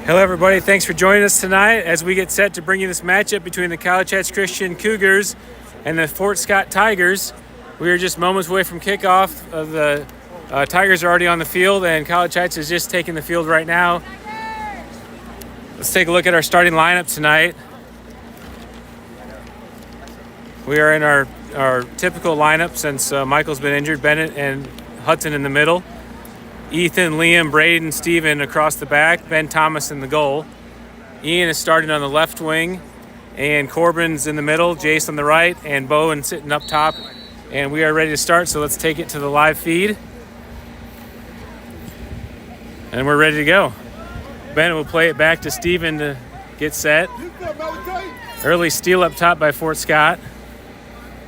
Hello everybody, thanks for joining us tonight as we get set to bring you this matchup between the College Heights Christian Cougars and the Fort Scott Tigers. We are just moments away from kickoff. The Tigers are already on the field and College Heights is just taking the field right now. Let's take a look at our starting lineup tonight. We are in our typical lineup since Michael's been injured. Bennett and Hudson in the middle. Ethan, Liam, Braden, Steven across the back, Ben Thomas in the goal. Ian is starting on the left wing, and Corbin's in the middle, Jace on the right, and Bowen sitting up top. And we are ready to start, so let's take it to the live feed. And we're ready to go. Bennett will play it back to Steven to get set. Early steal up top by Fort Scott.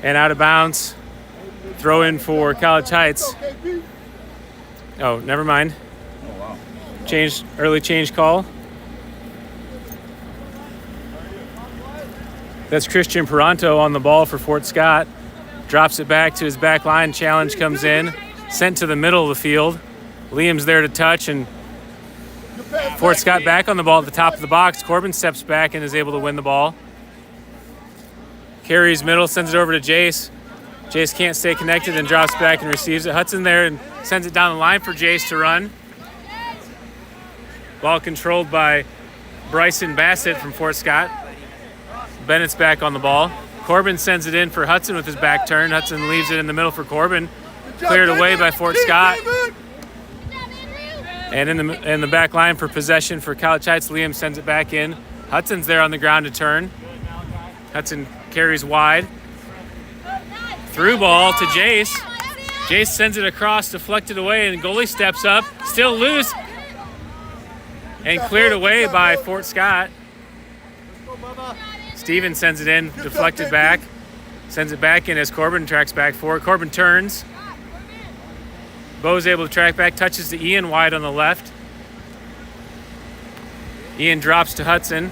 And out of bounds, throw in for College Heights. Oh, never mind. Oh, wow. Early change call. That's Christian Peranto on the ball for Fort Scott. Drops it back to his back line. Challenge comes in. Sent to the middle of the field. Liam's there to touch, and Fort Scott back on the ball at the top of the box. Corbin steps back and is able to win the ball. Carries middle, sends it over to Jace. Jace can't stay connected and drops back and receives it. Hudson there and sends it down the line for Jace to run. Ball controlled by Bryson Bassett from Fort Scott. Bennett's back on the ball. Corbin sends it in for Hudson with his back turn. Hudson leaves it in the middle for Corbin. Cleared away by Fort Scott. And in the back line for possession for College Heights, Liam sends it back in. Hudson's there on the ground to turn. Hudson carries wide. Through ball to Jace. Jace sends it across, deflected away, and goalie steps up. Still loose. And cleared away by Fort Scott. Steven sends it in, deflected back. Sends it back in as Corbin tracks back for it. Corbin turns. Bo's able to track back, touches to Ian wide on the left. Ian drops to Hudson.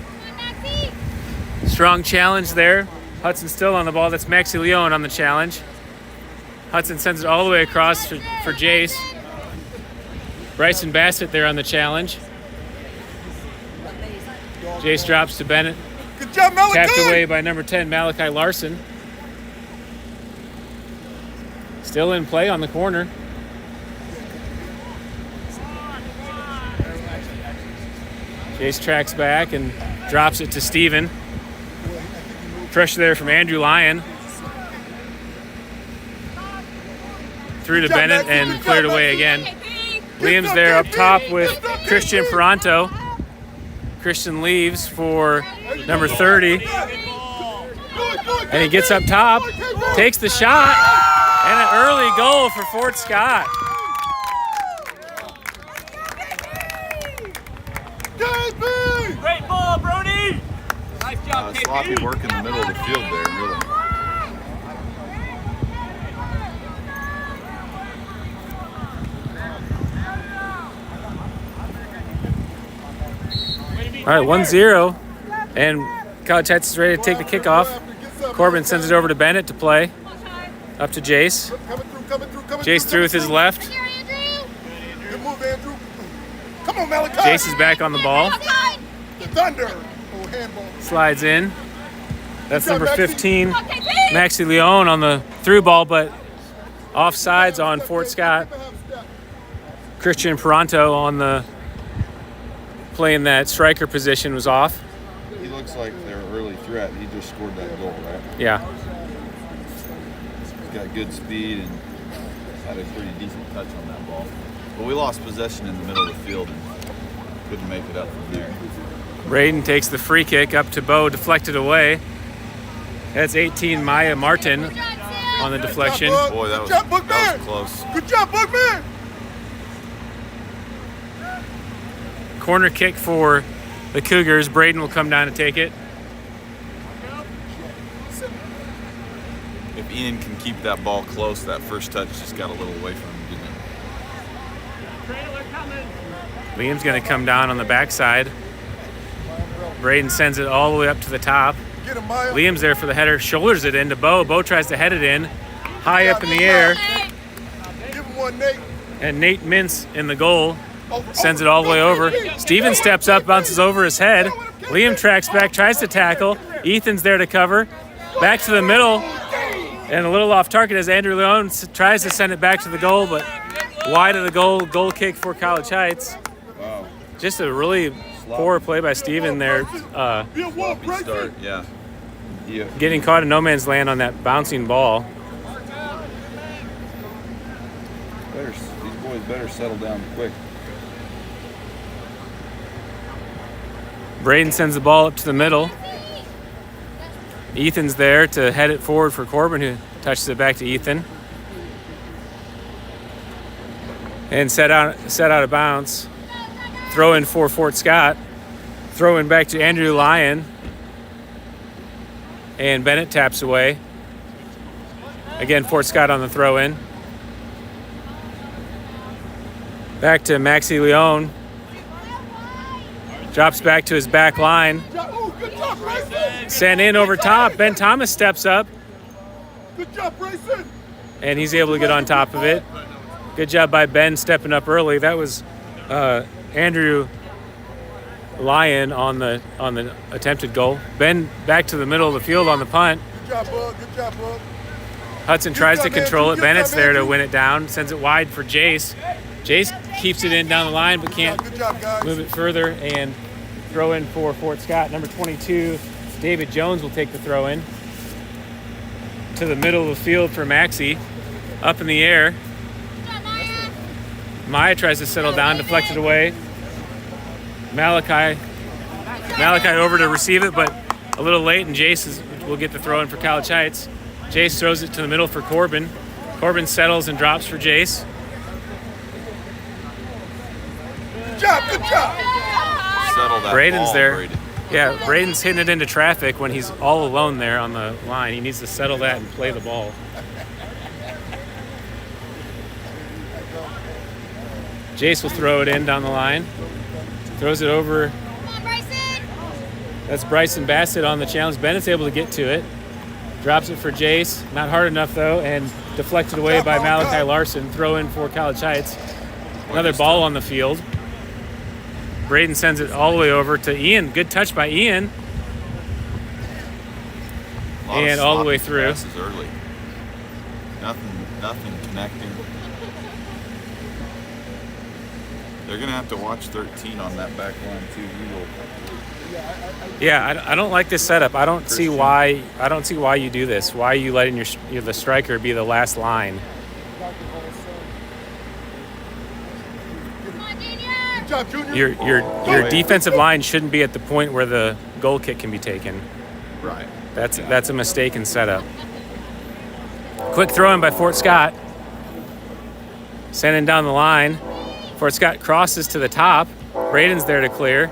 Strong challenge there. Hudson still on the ball. That's Maxi Leone on the challenge. Hudson sends it all the way across for Jace. Bryson Bassett there on the challenge. Jace drops to Bennett. Good job, Malachi. Tapped away by number 10, Malachi Larson. Still in play on the corner. Jace tracks back and drops it to Steven. Pressure there from Andrew Lyon. Through to Bennett and cleared away again. Liam's there up top with Christian Peranto. Christian leaves for number 30. And he gets up top, takes the shot, and an early goal for Fort Scott. Great ball, Brody! Nice job, Sloppy work in the middle of the field there, really. All right, 1-0. And College Heights is ready to take the kickoff. Corbin sends it over to Bennett to play. Up to Jace. Jace through with his left. Good move, Andrew. Come on, Malachi. Jace is back on the ball. The Thunder. Oh, handball. Slides in. That's number 15, Maxi Leone on the through ball, but offsides on Fort Scott. Christian Peranto on the playing that striker position was off. He looks like their early threat. He just scored that goal, right? Yeah. He's got good speed and had a pretty decent touch on that ball. But we lost possession in the middle of the field and couldn't make it up from there. Braden takes the free kick up to Bo, deflected away. That's 18, Maya Martin on the deflection. Boy, that was close. Good job, Bookman! Corner kick for the Cougars. Braden will come down to take it. If Ian can keep that ball close, that first touch just got a little away from him, didn't it? Liam's going to come down on the backside. Braden sends it all the way up to the top. Liam's there for the header, shoulders it into Bo. Bo tries to head it in, high up in the air. Give him one, Nate. And Nate Mintz in the goal. sends it all the way over. Steven steps up, bounces over his head. Liam tracks back, tries to tackle. Ethan's there to cover. Back to the middle, and a little off target as Andrew Leone tries to send it back to the goal, but wide of the goal. Goal kick for College Heights. Wow. Just a really poor play by Steven there. Sloppy start, yeah. Getting caught in no man's land on that bouncing ball. These boys better settle down quick. Braden sends the ball up to the middle. Ethan's there to head it forward for Corbin, who touches it back to Ethan. And set out of bounds. Throw in for Fort Scott. Throw in back to Andrew Lyon. And Bennett taps away. Again, Fort Scott on the throw in. Back to Maxie Leone. Drops back to his back line. Sent in over top. Ben Thomas steps up. Good job, Bryson. And he's able to get on top of it. Good job by Ben stepping up early. That was Andrew Lyon on the attempted goal. Ben back to the middle of the field on the punt. Good job, bud. Good job, bud. Hudson tries to control it. Andrew. Bennett's Good job, there to Andrew. win it down. Sends it wide for Jace. Jace keeps it in down the line but can't Good job, guys. move it further, and throw in for Fort Scott. Number 22, David Jones will take the throw in. To the middle of the field for Maxie. Up in the air. Maya tries to settle down, deflected away. Malachi over to receive it, but a little late, and Jace will get the throw in for College Heights. Jace throws it to the middle for Corbin. Corbin settles and drops for Jace. Good job. Good job. Settle that Braden's ball, there. Braden. Yeah, Braden's hitting it into traffic when he's all alone there on the line. He needs to settle that and play the ball. Jace will throw it in down the line. Throws it over. That's Bryson Bassett on the challenge. Bennett's able to get to it. Drops it for Jace. Not hard enough, though, and deflected away by Malachi Larson. Throw in for College Heights. Another ball on the field. Braden sends it all the way over to Ian. Good touch by Ian. A lot of And all the way sloppy through. passes early. Nothing connecting. They're gonna have to watch 13 on that back line too. He will. Yeah, I don't like this setup. I don't see why you do this. Why are you letting the striker be the last line? Good job, Junior. Your defensive line shouldn't be at the point where the goal kick can be taken. Right. That's a mistaken setup. Quick throw in by Fort Scott. Sending down the line. Fort Scott crosses to the top. Braden's there to clear.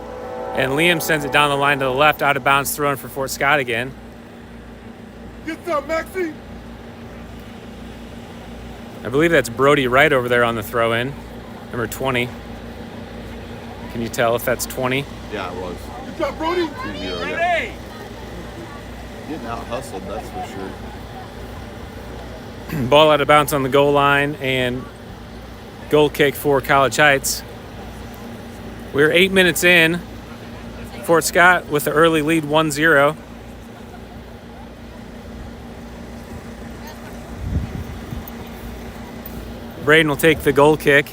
And Liam sends it down the line to the left, out of bounds, thrown for Fort Scott again. Good job, Maxie. I believe that's Brody Wright over there on the throw in. Number 20. Can you tell if that's 20? Yeah, it was. Good job, Brody. 2-0, yeah. Getting out hustled, that's for sure. Ball out of bounds on the goal line, and goal kick for College Heights. We're 8 minutes in. Fort Scott with the early lead 1-0. Braden will take the goal kick.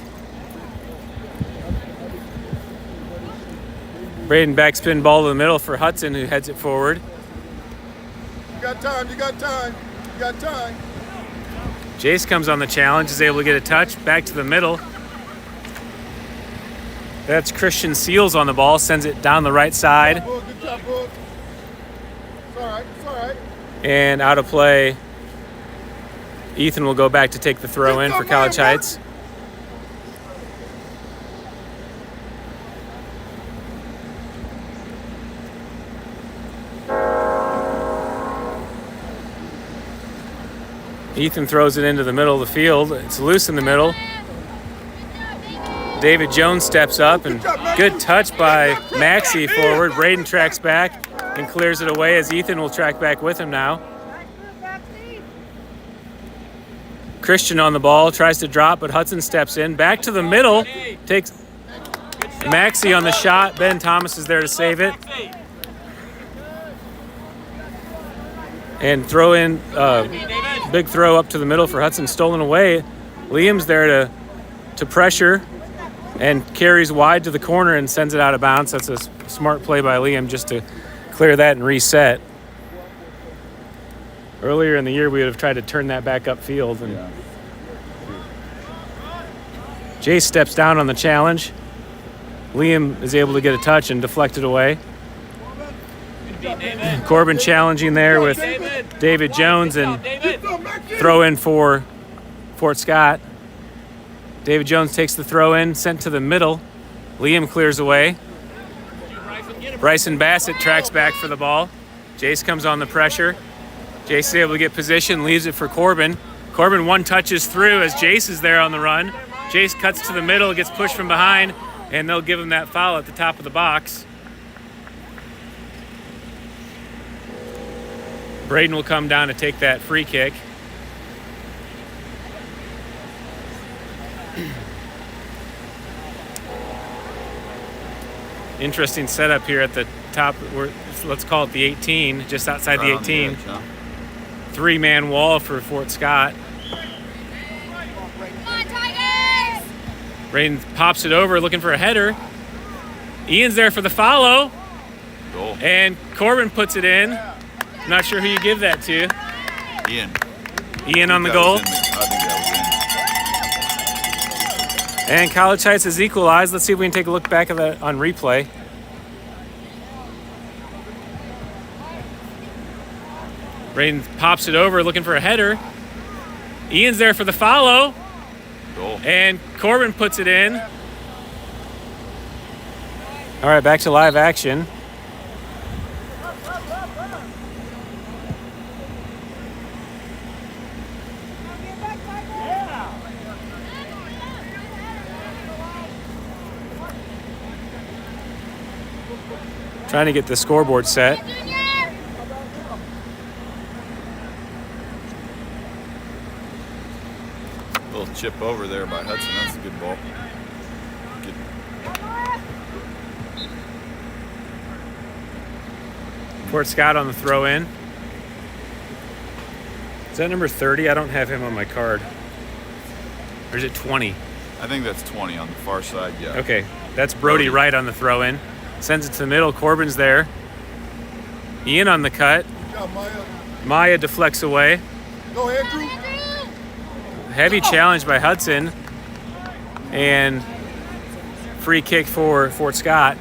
Braden backspin ball to the middle for Hudson, who heads it forward. You got time. You got time. You got time. Jace comes on the challenge, is able to get a touch. Back to the middle. That's Christian Seals on the ball, sends it down the right side. Good job, bud. It's all right. It's all right. And out of play. Ethan will go back to take the throw in for College Heights. Ethan throws it into the middle of the field. It's loose in the middle. David Jones steps up, and good touch by Maxie forward. Braden tracks back and clears it away as Ethan will track back with him now. Christian on the ball, tries to drop, but Hudson steps in. Back to the middle, takes Maxey on the shot. Ben Thomas is there to save it. And throw in, big throw up to the middle for Hudson, stolen away. Liam's there to pressure and carries wide to the corner and sends it out of bounds. That's a smart play by Liam just to clear that and reset. Earlier in the year, we would have tried to turn that back upfield. And Jace steps down on the challenge. Liam is able to get a touch and deflect it away. Corbin challenging there with David Jones and throw in for Fort Scott. David Jones takes the throw in, sent to the middle. Liam clears away. Bryson Bassett tracks back for the ball. Jace comes on the pressure. Jace is able to get position, leaves it for Corbin. Corbin one touches through as Jace is there on the run. Jace cuts to the middle, gets pushed from behind, and they'll give him that foul at the top of the box. Braden will come down to take that free kick. Interesting setup here at the top. Let's call it the 18, just outside the 18. Three-man wall for Fort Scott. Braden pops it over, looking for a header. Ian's there for the follow. Goal. And Corbin puts it in. Not sure who you give that to. Ian on the goal. I think that was in. And College Heights has equalized. Let's see if we can take a look back at that on replay. Braden pops it over, looking for a header. Ian's there for the follow. Goal. And Corbin puts it in. All right, back to live action. Trying to get the scoreboard set. Little chip over there by Hudson. That's a good ball. Fort Scott on the throw in. Is that number 30? I don't have him on my card. Or is it 20? I think that's 20 on the far side, yeah. Okay, that's Brody Wright on the throw in. Sends it to the middle. Corbin's there. Ian on the cut. Good job, Maya. Maya deflects away. Go, Andrew. Heavy challenge by Hudson. And free kick for Fort Scott.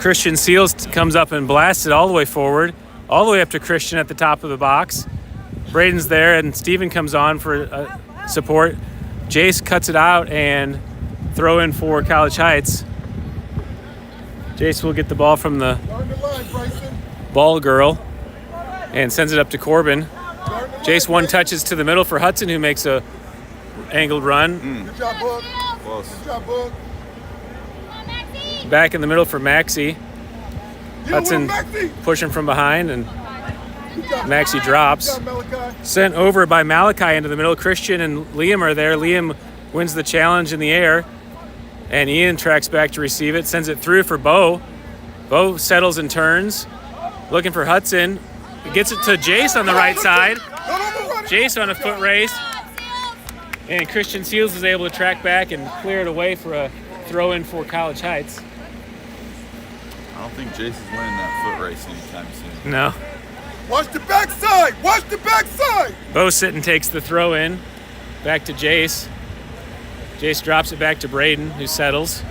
Christian Seals comes up and blasts it all the way forward. All the way up to Christian at the top of the box. Braden's there and Steven comes on for support. Jace cuts it out and throw in for College Heights. Jace will get the ball from the ball girl and sends it up to Corbin. Jace one touches to the middle for Hudson, who makes a angled run. Good job, Book. Close. Good job, Book. Back in the middle for Maxey. Hudson pushing from behind and Maxey drops. Sent over by Malachi into the middle. Christian and Liam are there. Liam wins the challenge in the air. And Ian tracks back to receive it. Sends it through for Bo. Bo settles and turns. Looking for Hudson. Gets it to Jace on the right side. Jace on a foot race. And Christian Seals is able to track back and clear it away for a throw in for College Heights. I don't think Jason's winning that foot race anytime soon. No. Watch the backside. Watch the backside. Bo Sitton takes the throw in. Back to Jace. Jace drops it back to Braden, who settles.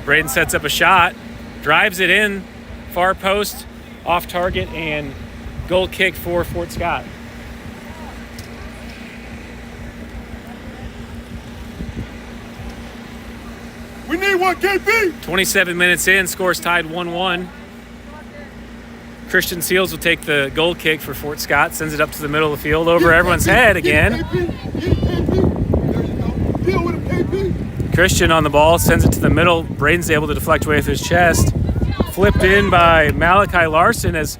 Braden sets up a shot. Drives it in. Far post. Off target and goal kick for Fort Scott. We need one, KP. 27 minutes in, scores tied 1-1. Christian Seals will take the goal kick for Fort Scott, sends it up to the middle of the field over everyone's head again. Christian on the ball, sends it to the middle. Braden's able to deflect away with his chest. Flipped in by Malachi Larson as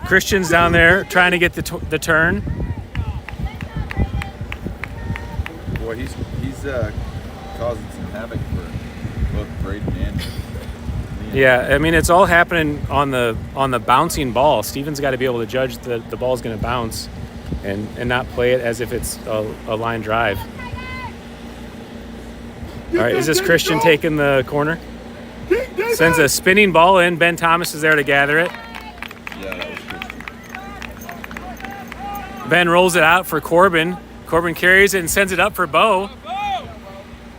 Christian's down there trying to get the turn. Boy, he's causing some havoc for both Braden and Liam. Yeah, I mean, it's all happening on the bouncing ball. Steven's got to be able to judge the ball's going to bounce and not play it as if it's a line drive. All right, is this Christian taking the corner? Sends a spinning ball in. Ben Thomas is there to gather it. Yeah, that was Christian. Ben rolls it out for Corbin. Corbin carries it and sends it up for Bo.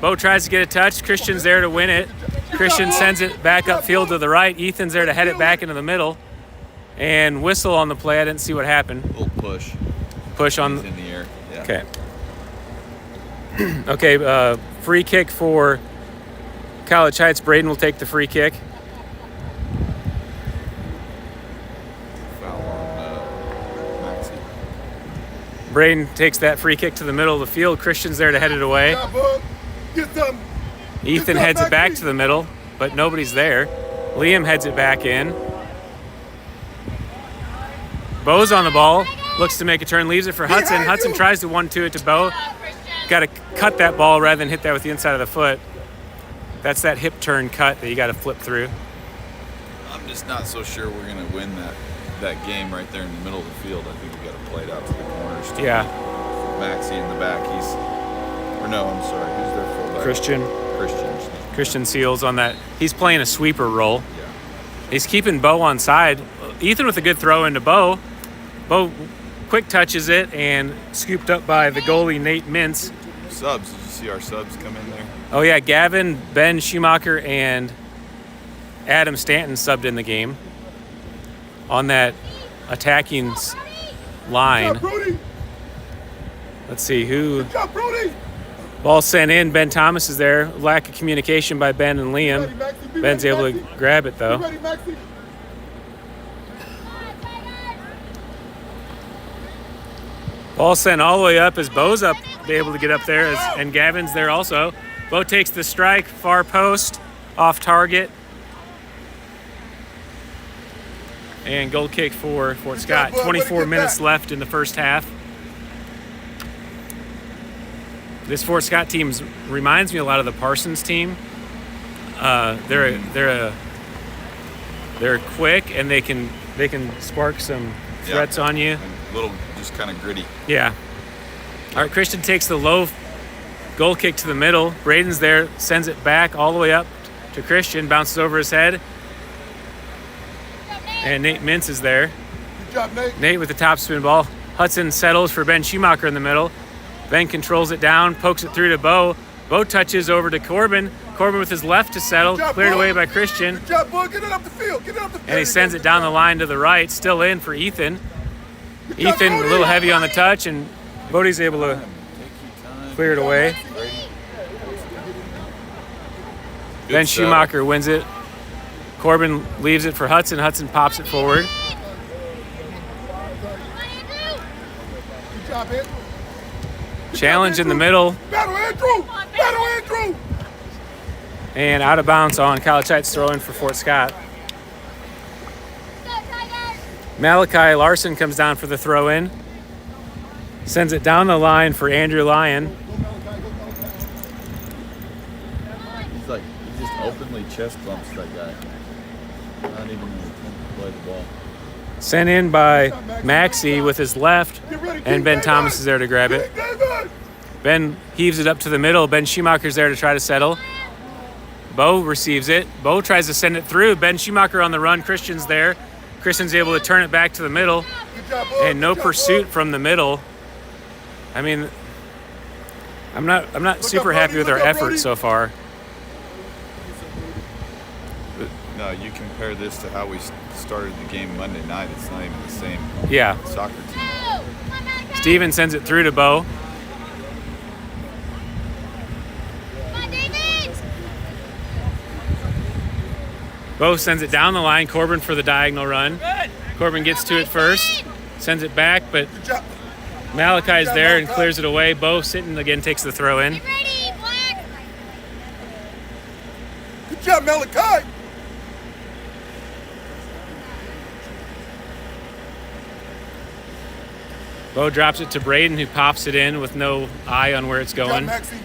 Bo tries to get a touch. Christian's there to win it. Christian sends it back upfield to the right. Ethan's there to head it back into the middle. And whistle on the play. I didn't see what happened. A little push. Push on. He's in the air. Yeah. Okay. Okay, free kick for College Heights. Braden will take the free kick. Foul on Maxie. Braden takes that free kick to the middle of the field. Christian's there to head it away. Ethan heads it back to the middle, but nobody's there. Liam heads it back in. Bo's on the ball. Looks to make a turn, leaves it for Hudson. Hudson tries to 1-2 it to Bo. Got to cut that ball rather than hit that with the inside of the foot. That's that hip turn cut that you got to flip through. I'm just not so sure we're going to win that game right there in the middle of the field. I think we got to play it out to the corners. Yeah. Maxie in the back. Who's their fullback? Christian Christian. Seals on that. He's playing a sweeper role. Yeah. He's keeping Bo on side. Ethan with a good throw into Bo. Bo quick touches it and scooped up by the goalie, Nate Mintz. Subs. Did you see our subs come in there? Oh, yeah. Gavin, Ben Schumacher, and Adam Stanton subbed in the game on that attacking line. Let's see who. Ball sent in. Ben Thomas is there. Lack of communication by Ben and Liam. Ben's able to grab it, though. Ball sent all the way up as Bo's able to get up there, and Gavin's there also. Bo takes the strike, far post, off target. And goal kick for Fort Scott. 24 minutes left in the first half. This Fort Scott team reminds me a lot of the Parsons team. They're quick and they can spark some threats on you. And a little just kind of gritty. Yeah. All right, Christian takes the low goal kick to the middle. Braden's there, sends it back all the way up to Christian, bounces over his head. And Nate Mintz is there. Good job, Nate. Nate with the top spin ball. Hudson settles for Ben Schumacher in the middle. Ben controls it down, pokes it through to Bo. Bo touches over to Corbin. Corbin with his left to settle, cleared away by Christian. Good job, boy. Get it up the field. And he sends it down the line to the right, still in for Ethan. Ethan a little heavy on the touch, and Bodie's able to clear it away. Ben Schumacher wins it. Corbin leaves it for Hudson. Hudson pops it forward. Good job, Ed. Challenge in the middle. Battle, Andrew! Battle, Andrew! And out of bounds on College Heights throw in for Fort Scott. Malachi Larson comes down for the throw in. Sends it down the line for Andrew Lyon. He just openly chest bumps that guy. Not even an attempt to play the ball. Sent in by Maxie with his left, and Ben Thomas is there to grab it. Ben heaves it up to the middle. Ben Schumacher's there to try to settle. Bo receives it. Bo tries to send it through. Ben Schumacher on the run. Christian's there. Christian's able to turn it back to the middle, and no pursuit from the middle. I mean, I'm not super happy with our effort so far. No, you compare this to how we started the game Monday night. It's not even the same soccer team. Steven sends it through to Bo. Bo sends it down the line. Corbin for the diagonal run. Corbin gets to it first, sends it back, but Malachi's there and clears it away. Bo sitting again takes the throw in. Good job, Malachi. Bo drops it to Braden, who pops it in with no eye on where it's Good job, going. Maxie.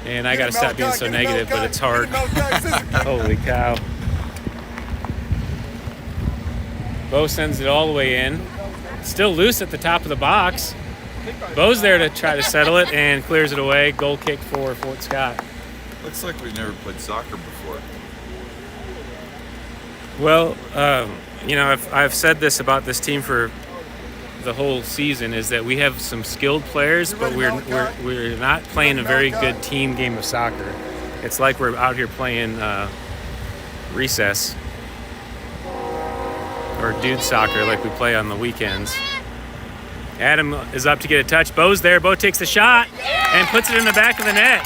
And I got to stop being so negative, but it's hard. Holy cow. Bo sends it all the way in. Still loose at the top of the box. Bo's there to try to settle it and clears it away. Goal kick for Fort Scott. Looks like we've never played soccer before. Well, I've said this about this team for the whole season, is that we have some skilled players, but we're not playing a very good team game of soccer. It's like we're out here playing recess or dude soccer like we play on the weekends. Adam is up to get a touch. Bo's there. Bo takes the shot and puts it in the back of the net.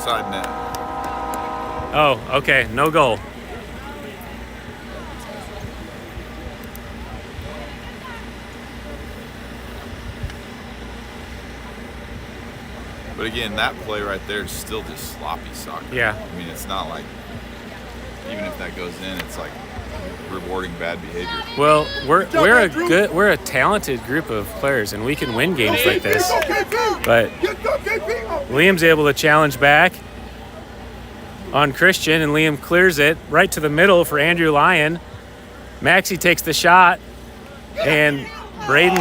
Side net. Oh, okay. No goal. But again, that play right there is still just sloppy soccer. Yeah. I mean, it's not like, even if that goes in, it's like rewarding bad behavior. Well, we're a talented group of players, and we can win games like this. But Liam's able to challenge back on Christian, and Liam clears it right to the middle for Andrew Lyon. Maxie takes the shot, and Braden,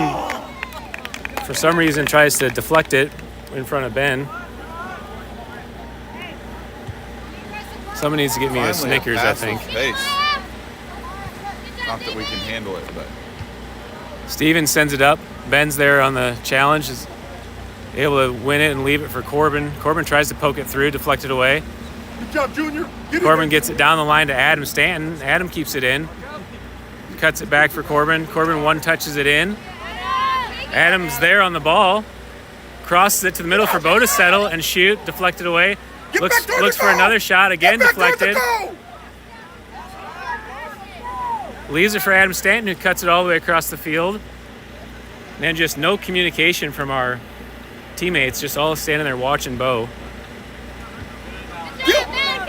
for some reason, tries to deflect it in front of Ben. Someone needs to get me a Snickers, I think. Not that we can handle it, but Steven sends it up. Ben's there on the challenge, is able to win it and leave it for Corbin. Corbin tries to poke it through, deflect it away. Good job, Junior. Corbin gets it down the line to Adam Stanton. Adam keeps it in. Cuts it back for Corbin. Corbin one touches it in. Adam's there on the ball. Crosses it to the middle for Bo to settle and shoot. Deflected away. Looks for another shot. Again deflected. Leaves it for Adam Stanton, who cuts it all the way across the field. And just no communication from our teammates. Just all standing there watching Bo.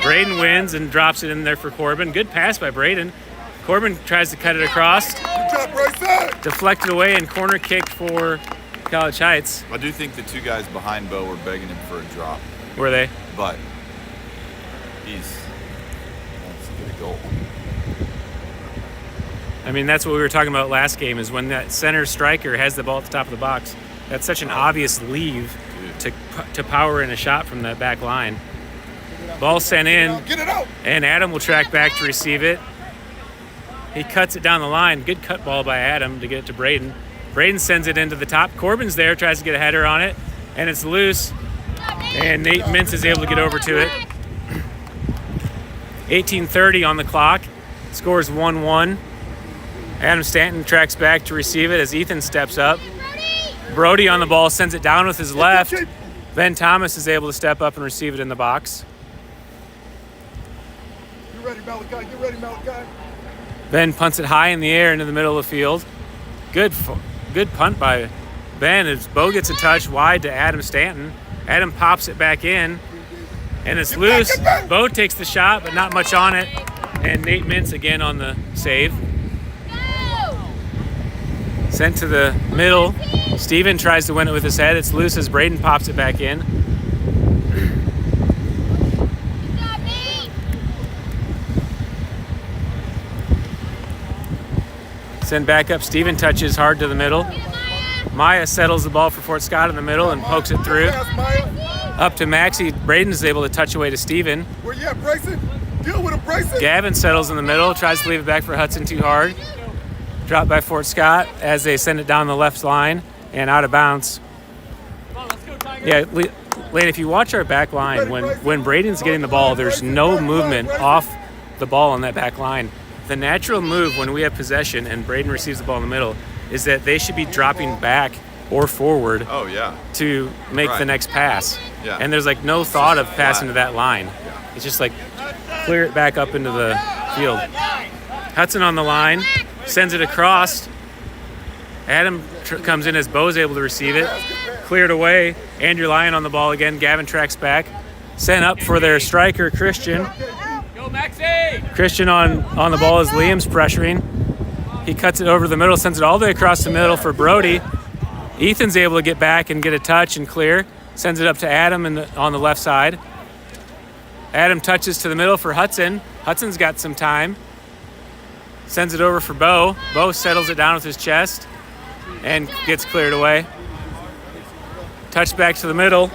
Braden wins and drops it in there for Corbin. Good pass by Braden. Corbin tries to cut it across. Deflected away and corner kick for College Heights. I do think the two guys behind Bo were begging him for a drop. Were they? But he wants to get a goal. I mean, that's what we were talking about last game, is when that center striker has the ball at the top of the box. That's such an obvious leave to power in a shot from the back line. Ball sent in, and Adam will track back to receive it. He cuts it down the line. Good cut ball by Adam to get it to Braden. Braden sends it into the top. Corbin's there, tries to get a header on it, and it's loose. And Nate Mintz is able to get over to it. 18:30 on the clock. Scores 1-1. Adam Stanton tracks back to receive it as Ethan steps up. Brody on the ball, sends it down with his left. Ben Thomas is able to step up and receive it in the box. Get ready, Malachi. Get ready, Malachi. Ben punts it high in the air into the middle of the field. Good punt by Ben as Bo gets a touch wide to Adam Stanton. Adam pops it back in, and it's loose. Bo takes the shot, but not much on it. And Nate Mintz again on the save. Sent to the middle. Steven tries to win it with his head. It's loose as Braden pops it back in. Send back up. Steven touches hard to the middle. Maya settles the ball for Fort Scott in the middle and pokes it through. Up to Maxie. Braden is able to touch away to Steven. Where you at, Bryson? Deal with him, Bryson. Gavin settles in the middle, tries to leave it back for Hudson too hard. Dropped by Fort Scott as they send it down the left line and out of bounds. Yeah, Lane, if you watch our back line, when Braden's getting the ball, there's no movement off the ball on that back line. The natural move when we have possession and Braden receives the ball in the middle is that they should be dropping back or forward to make the next pass. Yeah. And there's like no thought of passing to that line. It's just like clear it back up into the field. Hudson on the line, sends it across. Adam comes in as Bo's able to receive it. Cleared away. Andrew Lyon on the ball again. Gavin tracks back. Sent up for their striker, Christian. Go, Maxie! Christian on the ball as Liam's pressuring. He cuts it over the middle, sends it all the way across the middle for Brody. Ethan's able to get back and get a touch and clear. Sends it up to Adam on the left side. Adam touches to the middle for Hudson. Hudson's got some time. Sends it over for Bo. Bo settles it down with his chest and gets cleared away. Touch back to the middle.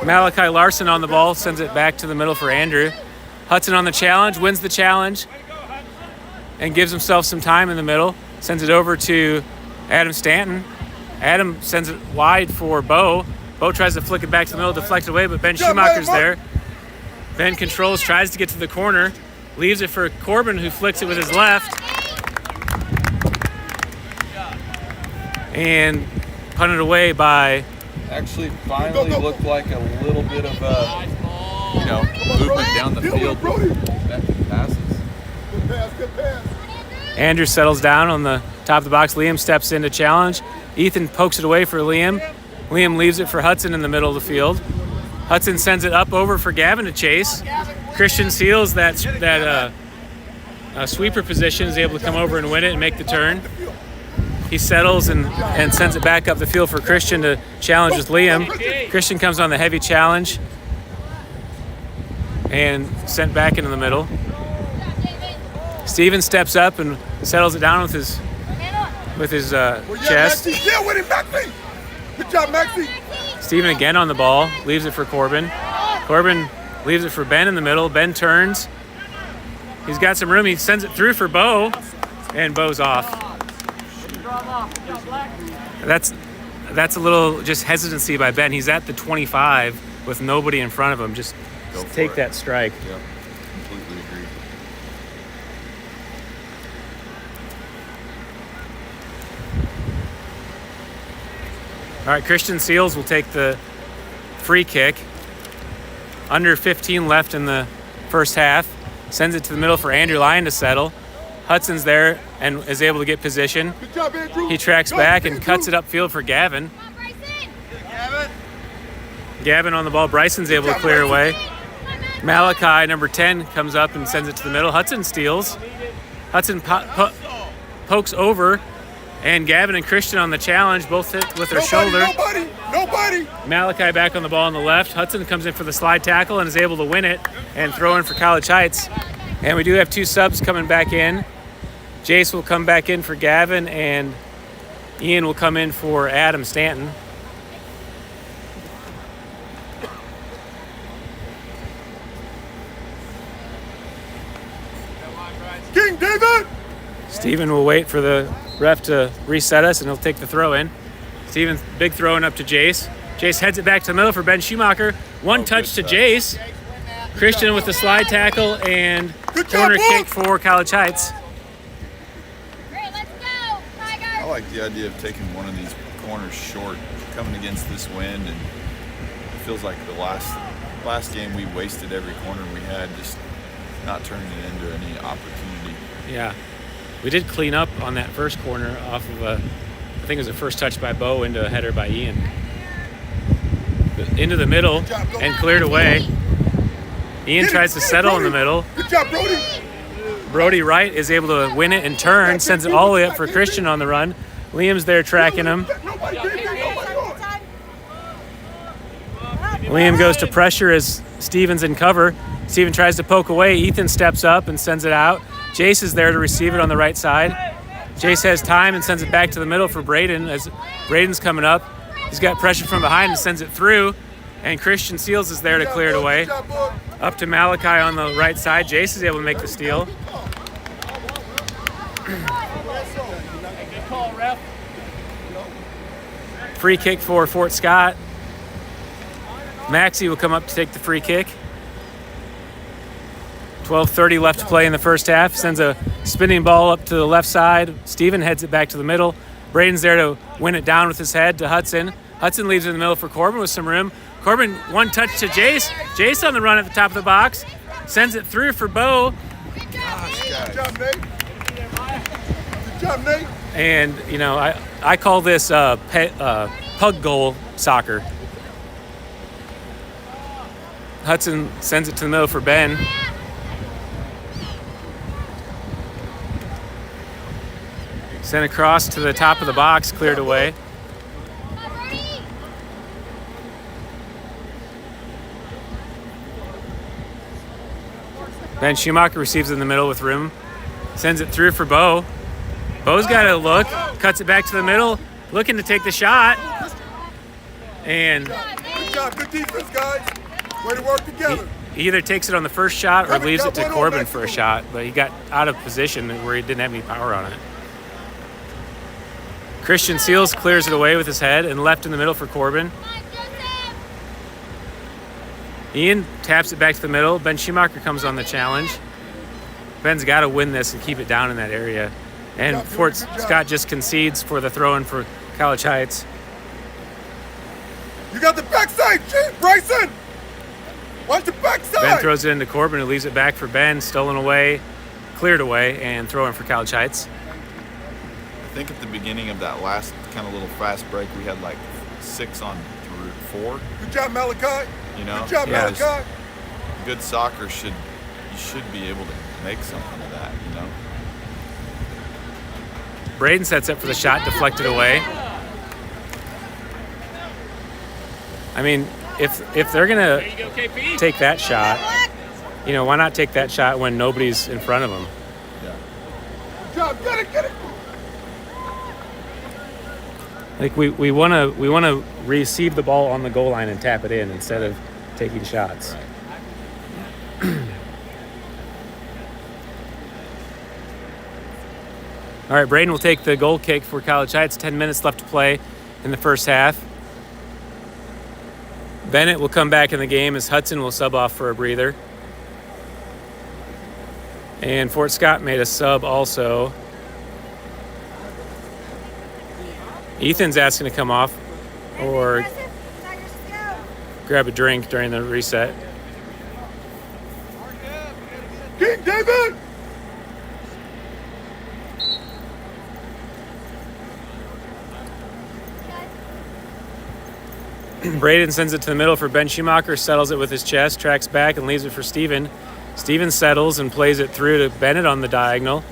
Malachi Larson on the ball, sends it back to the middle for Andrew. Hudson on the challenge, wins the challenge, and gives himself some time in the middle. Sends it over to Adam Stanton. Adam sends it wide for Bo. Bo tries to flick it back to the middle, deflected away, but Ben Schumacher's there. Ben controls, tries to get to the corner, leaves it for Corbin, who flicks it with his left. And punted away by... Actually, finally looked like a little bit of movement down the field. Effective passes. Good pass. Andrew settles down on the top of the box. Liam steps in to challenge. Ethan pokes it away for Liam. Liam leaves it for Hudson in the middle of the field. Hudson sends it up over for Gavin to chase. Christian Seals that sweeper position, is able to come over and win it and make the turn. He settles and sends it back up the field for Christian to challenge with Liam. Christian comes on the heavy challenge and sent back into the middle. Steven steps up and settles it down with his chest. Yeah, with him, Maxie. Good job, Maxie. Steven again on the ball, leaves it for Corbin. Corbin leaves it for Ben in the middle. Ben turns. He's got some room. He sends it through for Bo, and Bo's off. That's a little just hesitancy by Ben. He's at the 25 with nobody in front of him. Just take that strike. Yeah, completely agree. All right, Christian Seals will take the free kick. Under 15 left in the first half. Sends it to the middle for Andrew Lyon to settle. Hudson's there and is able to get position. Good job, Andrew. He tracks back and cuts it upfield for Gavin. Gavin on the ball. Bryson's able to clear away. Malachi, number 10, comes up and sends it to the middle. Hudson steals. Hudson pokes over, and Gavin and Christian on the challenge, both hit with their shoulder. Nobody. Malachi back on the ball on the left. Hudson comes in for the slide tackle and is able to win it and throw in for College Heights. And we do have two subs coming back in. Jace will come back in for Gavin, and Ian will come in for Adam Stanton. King David. Steven will wait for the ref to reset us, and he'll take the throw in. Steven, big throw in up to Jace. Jace heads it back to the middle for Ben Schumacher. One touch to Jace. Christian with the slide tackle and corner kick for College Heights. I like the idea of taking one of these corners short, coming against this wind, and it feels like the last game we wasted every corner we had, just not turning it into any opportunity. Yeah, we did clean up on that first corner off of I think it was a first touch by Bo into a header by Ian. Into the middle and cleared away. Ian tries to settle in the middle. Good job, Brody. Brody Wright is able to win it and turn, sends it all the way up for Christian on the run. Liam's there tracking him. Liam goes to pressure as Steven's in cover. Steven tries to poke away. Ethan steps up and sends it out. Jace is there to receive it on the right side. Jace has time and sends it back to the middle for Braden as Braden's coming up. He's got pressure from behind and sends it through. And Christian Seals is there to clear it away. Up to Malachi on the right side. Jace is able to make the steal. Free kick for Fort Scott. Maxie will come up to take the free kick. 12:30 left to play in the first half. Sends a spinning ball up to the left side. Steven heads it back to the middle. Braden's there to win it down with his head to Hudson. Hudson leaves it in the middle for Corbin with some room. Corbin, one touch to Jace. Jace on the run at the top of the box. Sends it through for Bo. Good job, Nate. Good job, Nate. And, you know, I call this pug goal soccer. Hudson sends it to the middle for Ben. Sent across to the top of the box, cleared away. Ben Schumacher receives it in the middle with room. Sends it through for Bo. Bo's got to look. Cuts it back to the middle. Looking to take the shot. And Good job. Good defense, guys. Way to work together. he either takes it on the first shot or leaves it to Corbin for a shot. But he got out of position where he didn't have any power on it. Christian Seals clears it away with his head and left in the middle for Corbin. Ian taps it back to the middle. Ben Schumacher comes on the challenge. Ben's got to win this and keep it down in that area. And Fort Scott just concedes for the throw-in for College Heights. You got the backside, Bryson. Watch the backside. Ben throws it into Corbin, who leaves it back for Ben. Stolen away, cleared away, and throw-in for College Heights. I think at the beginning of that last kind of little fast break, we had like 6 on 4. Good job, Malachi. You know, Good job, Malachi. Good soccer you should be able to make something of that. You know. Braden sets up for the shot, deflected away. I mean, if they're gonna take that shot, you know, why not take that shot when nobody's in front of them? Yeah. Good job. Get it. Like we wanna receive the ball on the goal line and tap it in instead of taking shots. All right, Braden will take the goal kick for College Heights. 10 minutes left to play in the first half. Bennett will come back in the game as Hudson will sub off for a breather. And Fort Scott made a sub also. Ethan's asking to come off or grab a drink during the reset. King David. Braden sends it to the middle for Ben Schumacher, settles it with his chest, tracks back and leaves it for Steven. Steven settles and plays it through to Bennett on the diagonal.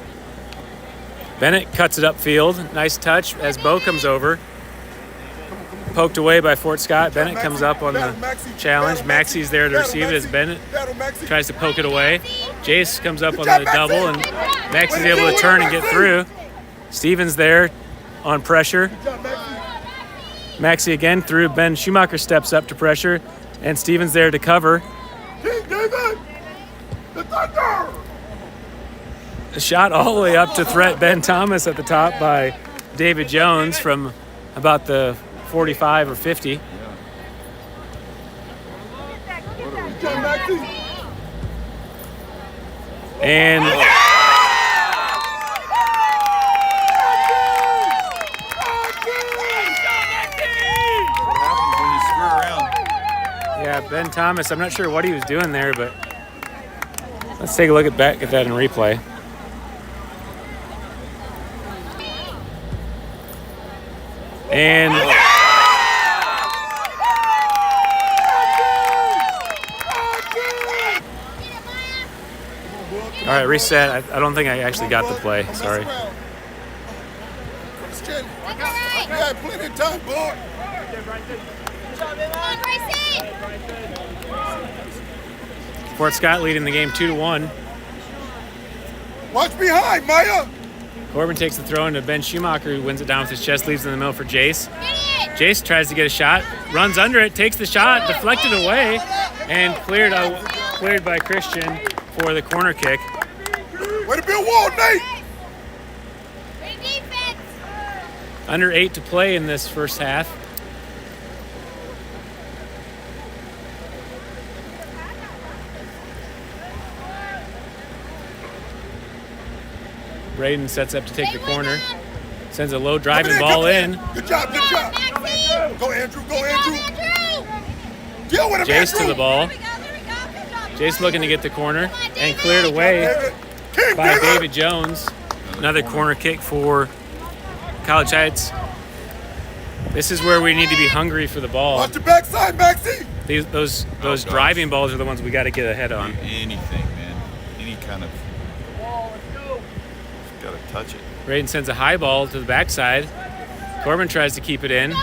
Bennett cuts it upfield. Nice touch as Bo comes over. Poked away by Fort Scott. Bennett comes up on the challenge. Maxie's there to receive it as Bennett tries to poke it away. Jace comes up on the double and Maxie's able to turn and get through. Steven's there on pressure. Maxie again through. Ben Schumacher steps up to pressure and Steven's there to cover. King David. The Thunder. A shot all the way up to threat Ben Thomas at the top by David Jones from about the 45 or 50. And yeah, Ben Thomas, I'm not sure what he was doing there, but let's take a look at that in replay. And all right, reset. I don't think I actually got the play. Sorry. Christian, you had plenty of time, boy. Fort Scott leading the game 2-1. Watch behind, Maya. Corbin takes the throw into Ben Schumacher, who wins it down with his chest, leaves it in the middle for Jace. Jace tries to get a shot, runs under it, takes the shot, deflected away, and cleared by Christian for the corner kick. Way to build wall, Nate. Under 8 to play in this first half. Braden sets up to take the corner. Sends a low driving ball in. Good job. Go, Andrew. Deal with him, Jace Andrew. to the ball. Jace looking to get the corner and cleared away by David Jones. Another corner kick for College Heights. This is where we need to be hungry for the ball. Watch the backside, Maxie. Those driving balls are the ones we got to get ahead on. Anything, man. Any kind of. Got to touch it. Braden sends a high ball to the backside. Corbin tries to keep it in.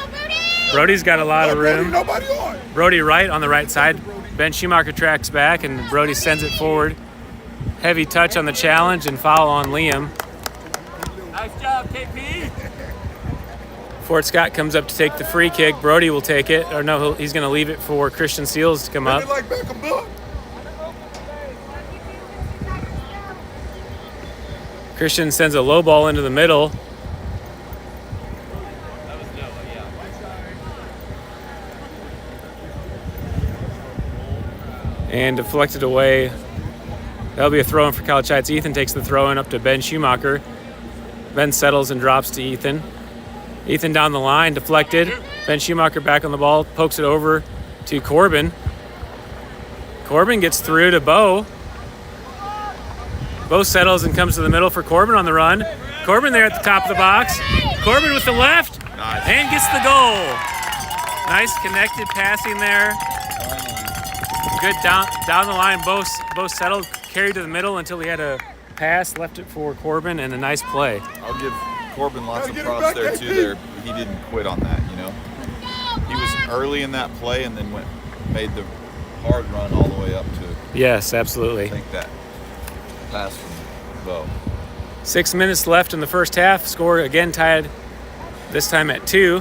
Brody's got a lot of room. Nobody on. Brody right on the right side. Ben Schumacher tracks back and Brody sends it forward. Heavy touch on the challenge and foul on Liam. Nice job, KP. Fort Scott comes up to take the free kick. Brody will take it. Or no, he's going to leave it for Christian Seals to come up. Like Beckham Buck. Christian sends a low ball into the middle. And deflected away. That'll be a throw-in for College Heights. Ethan takes the throw-in up to Ben Schumacher. Ben settles and drops to Ethan. Ethan down the line, deflected. Ben Schumacher back on the ball, pokes it over to Corbin. Corbin gets through to Bo. Bo settles and comes to the middle for Corbin on the run. Corbin there at the top of the box. Corbin with the left and gets the goal. Nice connected passing there. Good down the line. Bo settled, carried to the middle until he had a pass, left it for Corbin, and a nice play. I'll give Corbin lots of props there too. He didn't quit on that, you know. He was early in that play and then made the hard run all the way up to. Yes, absolutely. I think that pass from Bo. 6 minutes left in the first half. Score again tied, this time at 2.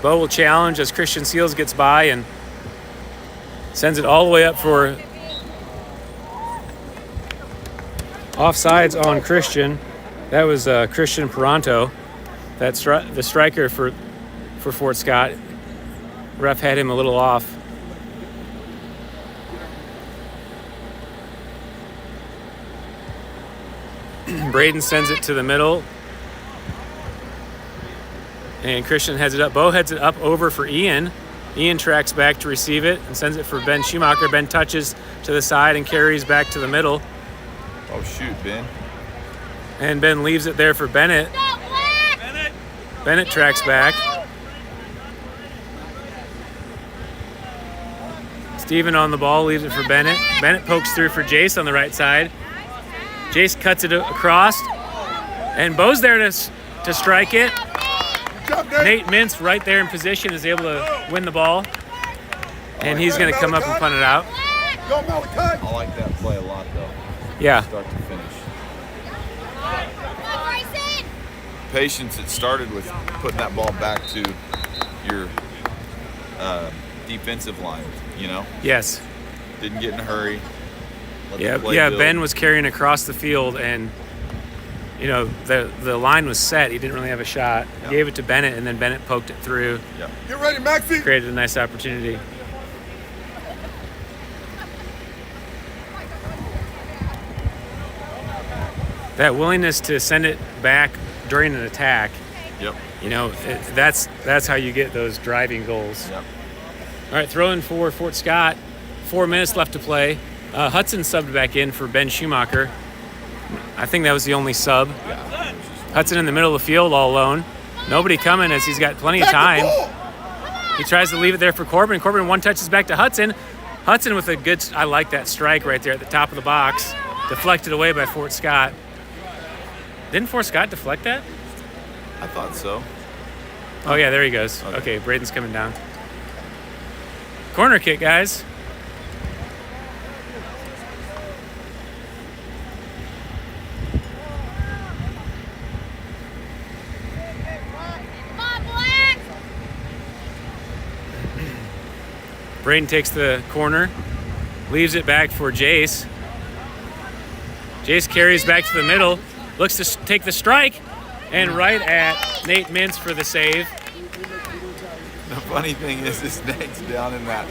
Bo will challenge as Christian Seals gets by and sends it all the way up for offsides on Christian. That was Christian Peranto. That's the striker for Fort Scott. Ref had him a little off. Braden sends it to the middle. And Christian heads it up. Bo heads it up over for Ian. Ian tracks back to receive it and sends it for Ben Schumacher. Ben touches to the side and carries back to the middle. Oh, shoot, Ben. And Ben leaves it there for Bennett. Bennett tracks back. Steven on the ball, leaves it for Bennett. Bennett pokes through for Jace on the right side. Jace cuts it across. And Bo's there to strike it. Nate Mintz right there in position is able to win the ball. And he's going to come up and punt it out. I like that play a lot, though. Yeah. Start to finish. Patience, it started with putting that ball back to your defensive line, you know? Yes. Didn't get in a hurry. Yeah, Ben was carrying across the field, and you know the line was set. He didn't really have a shot. Yep. Gave it to Bennett, and then Bennett poked it through. Yep. Get ready, Maxie. Created a nice opportunity. That willingness to send it back during an attack. Yep. You know, that's how you get those driving goals. Yep. All right, throw in for Fort Scott. 4 minutes left to play. Hudson subbed back in for Ben Schumacher. I think that was the only sub. Yeah. Hudson in the middle of the field all alone. Nobody coming as he's got plenty of time. He tries to leave it there for Corbin. Corbin one touches back to Hudson. Hudson with a good, I like that strike right there at the top of the box. Deflected away by Fort Scott. Didn't Fort Scott deflect that? I thought so. Oh, yeah, there he goes. Okay, Braden's coming down. Corner kick, guys. Braden takes the corner, leaves it back for Jace. Jace carries back to the middle, looks to take the strike, and right at Nate Mintz for the save. The funny thing is Nate's down in that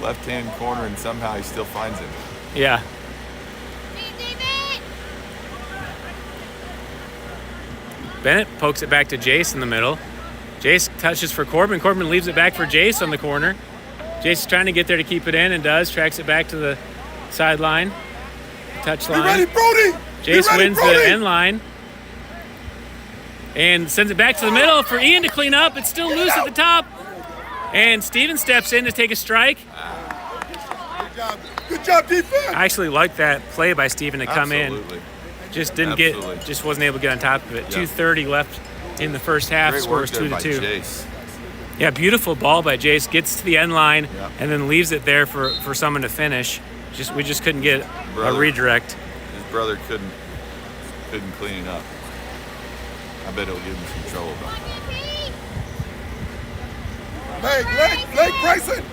left-hand corner, and somehow he still finds him. Yeah. Bennett pokes it back to Jace in the middle. Jace touches for Corbin. Corbin leaves it back for Jace on the corner. Jace is trying to get there to keep it in and does. Tracks it back to the sideline. Touchline. Get ready, Brody. Jace wins the end line. And sends it back to the middle for Ian to clean up. It's still loose at the top. And Steven steps in to take a strike. Good job, defense. I actually like that play by Steven to come Absolutely. in. Just didn't Absolutely. just wasn't able to get on top of it. Yeah. 2:30 left in the first half. Great Score work is there by 2-2. Jace. Yeah, beautiful ball by Jace. Gets to the end line Yeah. and then leaves it there for someone to finish. We just couldn't get a redirect. His brother couldn't clean it up. I bet it'll give him some trouble about that. Leg, Bryson.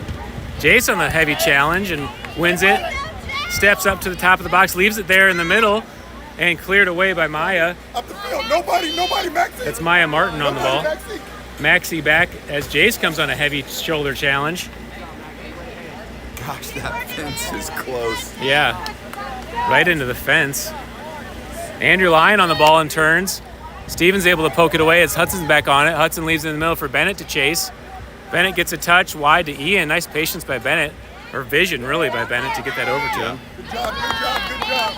Jace on the heavy challenge and wins it. Steps up to the top of the box, leaves it there in the middle, and cleared away by Maya. Up the field. Nobody, Maxie. That's Maya Martin on the ball. Maxie. Maxie back as Jace comes on a heavy shoulder challenge. Gosh, that fence is close. Yeah, right into the fence. Andrew Lyon on the ball and turns. Steven's able to poke it away as Hudson's back on it. Hudson leaves it in the middle for Bennett to chase. Bennett gets a touch wide to Ian. Nice patience by Bennett, or vision really by Bennett to get that over to him. Good job, good job.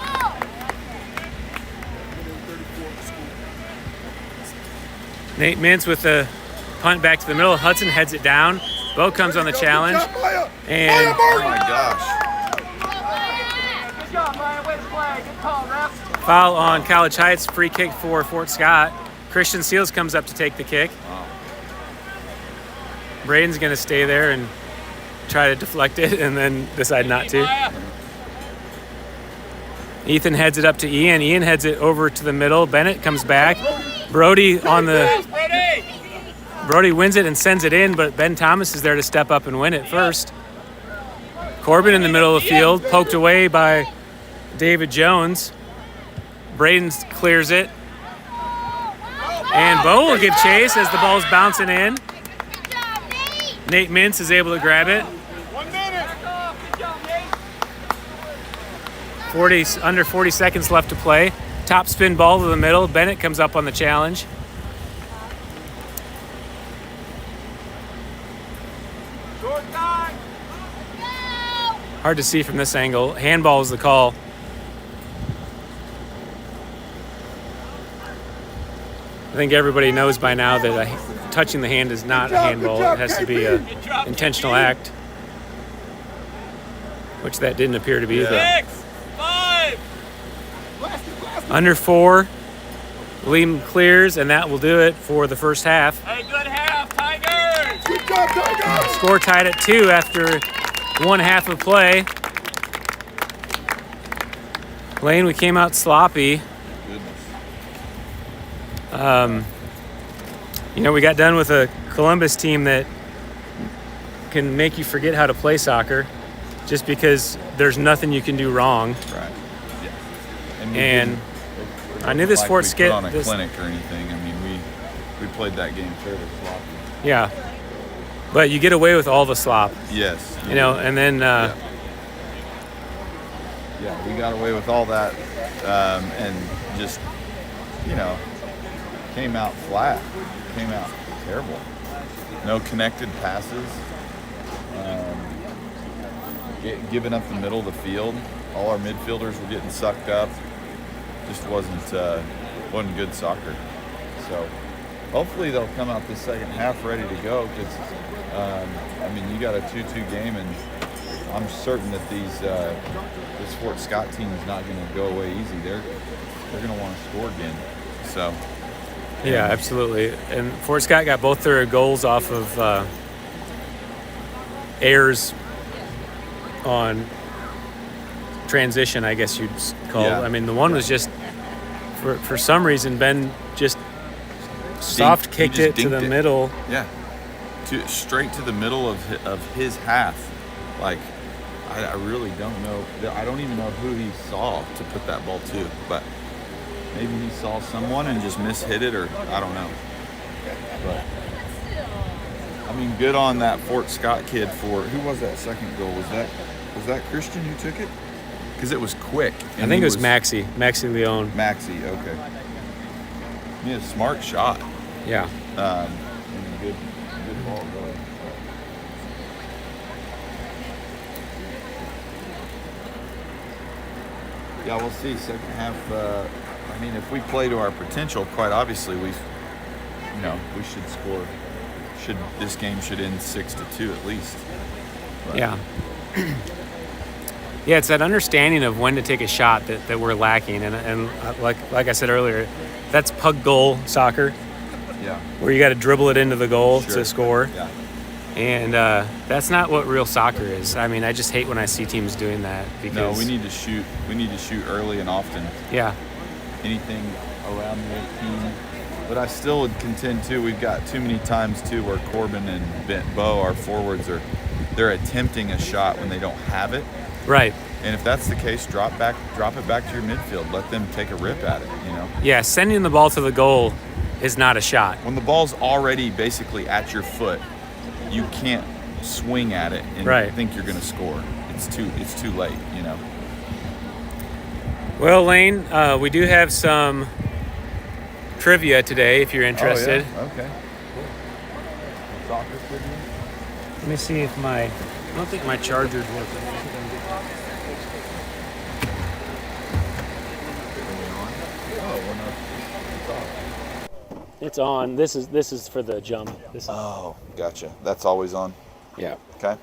Nate Mintz with the punt back to the middle. Hudson heads it down. Bo comes on the challenge. And Oh my gosh. Good job, Maya. Way to play. Good call, ref. foul on College Heights. Free kick for Fort Scott. Christian Seals comes up to take the kick. Wow. Braden's going to stay there and try to deflect it and then decide not to. Ethan heads it up to Ian. Ian heads it over to the middle. Bennett comes back. Brody on the... Brody wins it and sends it in, but Ben Thomas is there to step up and win it first. Corbin in the middle of the field, poked away by David Jones. Braden clears it. And Bo will give chase as the ball's bouncing in. Nate Mintz is able to grab it. 1 minute. Good job, Nate. Under 40 seconds left to play. Top spin ball to the middle. Bennett comes up on the challenge. Short time. Hard to see from this angle. Handball is the call. I think everybody knows by now that touching the hand is not a handball. It has to be an intentional act, which that didn't appear to be. 6, 5. Under 4, Liam clears, and that will do it for the first half. Hey, good half, Tigers. Good job, Tigers. Score tied at 2 after 1 half of play. Lane, we came out sloppy. We got done with a Columbus team that can make you forget how to play soccer just because there's nothing you can do wrong. Right. Yeah. And I knew this Fort Scott on a this, clinic or anything. I mean, we played that game fairly sloppy. Yeah. But you get away with all the slop. Yes. And then Yeah, we got away with all that, and just came out flat. Came out terrible. No connected passes. Giving up the middle of the field. All our midfielders were getting sucked up. Just wasn't good soccer. So hopefully they'll come out this second half ready to go because you got a 2-2 game, and I'm certain that this Fort Scott team is not going to go away easy. They're going to want to score again. So. Yeah, absolutely. And Fort Scott got both their goals off of errors on transition, I guess you'd call it. Yeah. I mean, the one was just, for some reason, Ben just soft kicked it to the middle. Yeah, straight to the middle of his half. Like, I really don't know. I don't even know who he saw to put that ball to, but maybe he saw someone and just mishit it, or I don't know. But good on that Fort Scott kid for who was that second goal? Was that Christian who took it? Because it was quick. I think it was Maxie Leone. Maxie, okay. He had a smart shot. Yeah. And good ball going. Yeah, we'll see. Second half. If we play to our potential, quite obviously, we should score. This game should end 6-2 at least. But, yeah. Yeah, it's that understanding of when to take a shot that we're lacking, and like I said earlier, that's pug goal soccer. Yeah. Where you got to dribble it into the goal to score. Yeah. And that's not what real soccer is. I mean, I just hate when I see teams doing that because No, we need to shoot. We need to shoot early and often. yeah, Anything around the 18. But I still would contend too. We've got too many times too where Corbin and Bo, our forwards, they're attempting a shot when they don't have it. right. And if that's the case, drop it back to your midfield. Let them take a rip at it. You know, Yeah, sending the ball to the goal is not a shot. when the ball's already basically at your foot, you can't swing at it and Right. think you're going to score. It's too late. You know. Well, Lane, we do have some trivia today if you're interested. Oh, yeah? Okay. Cool. Soccer trivia? Let me see if I don't think my charger's working. It's on. This is for the jump. Oh, gotcha. That's always on. Yeah. Okay.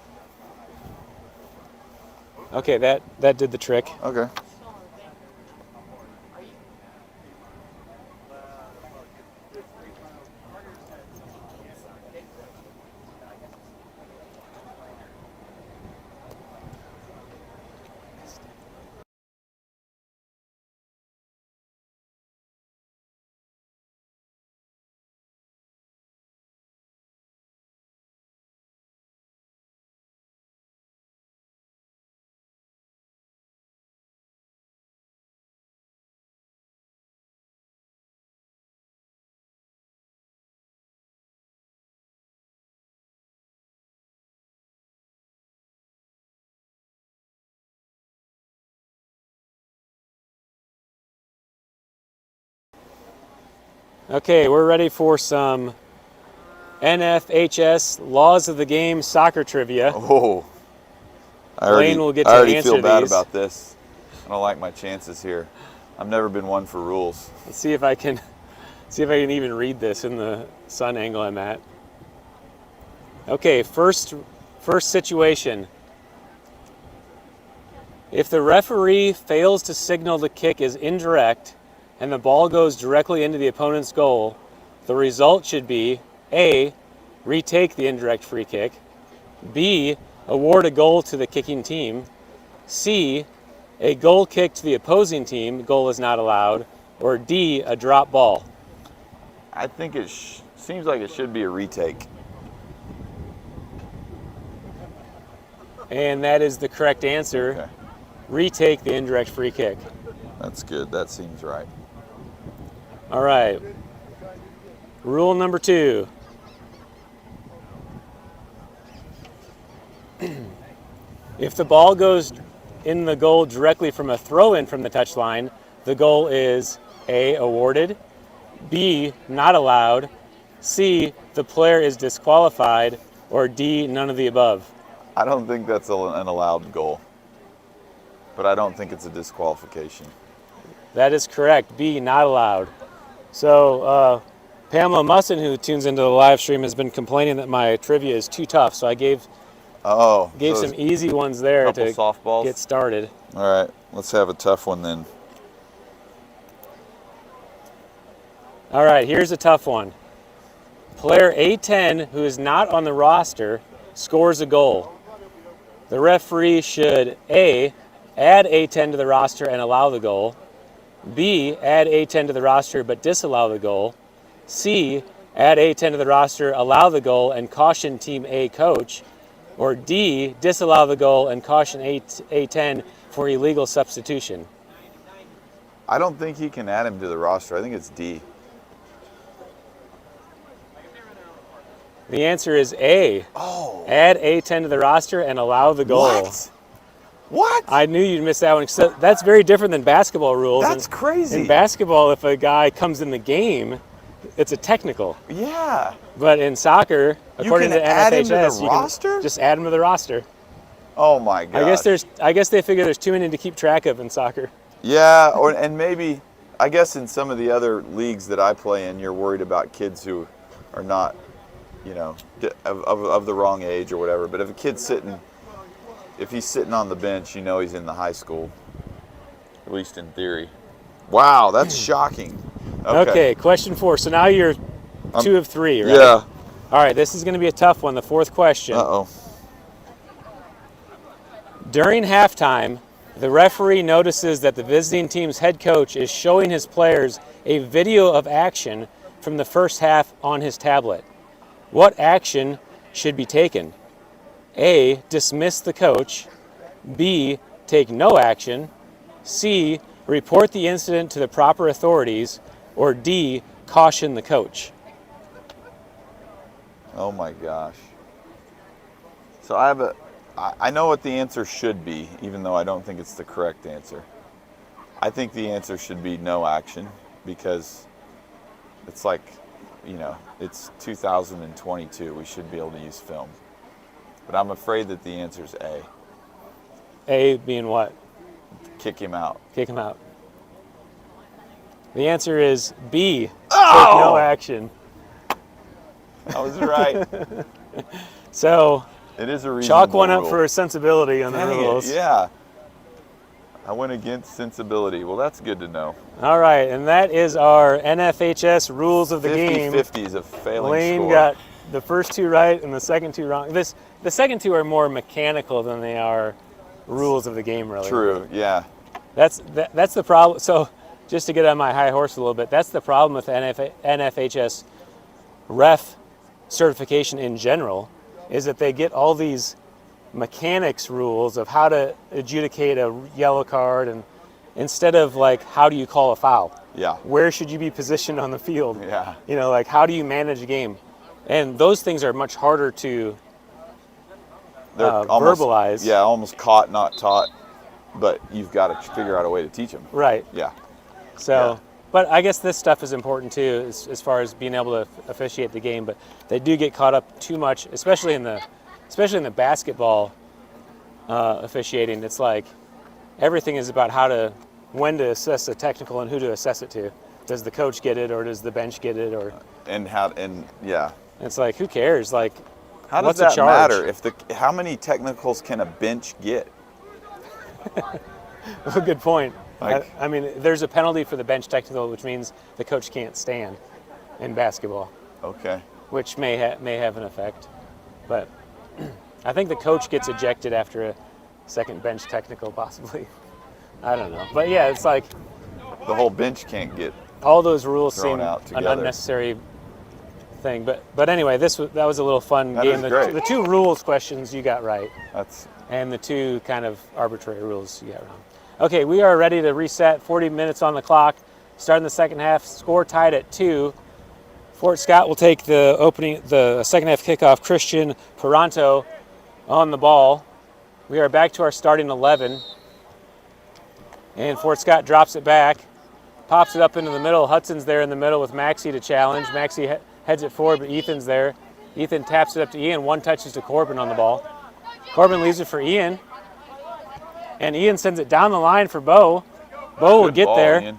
Okay, that did the trick. Okay. Okay, we're ready for some NFHS Laws of the Game soccer trivia. Oh. Lane will get to I already answer feel bad these. about this. I don't like my chances here. I've never been one for rules. Let's see if I can even read this in the sun angle I'm at. Okay, first situation. If the referee fails to signal the kick is indirect and the ball goes directly into the opponent's goal, the result should be A, retake the indirect free kick, B, award a goal to the kicking team, C, a goal kick to the opposing team, goal is not allowed, or D, a drop ball. I think it seems like it should be a retake. And that is the correct answer. Okay. Retake the indirect free kick. That's good. That seems right. All right. Rule number 2. If the ball goes in the goal directly from a throw-in from the touchline, the goal is A, awarded, B, not allowed, C, the player is disqualified, or D, none of the above. I don't think that's an allowed goal, but I don't think it's a disqualification. That is correct. B, not allowed. So Pamela Musson, who tunes into the live stream, has been complaining that my trivia is too tough. So I gave So some easy ones there couple to softballs. get started. All right, let's have a tough one then. All right, here's a tough one. Player A10, who is not on the roster, scores a goal. The referee should A, add A10 to the roster and allow the goal, B, add A10 to the roster but disallow the goal, C, add A10 to the roster, allow the goal, and caution Team A coach, or D, disallow the goal and caution A10 for illegal substitution. I don't think he can add him to the roster. I think it's D. The answer is A. Oh. Add A10 to the roster and allow the goal. What? I knew you'd miss that one. Except that's very different than basketball rules. That's crazy. In basketball, if a guy comes in the game, it's a technical. Yeah. But in soccer, according can to add him to the NFHS, you roster? can just add him to the roster. Oh my God. I guess they figure there's too many to keep track of in soccer. Yeah, and maybe, I guess in some of the other leagues that I play in, you're worried about kids who are not, of the wrong age or whatever. But if a kid's if he's sitting on the bench, he's in the high school, at least in theory. Wow, that's shocking. Okay, question 4. So now you're 2 of 3, right? Yeah. All right, this is going to be a tough one, the fourth question. Uh-oh. During halftime, the referee notices that the visiting team's head coach is showing his players a video of action from the first half on his tablet. What action should be taken? A, dismiss the coach. B, take no action. C, report the incident to the proper authorities. Or D, caution the coach. Oh my gosh. So I know what the answer should be, even though I don't think it's the correct answer. I think the answer should be no action, because it's like, it's 2022. We should be able to use film. But I'm afraid that the answer is A. A being what? Kick him out. Kick him out. The answer is B. Oh! Take no action. I was right. So It is a reasonable chalk one up rule. for sensibility on the Dang it, rules. yeah. I went against sensibility. Well, that's good to know. All right, and that is our NFHS rules of the game. 50-50 is a failing Lane score. got the first two right and the second two wrong. The second two are more mechanical than they are rules of the game, really. True, yeah. That's the problem. So just to get on my high horse a little bit, that's the problem with NFHS ref certification in general, is that they get all these mechanics rules of how to adjudicate a yellow card, and instead of like, how do you call a foul? Yeah. Where should you be positioned on the field? Yeah. Like, how do you manage a game? And those things are much harder to They're almost, verbalize. Yeah, almost caught, not taught, but you've got to figure out a way to teach them. Right. Yeah. So, Yeah. but I guess this stuff is important too, as far as being able to officiate the game. But they do get caught up too much, especially in the basketball officiating. It's like everything is about when to assess a technical and who to assess it to. Does the coach get it, or does the bench get it, or? Yeah. It's like, who cares? Like, How does what's the that charge? matter? How many technicals can a bench get? A good point. Like- I mean, there's a penalty for the bench technical, which means the coach can't stand in basketball, Okay. which may have an effect. But I think the coach gets ejected after a second bench technical, possibly. I don't know. But yeah, it's like The whole bench can't get. all those rules Thrown seem out an together. unnecessary thing. But anyway, that was a little fun That game. is great. The two rules questions you got right, That's and the two kind of arbitrary rules you got wrong. Okay, we are ready to reset. 40 minutes on the clock. Starting the second half, score tied at 2. Fort Scott will take the second half kickoff. Christian Paranto on the ball. We are back to our starting 11. And Fort Scott drops it back, pops it up into the middle. Hudson's there in the middle with Maxie to challenge. Maxie heads it forward, but Ethan's there. Ethan taps it up to Ian. One touches to Corbin on the ball. Corbin leaves it for Ian. And Ian sends it down the line for Bo. Bo will good get ball, there. Ian.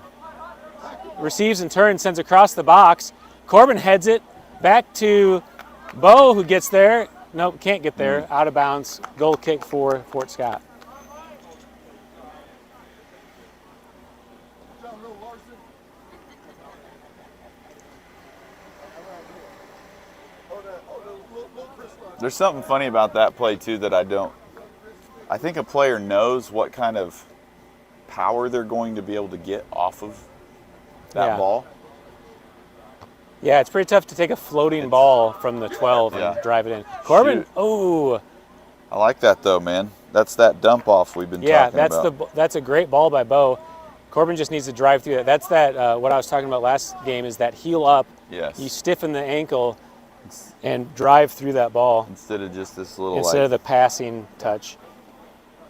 Receives and turns, sends across the box. Corbin heads it back to Bo, who gets there. Nope, can't get there. Out of bounds. Goal kick for Fort Scott. There's something funny about that play too that I think a player knows what kind of power they're going to be able to get off of that Yeah. ball. Yeah, it's pretty tough to take a floating ball from the 12 and Yeah. drive it in. Corbin, Shoot. oh, I like that though, man. That's that dump off we've been yeah, talking about. that's a great ball by Bo. Corbin just needs to drive through that. That's what I was talking about last game, is that heel up. Yes. You stiffen the ankle and drive through that ball Instead of just this little instead of the passing touch.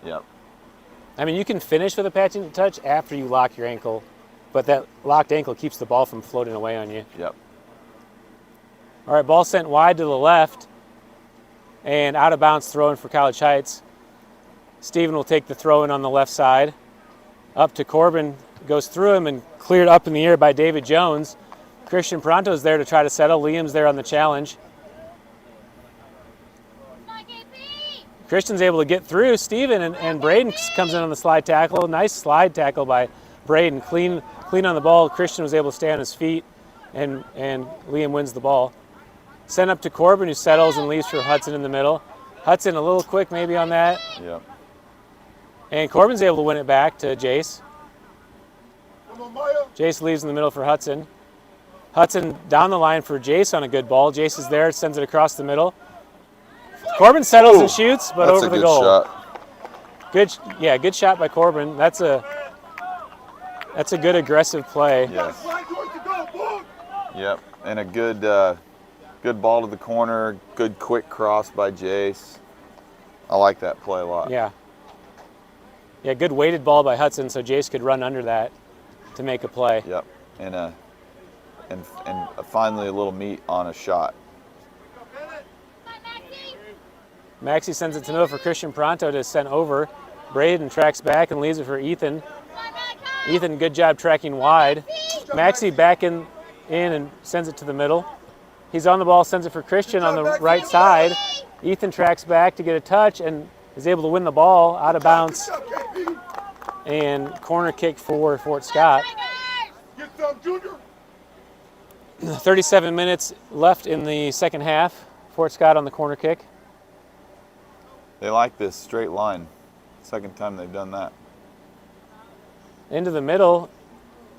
Yep. I mean, you can finish with a passing touch after you lock your ankle, but that locked ankle keeps the ball from floating away on you. Yep. All right, ball sent wide to the left, and out of bounds throw in for College Heights. Steven will take the throw in on the left side. Up to Corbin, goes through him and cleared up in the air by David Jones. Christian Pronto's there to try to settle. Liam's there on the challenge. Christian's able to get through Steven, and Braden comes in on the slide tackle. Nice slide tackle by Braden. Clean on the ball. Christian was able to stay on his feet, and Liam wins the ball. Sent up to Corbin, who settles and leaves for Hudson in the middle. Hudson a little quick maybe on that. Yep. And Corbin's able to win it back to Jace. Come on, Maya. Jace leaves in the middle for Hudson. Hudson down the line for Jace on a good ball. Jace is there, sends it across the middle. Corbin settles and shoots, but That's over a the good goal. shot. Good shot by Corbin. That's a good aggressive play. Yes. Line towards the goal, boom. Yep. And a good ball to the corner. Good quick cross by Jace. I like that play a lot. Yeah. Yeah, good weighted ball by Hudson, so Jace could run under that to make a play. Yep. And finally a little meat on a shot. Maxie sends it to middle for Christian Pronto to send over. Braden tracks back and leaves it for Ethan. Ethan, good job tracking wide. Maxie back in and sends it to the middle. He's on the ball, sends it for Christian on the right side. Ethan tracks back to get a touch and is able to win the ball out of bounds. And corner kick for Fort Scott. Get some, Junior. 37 minutes left in the second half. Fort Scott on the corner kick. They like this straight line. Second time they've done that. Into the middle,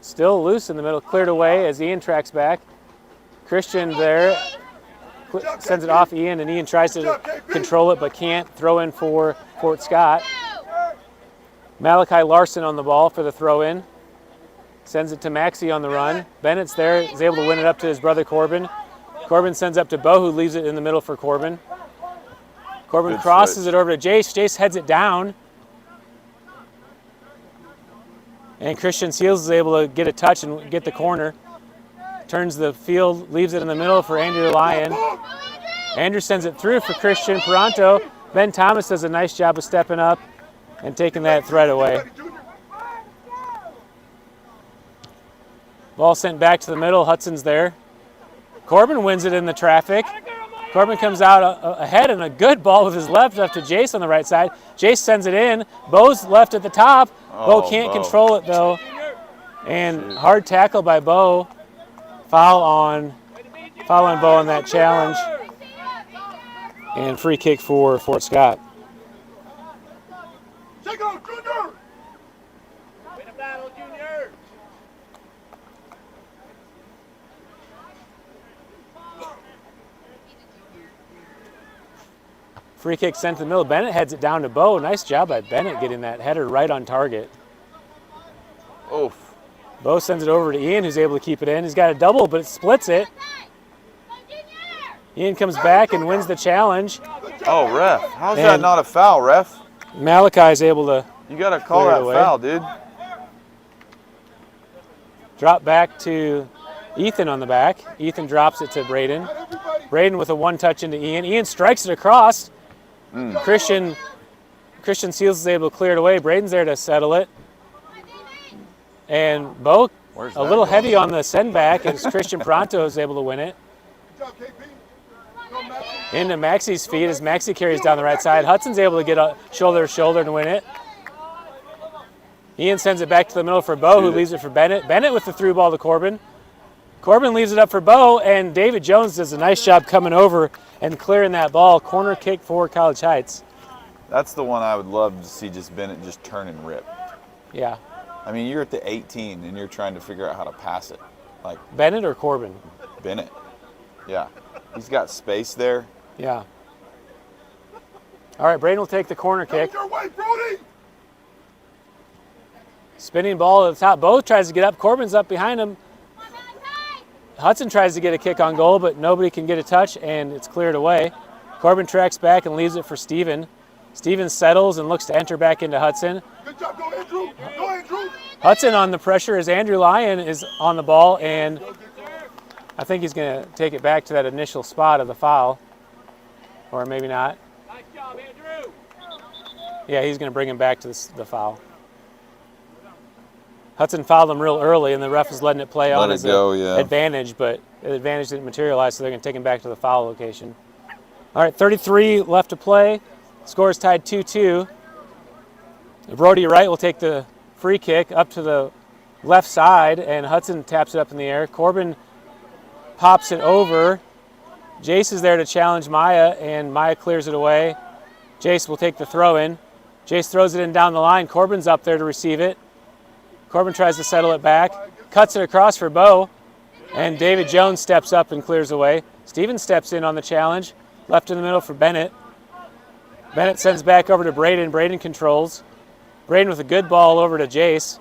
still loose in the middle, cleared away as Ian tracks back. Christian there, sends it off Ian, and Ian tries to control it but can't. Throw in for Fort Scott. Malachi Larson on the ball for the throw in. Sends it to Maxie on the run. Bennett's there, is able to win it up to his brother Corbin. Corbin sends up to Bo, who leaves it in the middle for Corbin. Corbin Good crosses switch. it over to Jace. Jace heads it down. And Christian Seals is able to get a touch and get the corner. Turns the field, leaves it in the middle for Andrew Lyon. Andrew sends it through for Christian Pronto. Ben Thomas does a nice job of stepping up and taking that threat away. Ball sent back to the middle. Hudson's there. Corbin wins it in the traffic. Corbin comes out ahead and a good ball with his left up to Jace on the right side. Jace sends it in. Bo's left at the top. Bo can't control it though. And hard tackle by Bo. Foul on Bo on that challenge. And free kick for Fort Scott. Take out, Junior. Win a battle, Junior. Free kick sent to the middle. Bennett heads it down to Bo. Nice job by Bennett getting that header right on target. Oof. Bo sends it over to Ian, who's able to keep it in. He's got a double, but it splits it. Ian comes back and wins the challenge. Oh, ref. How's that And- not a foul, ref? Malachi's able to You got to call Clear it that away. foul, dude. drop back to Ethan on the back. Ethan drops it to Braden. Braden with a one touch into Ian. Ian strikes it across. Christian Seals is able to clear it away. Braden's there to settle it. And Bo Where's a that little going? heavy on the send back as Christian Pronto is able to win it. Good job, KP. Go, Maxie. Into Maxie's feet as Maxie carries down the right side. Hudson's able to get a shoulder to shoulder to win it. Ian sends it back to the middle for Bo, who leaves it for Bennett. Bennett with the through ball to Corbin. Corbin leaves it up for Bo, and David Jones does a nice job coming over and clearing that ball. Corner kick for College Heights. That's the one I would love to see just Bennett just turn and rip. Yeah. I mean, you're at the 18 and you're trying to figure out how to pass it. Like Bennett or Corbin? Bennett. Yeah. He's got space there. Yeah. All right, Braden will take the corner kick. Your way, Brody. Spinning ball at the top. Bo tries to get up. Corbin's up behind him. Hudson tries to get a kick on goal, but nobody can get a touch, and it's cleared away. Corbin tracks back and leaves it for Steven. Steven settles and looks to enter back into Hudson. Good job, go, Andrew. Go, Andrew. Hudson on the pressure as Andrew Lyon is on the ball, and I think he's going to take it back to that initial spot of the foul. Or maybe not. Nice job, Andrew. Yeah, he's going to bring him back to the foul. Hudson fouled him real early, and the ref is letting it play on Let it as go, an yeah. advantage, but the advantage didn't materialize, so they're going to take him back to the foul location. All right, 33 left to play. Score is tied 2-2. Brody Wright will take the free kick up to the left side, and Hudson taps it up in the air. Corbin pops it over, Jace is there to challenge Maya, and Maya clears it away. Jace will take the throw in. Jace throws it in down the line. Corbin's up there to receive it. Corbin tries to settle it back, cuts it across for Bo, and David Jones steps up and clears away. Steven steps in on the challenge, left in the middle for Bennett. Bennett sends back over to Braden. Braden controls. Braden with a good ball over to Jace.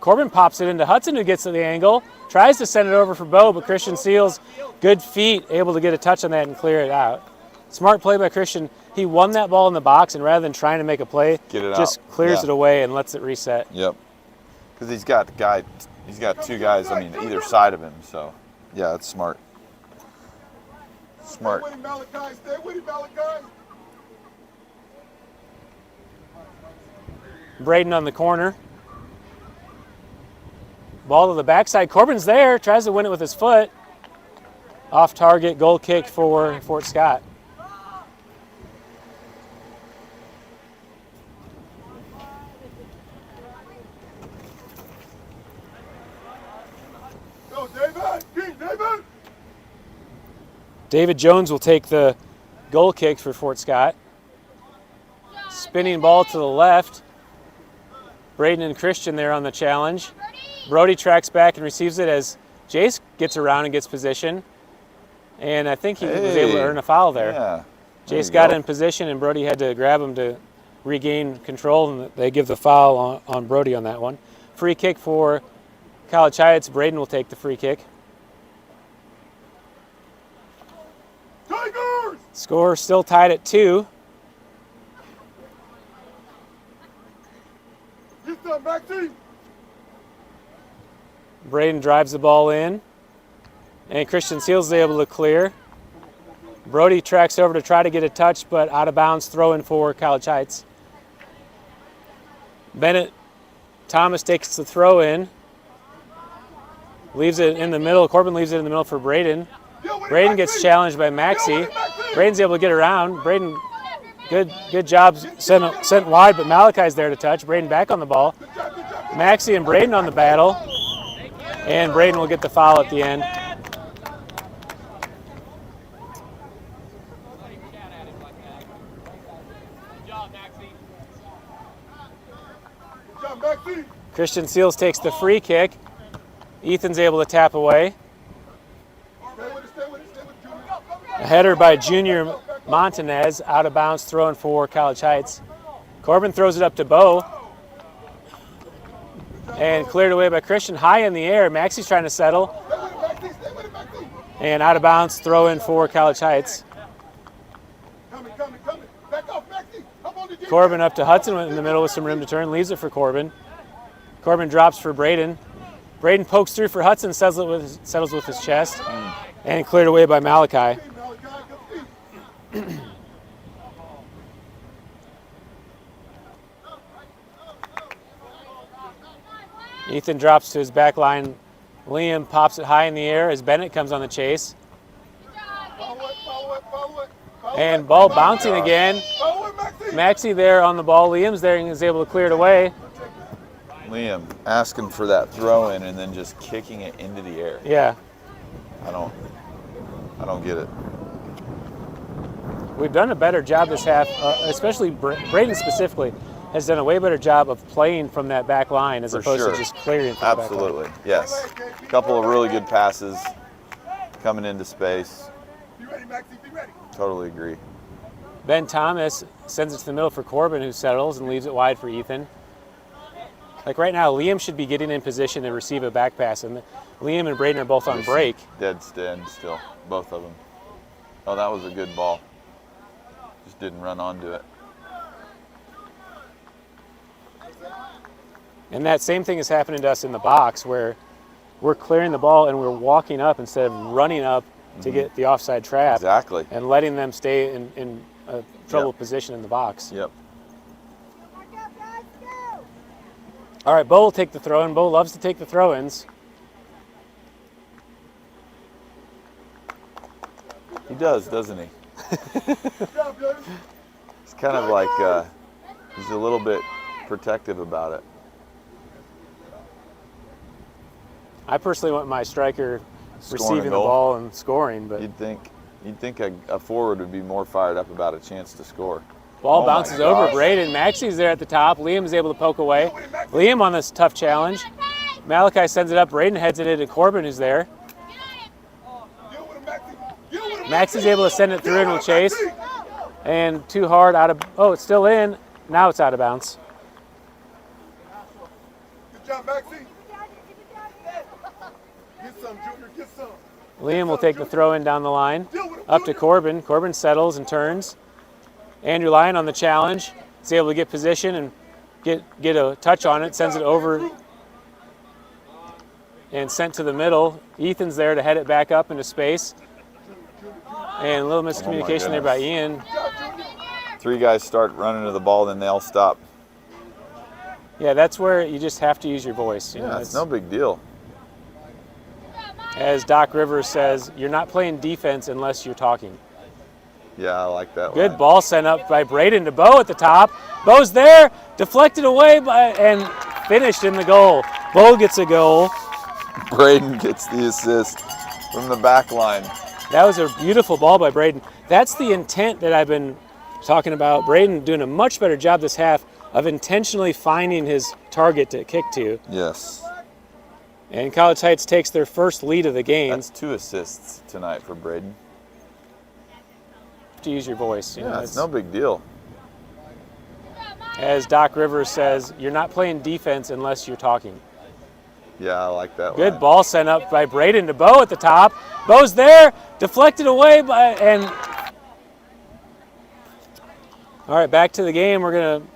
Corbin pops it into Hudson, who gets to the angle, tries to send it over for Bo, but Christian Seals, good feet, able to get a touch on that and clear it out. Smart play by Christian. He won that ball in the box, and rather than trying to make a play, just clears it away and lets it reset. Yep. Because he's got two guys, either side of him. So, yeah, that's smart. Smart. Stay with him, Malachi. Stay with him, Malachi. Braden on the corner. Ball to the backside. Corbin's there, tries to win it with his foot. Off target, goal kick for Fort Scott. Go, David. King, David. David Jones will take the goal kick for Fort Scott. Spinning ball to the left. Braden and Christian there on the challenge. Brody tracks back and receives it as Jace gets around and gets position. And I think he was able to earn a foul there. Yeah. Jace got in position and Brody had to grab him to regain control, and they give the foul on Brody on that one. Free kick for College Heights. Braden will take the free kick. Tigers! Score still tied at 2. Get that, Maxie. Braden drives the ball in, and Christian Seals is able to clear. Brody tracks over to try to get a touch, but out of bounds, throw in for College Heights. Bennett Thomas takes the throw in, leaves it in the middle. Corbin leaves it in the middle for Braden. Braden gets challenged by Maxie. Braden's able to get around. Braden, good job sent wide, but Malachi's there to touch. Braden back on the ball. Maxie and Braden on the battle, and Braden will get the foul at the end. Christian Seals takes the free kick. Ethan's able to tap away. A header by Junior Montanez, out of bounds, throwing for College Heights. Corbin throws it up to Bo. And cleared away by Christian, high in the air. Maxie's trying to settle. And out of bounds, throw in for College Heights. Corbin up to Hudson in the middle with some room to turn, leaves it for Corbin. Corbin drops for Braden. Braden pokes through for Hudson, settles with his chest, and cleared away by Malachi. Ethan drops to his back line. Liam pops it high in the air as Bennett comes on the chase. And ball bouncing again. Maxie there on the ball. Liam's there and is able to clear it away. Liam asking for that throw in and then just kicking it into the air. Yeah. I don't get it. We've done a better job this half, especially Braden specifically, has done a way better job of playing from that back line as opposed to just clearing from Absolutely, yes. A couple of really good passes coming into space. Be ready, Maxie, be ready. Totally agree. Ben Thomas sends it to the middle for Corbin, who settles and leaves it wide for Ethan. Like right now, Liam should be getting in position to receive a back pass, and Liam and Braden are both on break. Dead stand still, both of them. Oh, that was a good ball. Just didn't run onto it. And that same thing is happening to us in the box, where we're clearing the ball and we're walking up instead of running up to get the offside trap. Exactly. And letting them stay in a troubled position in the box. Yep. All right, Bo will take the throw-in. Bo loves to take the throw-ins. He does, doesn't he? It's kind of like he's a little bit protective about it. I personally want my striker receiving the ball and scoring. But you'd think a forward would be more fired up about a chance to score. Ball bounces over Braden. Maxie's there at the top. Liam's able to poke away. Liam on this tough challenge. Malachi sends it up. Braden heads it into Corbin, who's there. Maxie's able to send it through and will chase. And too hard out of, oh, it's still in. Now it's out of bounds. Good job, Maxie. Get some, Junior, get some. Liam will take the throw in down the line. Up to Corbin. Corbin settles and turns. Andrew Lyon on the challenge. He's able to get position and get a touch on it. Sends it over and sent to the middle. Ethan's there to head it back up into space. And a little miscommunication there by Ian. 3 guys start running to the ball, then they all stop. Yeah, that's where you just have to use your voice. You know, it's no big deal. As Doc Rivers says, you're not playing defense unless you're talking. Yeah, I like that Good line. ball sent up by Braden to Bo at the top. Bo's there, deflected away and finished in the goal. Bo gets a goal. Braden gets the assist from the back line. That was a beautiful ball by Braden. That's the intent that I've been talking about. Braden doing a much better job this half of intentionally finding his target to kick to. Yes. And College Heights takes their first lead of the game. That's 2 assists tonight for Braden. To use your voice. Yeah, it's no big deal. As Doc Rivers says, you're not playing defense unless you're talking. Yeah, I like that Good line. ball sent up by Braden to Bo at the top. Bo's there, deflected away and all right, back to the game. We're going to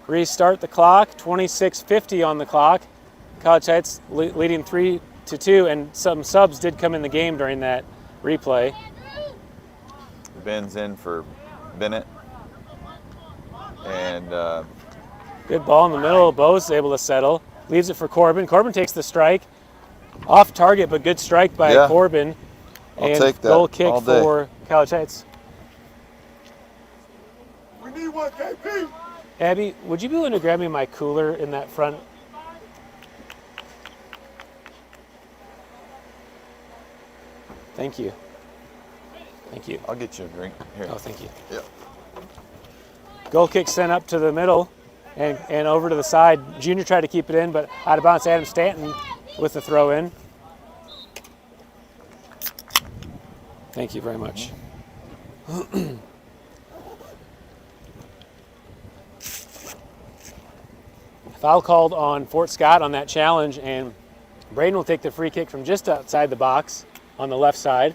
restart the clock. 26:50 on the clock. College Heights leading 3-2, and some subs did come in the game during that replay. Ben's in for Bennett. And good ball in the middle. Bo's able to settle. Leaves it for Corbin. Corbin takes the strike. Off target, but good strike by Corbin. I'll and take that goal kick all day. for College Heights. We need one, KP. Abby, would you be willing to grab me my cooler in that front? Thank you. Thank you. I'll get you a drink. Here. Oh, thank you. Yeah. Goal kick sent up to the middle and over to the side. Junior tried to keep it in, but out of bounds. Adam Stanton with the throw in. Thank you very much. Foul called on Fort Scott on that challenge, and Braden will take the free kick from just outside the box on the left side.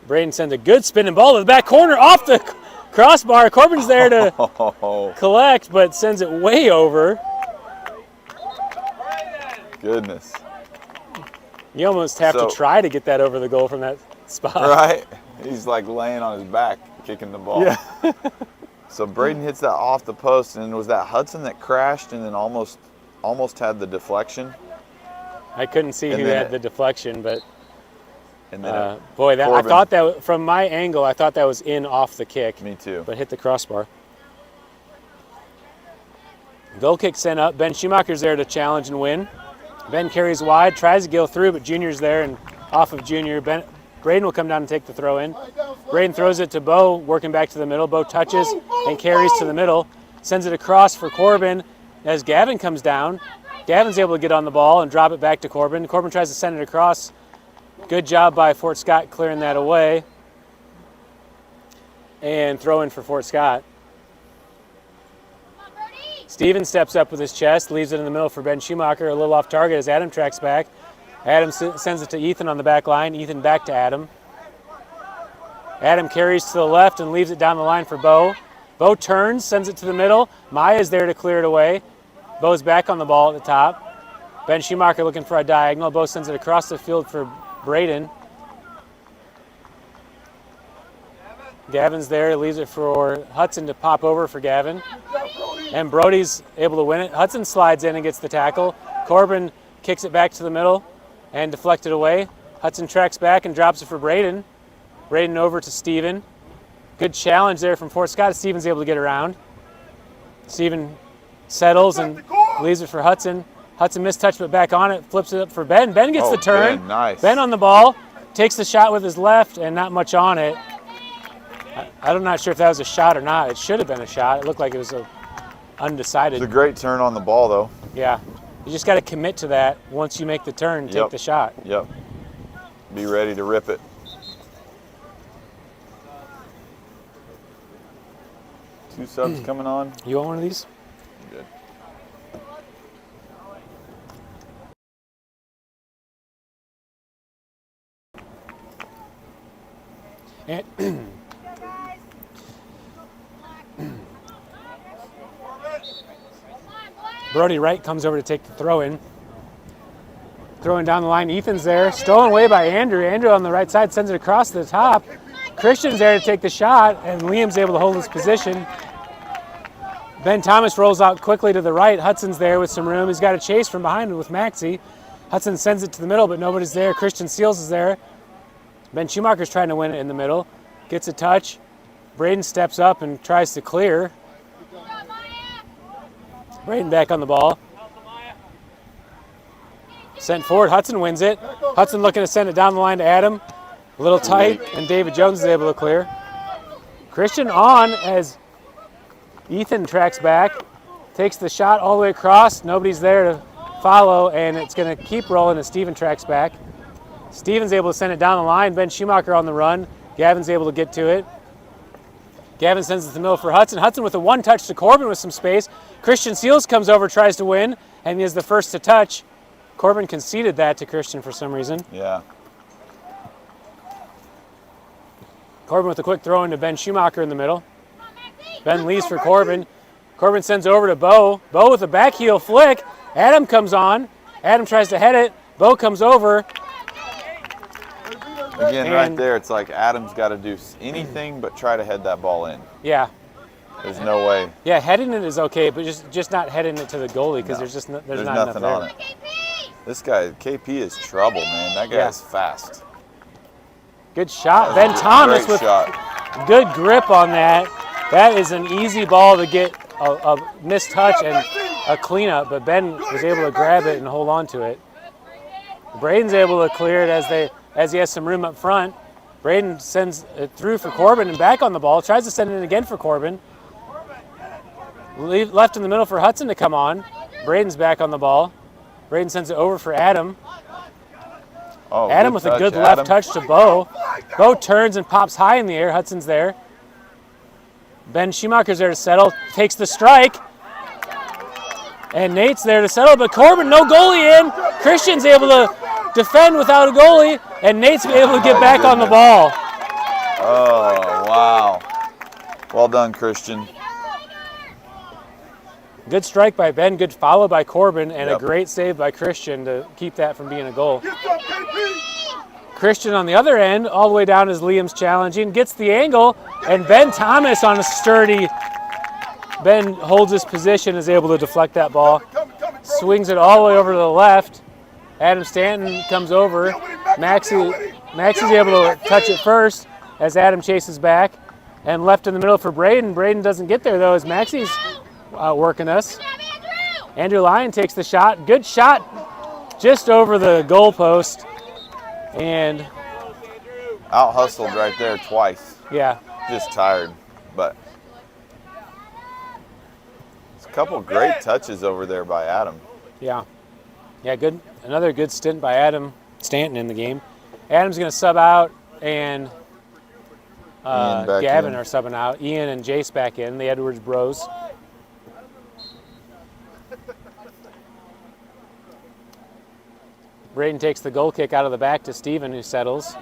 Braden sends a good spinning ball to the back corner off the crossbar. Corbin's there to collect, but sends it way over. Goodness. You almost have to try to get that over the goal from that spot. Right? He's like laying on his back, kicking the ball. Yeah. So Braden hits that off the post, and was that Hudson that crashed and then almost had the deflection? I couldn't see who had the deflection, but and then boy, that I thought that from my angle, I thought that was in off the kick. Me too. But hit the crossbar. Goal kick sent up. Ben Schumacher's there to challenge and win. Ben carries wide, tries to go through, but Junior's there and off of Junior. Braden will come down and take the throw in. Braden throws it to Bo, working back to the middle. Bo touches and carries to the middle. Sends it across for Corbin as Gavin comes down. Gavin's able to get on the ball and drop it back to Corbin. Corbin tries to send it across. Good job by Fort Scott clearing that away. And throw in for Fort Scott. Steven steps up with his chest, leaves it in the middle for Ben Schumacher, a little off target as Adam tracks back. Adam sends it to Ethan on the back line. Ethan back to Adam. Adam carries to the left and leaves it down the line for Bo. Bo turns, sends it to the middle. Maya's there to clear it away. Bo's back on the ball at the top. Ben Schumacher looking for a diagonal. Bo sends it across the field for Braden. Gavin's there, leaves it for Hudson to pop over for Gavin. And Brody's able to win it. Hudson slides in and gets the tackle. Corbin kicks it back to the middle and deflected away. Hudson tracks back and drops it for Braden. Braden over to Steven. Good challenge there from Fort Scott. Steven's able to get around. Steven settles and leaves it for Hudson. Hudson missed touch, but back on it, flips it up for Ben. Ben gets the turn. Ben, nice. Ben on the ball, takes the shot with his left and not much on it. I'm not sure if that was a shot or not. It should have been a shot. It looked like it was undecided. It's a great turn on the ball, though. Yeah. You just got to commit to that. Once you make the turn, take the shot. Yep. Be ready to rip it. 2 subs coming on. You want one of these? Good. And Brody Wright comes over to take the throw in. Throwing down the line, Ethan's there. Stolen away by Andrew. Andrew on the right side sends it across the top. Christian's there to take the shot, and Liam's able to hold his position. Ben Thomas rolls out quickly to the right. Hudson's there with some room. He's got a chase from behind with Maxey. Hudson sends it to the middle, but nobody's there. Christian Seals is there. Ben Schumacher's trying to win it in the middle. Gets a touch. Braden steps up and tries to clear. Braden back on the ball. Sent forward. Hudson wins it. Hudson looking to send it down the line to Adam. A little tight, and David Jones is able to clear. Christian on as Ethan tracks back. Takes the shot all the way across. Nobody's there to follow, and it's going to keep rolling as Steven tracks back. Steven's able to send it down the line. Ben Schumacher on the run. Gavin's able to get to it. Gavin sends it to the middle for Hudson. Hudson with a one touch to Corbin with some space. Christian Seals comes over, tries to win, and he is the first to touch. Corbin conceded that to Christian for some reason. Yeah. Corbin with a quick throw into Ben Schumacher in the middle. Ben leaves for Corbin. Corbin sends over to Bo. Bo with a back heel flick. Adam comes on. Adam tries to head it. Bo comes over. Again, right there, it's like Adam's got to do anything but try to head that ball in. Yeah. There's no way. Yeah, heading it is okay, but just not heading it to the goalie because there's not nothing enough on it. This guy, KP, is trouble, man. That guy's fast. Good shot. Ben Thomas with good grip on that. That is an easy ball to get a missed touch and a cleanup, but Ben was able to grab it and hold on to it. Braden's able to clear it as he has some room up front. Braden sends it through for Corbin and back on the ball. Tries to send it in again for Corbin. Left in the middle for Hudson to come on. Braden's back on the ball. Braden sends it over for Adam. Oh, Adam with a good left touch to Bo. Bo turns and pops high in the air. Hudson's there. Ben Schumacher's there to settle. Takes the strike. And Nate's there to settle, but Corbin, no goalie in. Christian's able to defend without a goalie, and Nate's able to get back on the ball. Oh, wow. Well done, Christian. Good strike by Ben, good follow by Corbin, and a great save by Christian to keep that from being a goal. Christian on the other end, all the way down as Liam's challenging, gets the angle, and Ben Thomas on a sturdy. Ben holds his position, is able to deflect that ball. Swings it all the way over to the left. Adam Stanton comes over. Maxey's able to touch it first as Adam chases back. And left in the middle for Braden. Braden doesn't get there, though, as Maxey's working us. Andrew Lyon takes the shot. Good shot just over the goal post. And out hustled right there twice. Yeah. Just tired, but it's a couple great touches over there by Adam. Yeah. Yeah, good. Another good stint by Adam Stanton in the game. Adam's going to sub out, and Gavin are subbing out. Ian and Jace back in, the Edwards bros. Braden takes the goal kick out of the back to Steven, who settles.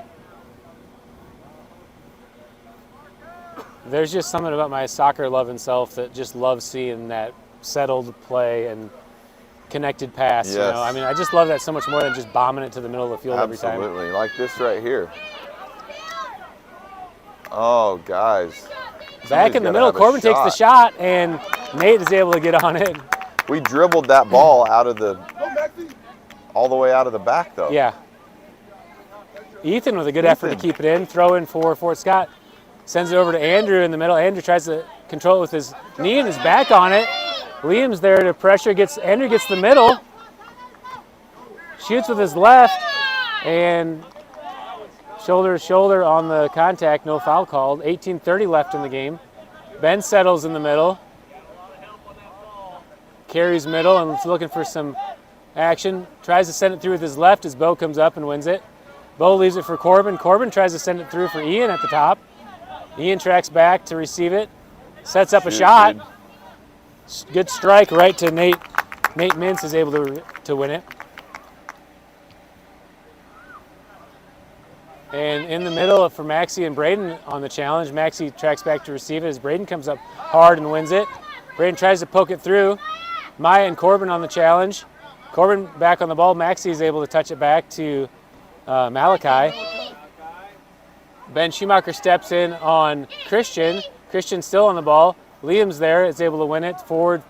There's just something about my soccer-loving self that just loves seeing that settled play and connected pass. Yes. You know? I mean, I just love that so much more than just bombing it to the middle of the field every time. Absolutely, like this right here. Oh, guys. Back in the middle, Corbin takes the shot, and Nate is able to get on it. We dribbled that ball out of the, all the way out of the back, though. Yeah. Ethan with a good effort to keep it in. Throw in for Fort Scott. Sends it over to Andrew in the middle. Andrew tries to control it with his knee and his back on it. Liam's there to pressure. Andrew gets the middle. Shoots with his left. And shoulder to shoulder on the contact. No foul called. 18:30 left in the game. Ben settles in the middle. Carries middle and is looking for some action. Tries to send it through with his left as Bo comes up and wins it. Bo leaves it for Corbin. Corbin tries to send it through for Ian at the top. Ian tracks back to receive it. Sets up a shot. Good strike right to Nate. Nate Mintz is able to win it. And in the middle for Maxie and Braden on the challenge. Maxie tracks back to receive it as Braden comes up hard and wins it. Braden tries to poke it through. Maya and Corbin on the challenge. Corbin back on the ball. Maxie is able to touch it back to Malachi. Ben Schumacher steps in on Christian. Christian still on the ball. Liam's there, is able to win it. Forward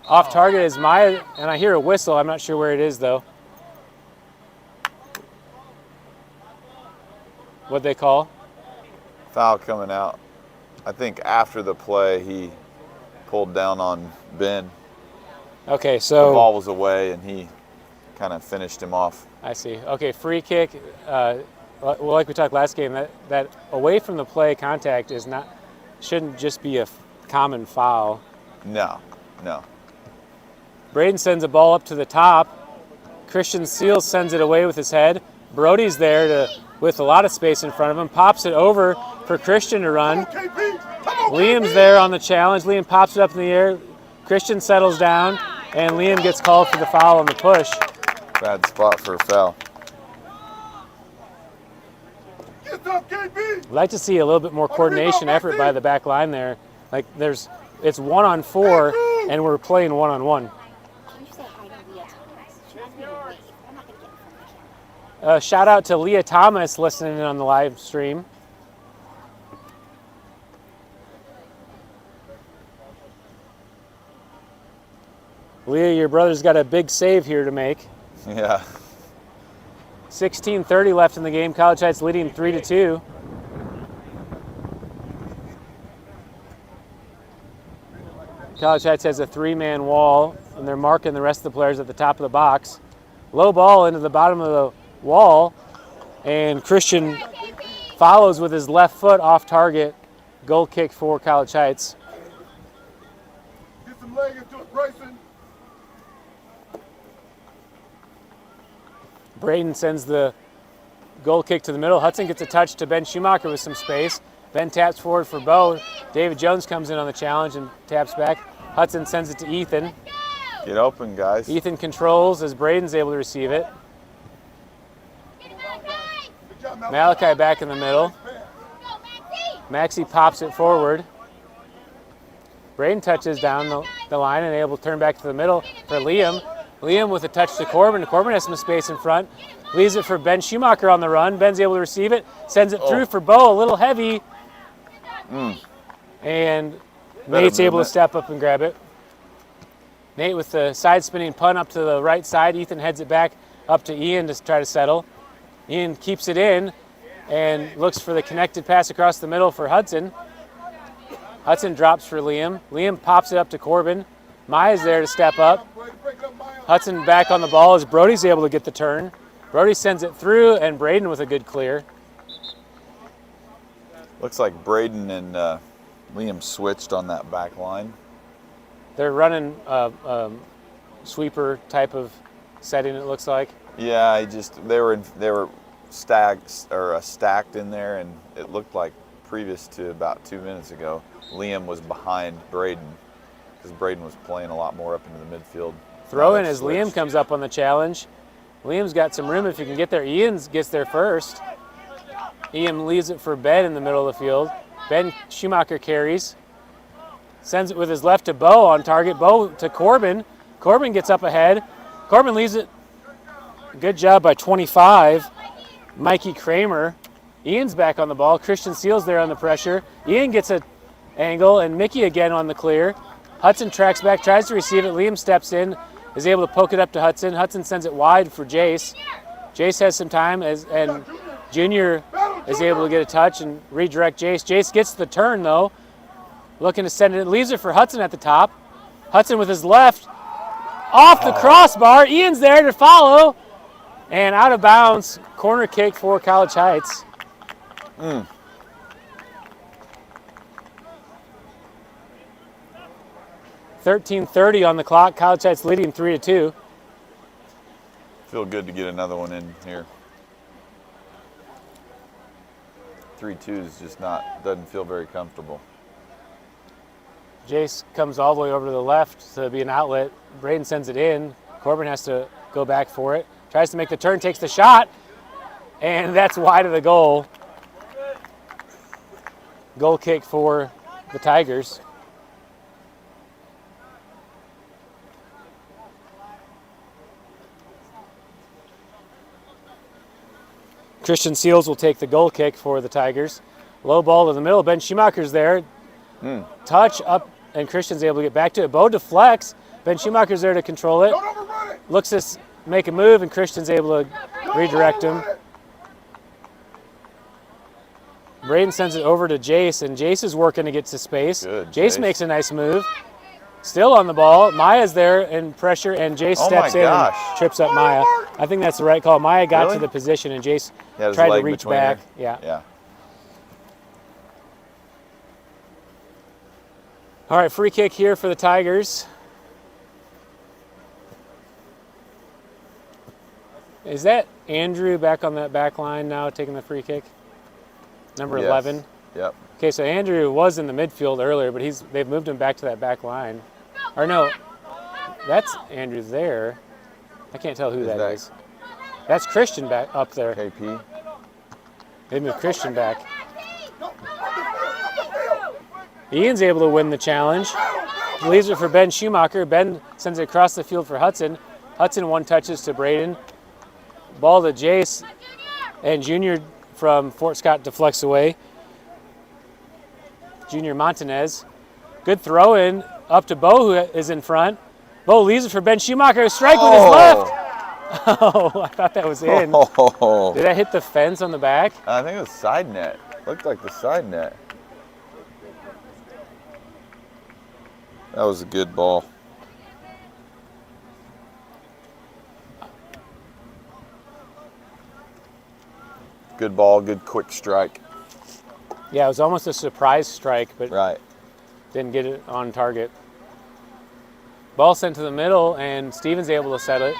off target is Maya, and I hear a whistle. I'm not sure where it is though. What'd they call? Foul coming out. I think after the play he pulled down on Ben. Okay, so the ball was away and he kind of finished him off. I see. Okay, free kick. Well, like we talked last game, that away from the play contact shouldn't just be a common foul. No. Braden sends a ball up to the top. Christian Seals sends it away with his head. Brody's there with a lot of space in front of him, pops it over for Christian to run. Liam's there on the challenge. Liam pops it up in the air. Christian settles down, and Liam gets called for the foul on the push. Bad spot for a foul. I'd like to see a little bit more coordination effort by the back line there. Like it's 1-on-4, and we're playing 1-on-1. Shout out to Leah Thomas listening in on the live stream. Leah, your brother's got a big save here to make. Yeah. 16:30 left in the game. College Heights leading 3-2. College Heights has a 3-man wall, and they're marking the rest of the players at the top of the box. Low ball into the bottom of the wall, and Christian follows with his left foot off target. Goal kick for College Heights. Get some leg into it, Bryson. Braden sends the goal kick to the middle. Hudson gets a touch to Ben Schumacher with some space. Ben taps forward for Bo. David Jones comes in on the challenge and taps back. Hudson sends it to Ethan. Get open, guys. Ethan controls as Braden's able to receive it. Malachi back in the middle. Maxie pops it forward. Braden touches down the line and able to turn back to the middle for Liam. Liam with a touch to Corbin. Corbin has some space in front. Leaves it for Ben Schumacher on the run. Ben's able to receive it. Sends it through for Bo, a little heavy. And Nate's able to step up and grab it. Nate with the side spinning punt up to the right side. Ethan heads it back up to Ian to try to settle. Ian keeps it in and looks for the connected pass across the middle for Hudson. Hudson drops for Liam. Liam pops it up to Corbin. Maya's there to step up. Hudson back on the ball as Brody's able to get the turn. Brody sends it through, and Braden with a good clear. Looks like Braden and Liam switched on that back line. They're running a sweeper type of setting, it looks like. Yeah, they were stacked in there, and it looked like previous to about 2 minutes ago, Liam was behind Braden because Braden was playing a lot more up into the midfield. Throw in as Liam comes up on the challenge. Liam's got some room if he can get there. Ian gets there first. Ian leaves it for Ben in the middle of the field. Ben Schumacher carries. Sends it with his left to Bo on target. Bo to Corbin. Corbin gets up ahead. Corbin leaves it. Good job by 25. Mikey Kramer. Ian's back on the ball. Christian Seals there on the pressure. Ian gets an angle, and Mickey again on the clear. Hudson tracks back, tries to receive it. Liam steps in, is able to poke it up to Hudson. Hudson sends it wide for Jace. Jace has some time, and Junior is able to get a touch and redirect Jace. Jace gets the turn, though. Looking to send it. Leaves it for Hudson at the top. Hudson with his left. Off the crossbar. Ian's there to follow. And out of bounds. Corner kick for College Heights. 13:30 on the clock. College Heights leading 3-2. Feel good to get another one in here. 3-2 is just doesn't feel very comfortable. Jace comes all the way over to the left to be an outlet. Braden sends it in. Corbin has to go back for it. Tries to make the turn, takes the shot, and that's wide of the goal. Goal kick for the Tigers. Christian Seals will take the goal kick for the Tigers. Low ball to the middle. Ben Schumacher's there. Touch up, and Christian's able to get back to it. Bo deflects. Ben Schumacher's there to control it. Looks to make a move, and Christian's able to redirect him. Braden sends it over to Jace, and Jace is working to get to space. Good, Jace makes a nice move. Still on the ball. Maya's there in pressure, and Jace steps in and trips up Maya. I think that's the right call. Maya got to the position, and Jace tried to reach back. Yeah. All right, free kick here for the Tigers. Is that Andrew back on that back line now taking the free kick? Number 11? Yep. Okay, so Andrew was in the midfield earlier, but they've moved him back to that back line. Or no, that's Andrew there. I can't tell who that is. That's Christian back up there. KP. They moved Christian back. Ian's able to win the challenge. Leaves it for Ben Schumacher. Ben sends it across the field for Hudson. Hudson one touches to Braden. Ball to Jace. And Junior from Fort Scott deflects away. Junior Montanez. Good throw in up to Bo, who is in front. Bo leaves it for Ben Schumacher. Strike with his left. Oh, I thought that was in. Did that hit the fence on the back? I think it was side net. Looked like the side net. That was a good ball. Good ball, good quick strike. Yeah, it was almost a surprise strike, but right. Didn't get it on target. Ball sent to the middle, and Steven's able to settle it.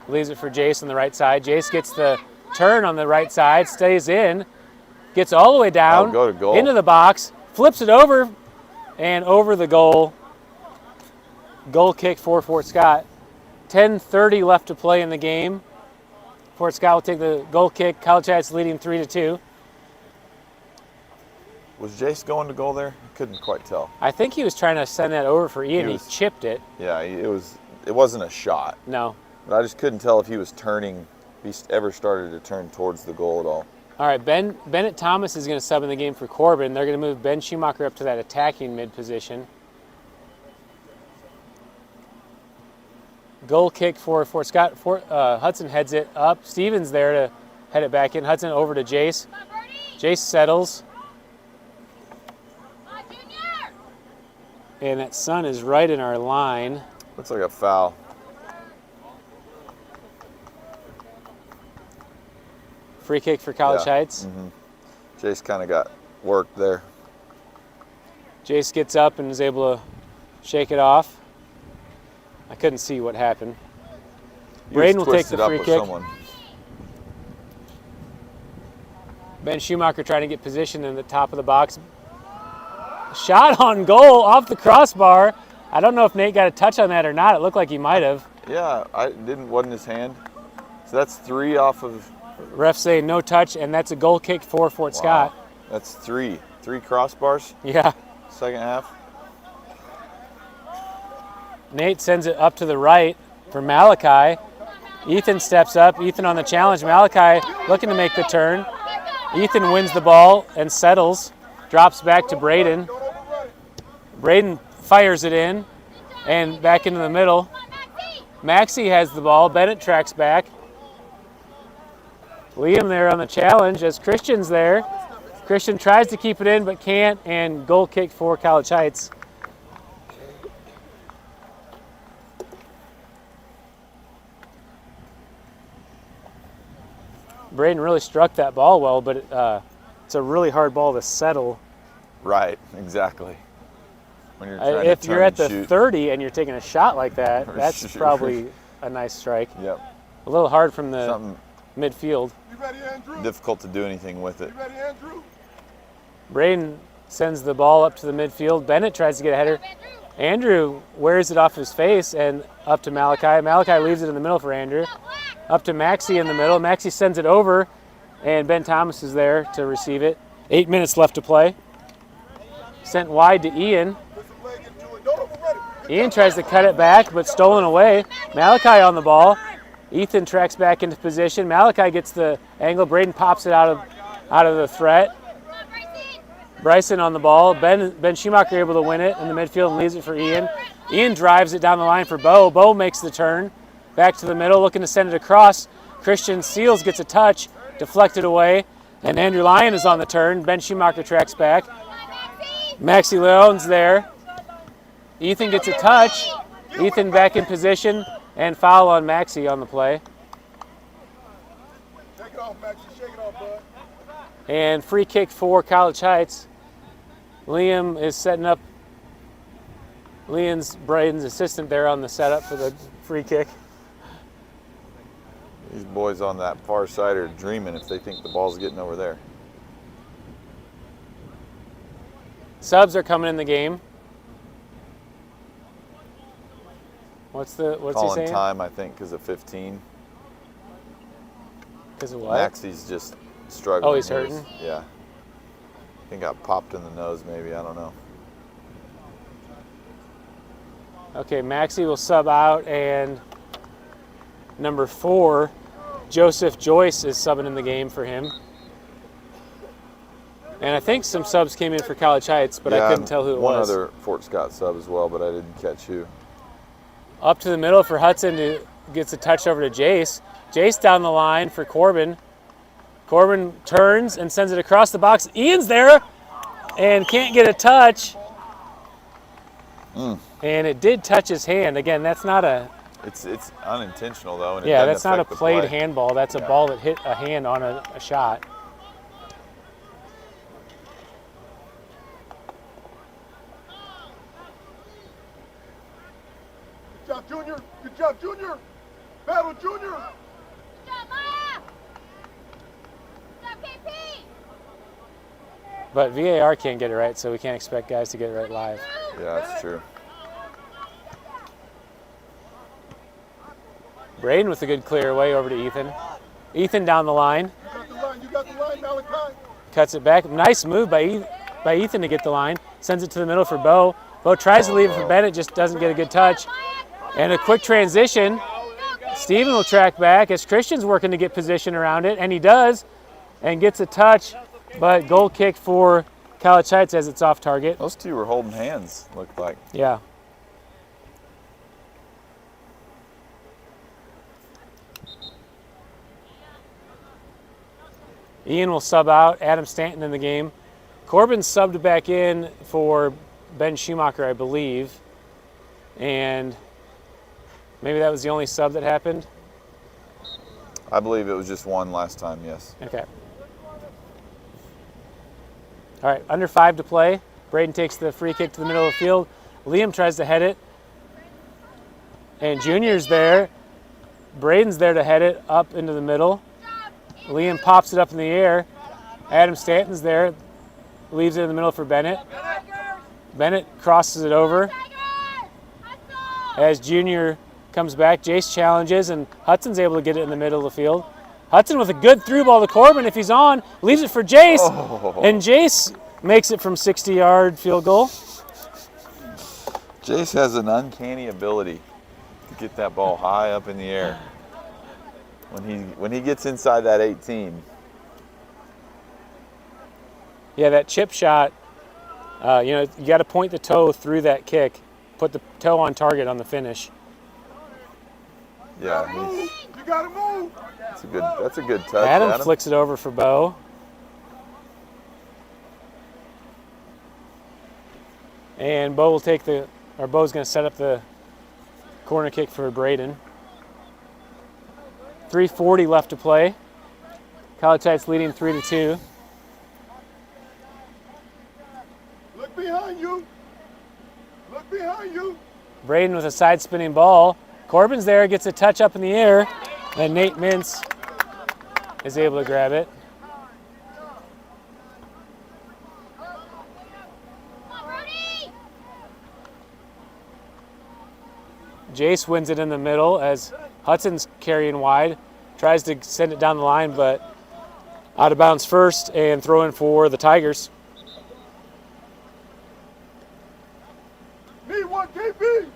Leaves it for Jace on the right side. Jace gets the turn on the right side, stays in, gets all the way down, go to goal. Into the box, flips it over, and over the goal. Goal kick for Fort Scott. 10:30 left to play in the game. Fort Scott will take the goal kick. College Heights leading 3-2. Was Jace going to goal there? Couldn't quite tell. I think he was trying to send that over for Ian. He chipped it. Yeah, it wasn't a shot. No. But I just couldn't tell if he was turning, if he ever started to turn towards the goal at all. All right, Bennett Thomas is going to sub in the game for Corbin. They're going to move Ben Schumacher up to that attacking mid position. Goal kick for Fort Scott. Hudson heads it up. Stevens there to head it back in. Hudson over to Jace. Jace settles. And that sun is right in our line. Looks like a foul. Free kick for College Heights. Mm-hmm. Jace kind of got worked there. Jace gets up and is able to shake it off. I couldn't see what happened. Braden will take the free kick. Ben Schumacher trying to get positioned in the top of the box. Shot on goal off the crossbar. I don't know if Nate got a touch on that or not. It looked like he might have. Yeah, wasn't his hand. So that's 3 off of. Ref saying no touch, and that's a goal kick for Fort Scott. That's 3 crossbars. Yeah. Second half. Nate sends it up to the right for Malachi. Ethan steps up. Ethan on the challenge. Malachi looking to make the turn. Ethan wins the ball and settles. Drops back to Braden. Braden fires it in and back into the middle. Maxie has the ball. Bennett tracks back. Liam there on the challenge as Christian's there. Christian tries to keep it in but can't, and goal kick for College Heights. Braden really struck that ball well, but it's a really hard ball to settle. Right, exactly. When you're trying If to you're turn at and the shoot. 30 and you're taking a shot like that, For that's sure. probably a nice strike. Yep. A little hard from the Something midfield. You ready, Andrew? difficult to do anything with it. You ready, Andrew? Braden sends the ball up to the midfield. Bennett tries to get a header. Andrew wears it off his face and up to Malachi. Malachi leaves it in the middle for Andrew. Up to Maxie in the middle. Maxie sends it over, and Ben Thomas is there to receive it. 8 minutes left to play. Sent wide to Ian. Put some leg into it. Don't overrun it. Good Ian job. tries to cut it back, but stolen away. Malachi on the ball. Ethan tracks back into position. Malachi gets the angle. Braden pops it out of the threat. Bryson on the ball. Ben Schumacher able to win it in the midfield and leaves it for Ian. Ian drives it down the line for Bo. Bo makes the turn. Back to the middle, looking to send it across. Christian Seals gets a touch, deflected away, and Andrew Lyon is on the turn. Ben Schumacher tracks back. Maxie Leon's there. Ethan gets a touch. Ethan back in position, and foul on Maxie on the play. Shake it off, Maxie. Shake it off, bud. And free kick for College Heights. Liam is setting up. Braden's assistant there on the setup for the free kick. These boys on that far side are dreaming if they think the ball's getting over there. Subs are coming in the game. What's he Calling saying? time, I think, because of 15. Because of what? Maxie's just struggling. Oh, he's hurting? Yeah. I think got popped in the nose, maybe. I don't know. Okay, Maxie will sub out, and number 4, Joseph Joyce, is subbing in the game for him. And I think some subs came in for College Heights, but I couldn't tell who it one was. One other Fort Scott sub as well, but I didn't catch who. Up to the middle for Hudson, who gets a touch over to Jace. Jace down the line for Corbin. Corbin turns and sends it across the box. Ian's there and can't get a touch. And it did touch his hand. Again, that's not a... It's unintentional, though. And Yeah, it that's not a affect the played play. handball. That's a ball that hit a hand on a shot. Good job, Junior. Good job, Junior. Battle, Junior. But VAR can't get it right, so we can't expect guys to get it right live. Yeah, that's true. Braden with a good clear away over to Ethan. Ethan down the line. You got the line. You got the line, Malachi. Cuts it back. Nice move by Ethan to get the line. Sends it to the middle for Bo. Bo tries to leave it for Bennett, just doesn't get a good touch. And a quick transition. Steven will track back as Christian's working to get position around it, and he does, and gets a touch, but goal kick for College Heights as it's off target. Those two were holding hands, looked like. Yeah. Ian will sub out. Adam Stanton in the game. Corbin subbed back in for Ben Schumacher, I believe. And maybe that was the only sub that happened. I believe it was just one last time, yes. Okay. All right, under 5 to play. Braden takes the free kick to the middle of the field. Liam tries to head it. And Junior's there. Braden's there to head it up into the middle. Liam pops it up in the air. Adam Stanton's there. Leaves it in the middle for Bennett. Bennett crosses it over. As Junior comes back, Jace challenges, and Hudson's able to get it in the middle of the field. Hudson with a good through ball to Corbin if he's on. Leaves it for Jace. And Jace makes it from 60-yard field goal. Jace has an uncanny ability to get that ball high up in the air. When he gets inside that 18. Yeah, that chip shot, you got to point the toe through that kick. Put the toe on target on the finish. Yeah, You gotta move. that's a good touch. Adam flicks it over for Bo. And Bo's going to set up the corner kick for Braden. 3:40 left to play. College Heights leading 3-2. Look behind you. Look behind you. Braden with a side spinning ball. Corbin's there, gets a touch up in the air, and Nate Mintz is able to grab it. Jace wins it in the middle as Hudson's carrying wide. Tries to send it down the line, but out of bounds first and throw in for the Tigers. Need one, KP.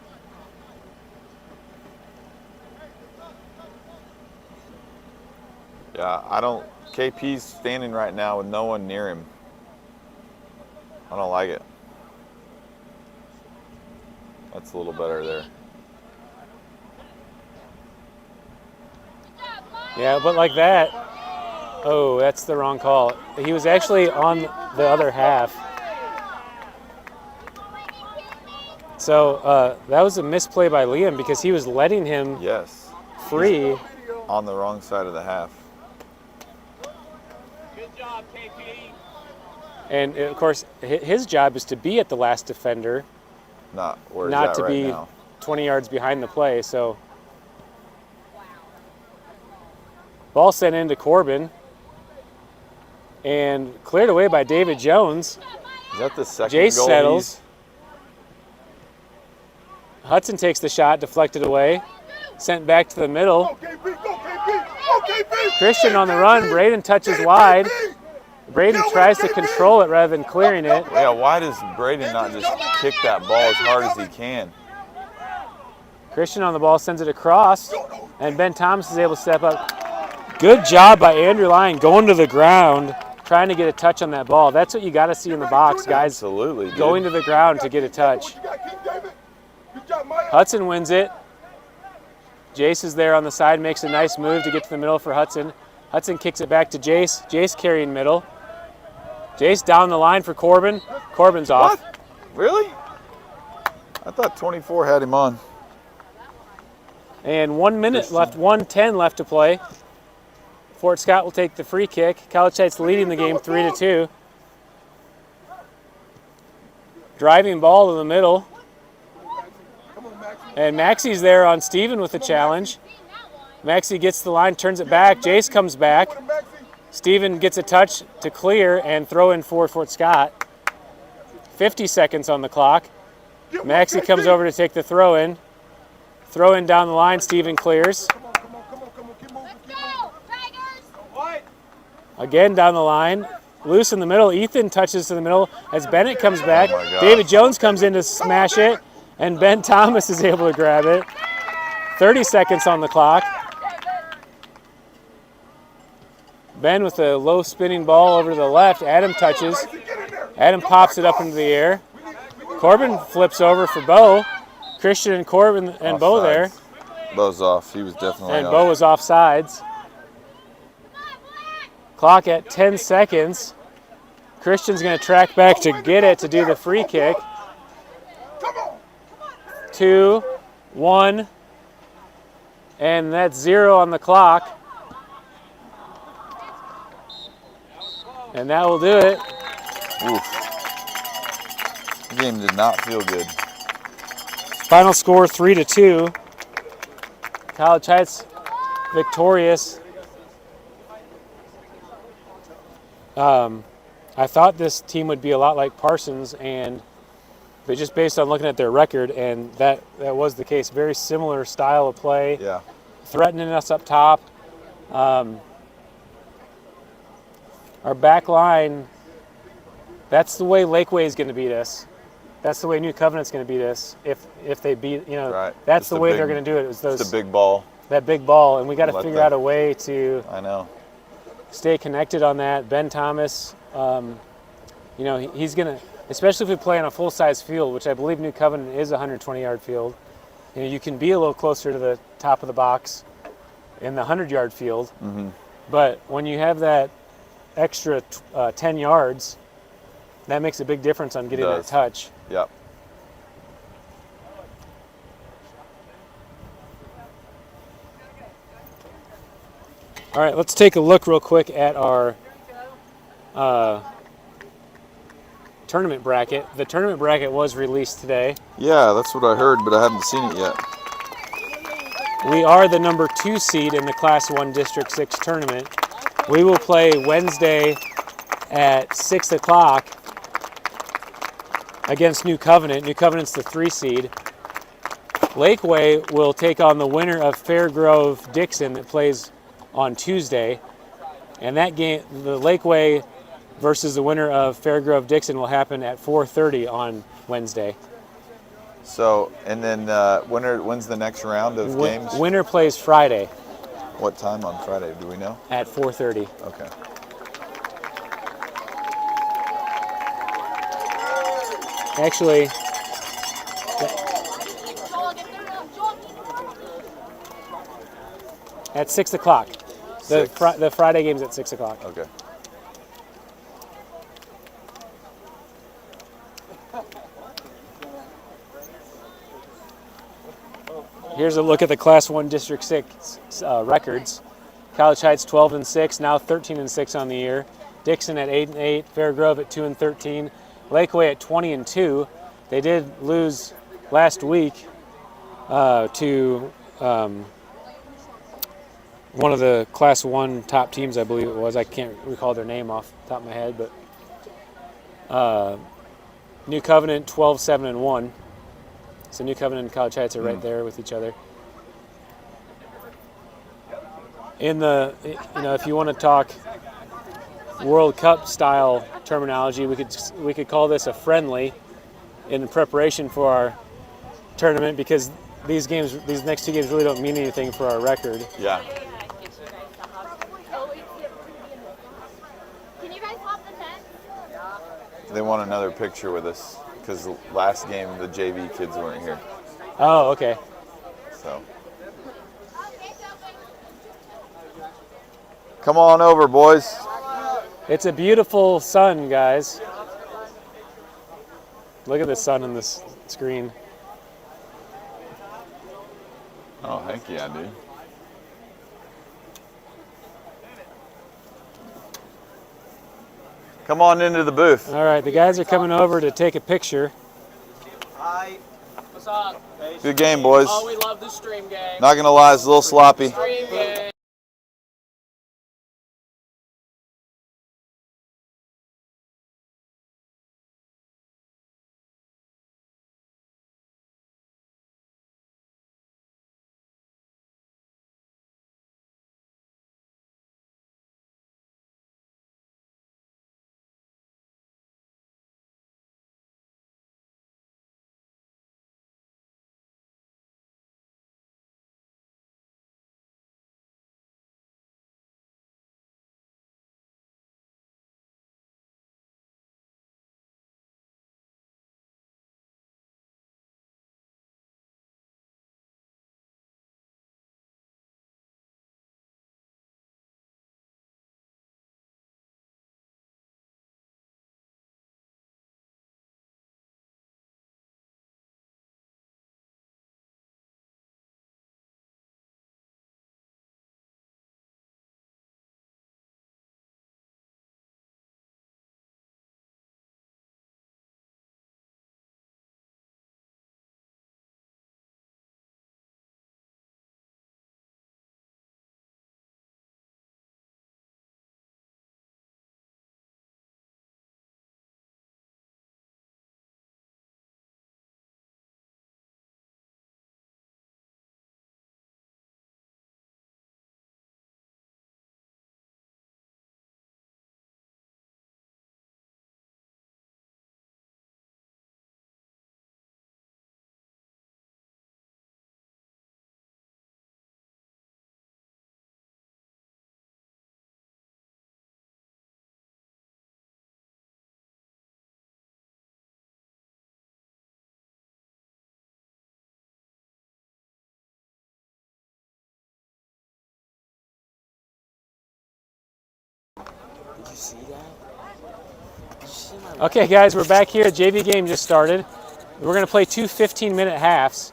Yeah, KP's standing right now with no one near him. I don't like it. That's a little better there. Yeah, but like that, oh, that's the wrong call. He was actually on the other half. So that was a misplay by Liam because he was letting him free. On the wrong side of the half. Good job, KP. And of course, his job is to be at the last defender, Not where he's not at to right be now. 20 yards behind the play. So ball sent into Corbin and cleared away by David Jones. Is that the second Jace goal? settles. Hudson takes the shot, deflected away, sent back to the middle. Go, KP. Go, KP. Go, KP. Christian on the run. Braden touches wide. Braden tries to control it rather than clearing it. Yeah, why does Braden not just kick that ball as hard as he can? Christian on the ball sends it across, and Ben Thomas is able to step up. Good job by Andrew Lyon going to the ground, trying to get a touch on that ball. That's what you got to see in the box, guys. Absolutely, dude. Going to the ground to get a touch. Hudson wins it. Jace is there on the side, makes a nice move to get to the middle for Hudson. Hudson kicks it back to Jace. Jace carrying middle. Jace down the line for Corbin. Corbin's off. What? Really? I thought 24 had him on. And 1 minute left, 1:10 left to play. Fort Scott will take the free kick. College Heights leading the game 3-2. Driving ball to the middle. And Maxie's there on Steven with the challenge. Maxie gets the line, turns it back. Jace comes back. Steven gets a touch to clear and throw in for Fort Scott. 50 seconds on the clock. Maxie comes over to take the throw in. Throw in down the line, Steven clears. Again down the line. Loose in the middle. Ethan touches to the middle as Bennett comes back. Oh my gosh. David Jones comes in to smash it, and Ben Thomas is able to grab it. 30 seconds on the clock. Ben with a low spinning ball over to the left. Adam touches. Adam pops it up into the air. Corbin flips over for Bo. Christian and Corbin and Bo there. Bo's off. He was definitely And off. Bo was off sides. Clock at 10 seconds. Christian's going to track back to get it to do the free kick. 2, 1, and that's 0 on the clock. And that will do it. Oof. The game did not feel good. Final score 3-2. College Heights victorious. I thought this team would be a lot like Parsons, but just based on looking at their record, and that was the case. Very similar style of play. Yeah. Threatening us up top. Our back line, that's the way Lakeway is going to beat us. That's the way New Covenant's going to beat us if they beat, Right. That's Just the the way big- they're going to do it. It's It's a big ball. that big ball, and we got to Let figure them- out a way to I know. stay connected on that. Ben Thomas, he's going to, especially if we play on a full-size field, which I believe New Covenant is a 120-yard field, you can be a little closer to the top of the box in the 100-yard field. Mm-hmm. But when you have that extra 10 yards, that makes a big difference on getting that does. touch. Yep. All right, let's take a look real quick at our tournament bracket. The tournament bracket was released today. Yeah, that's what I heard, but I haven't seen it yet. We are the number 2 seed in the Class 1 District 6 tournament. We will play Wednesday at 6 o'clock against New Covenant. New Covenant's the 3 seed. Lakeway will take on the winner of Fairgrove Dixon that plays on Tuesday. And that game, the Lakeway versus the winner of Fairgrove Dixon, will happen at 4:30 on Wednesday. So, and then when's the next round of games? Winner plays Friday. What time on Friday? Do we know? At 4:30. Okay. Actually, at 6 o'clock. The Friday game's at 6 o'clock. Okay. Here's a look at the Class 1 District 6 records. College Heights 12-6, now 13-6 on the year. Dixon at 8-8, Fairgrove at 2-13, Lakeway at 20-2. They did lose last week to one of the Class 1 top teams, I believe it was. I can't recall their name off the top of my head, but New Covenant 12-7-1. So New Covenant and College Heights are right there with each other. In the, if you want to talk World Cup style terminology, we could call this a friendly in preparation for our tournament, because these next 2 games really don't mean anything for our record. Yeah. Can you guys hop the tent? They want another picture with us because last game the JV kids weren't here. Oh, okay. So. Come on over, boys. It's a beautiful sun, guys. Look at the sun on this screen. Oh, heck yeah, dude. Come on into the booth. All right, the guys are coming over to take a picture. Hi. What's up? Good game, boys. Oh, we love the stream game. Not gonna lie, it's a little sloppy. Stream game. Okay, guys, we're back here. JV game just started. We're going to play 2 15-minute halves.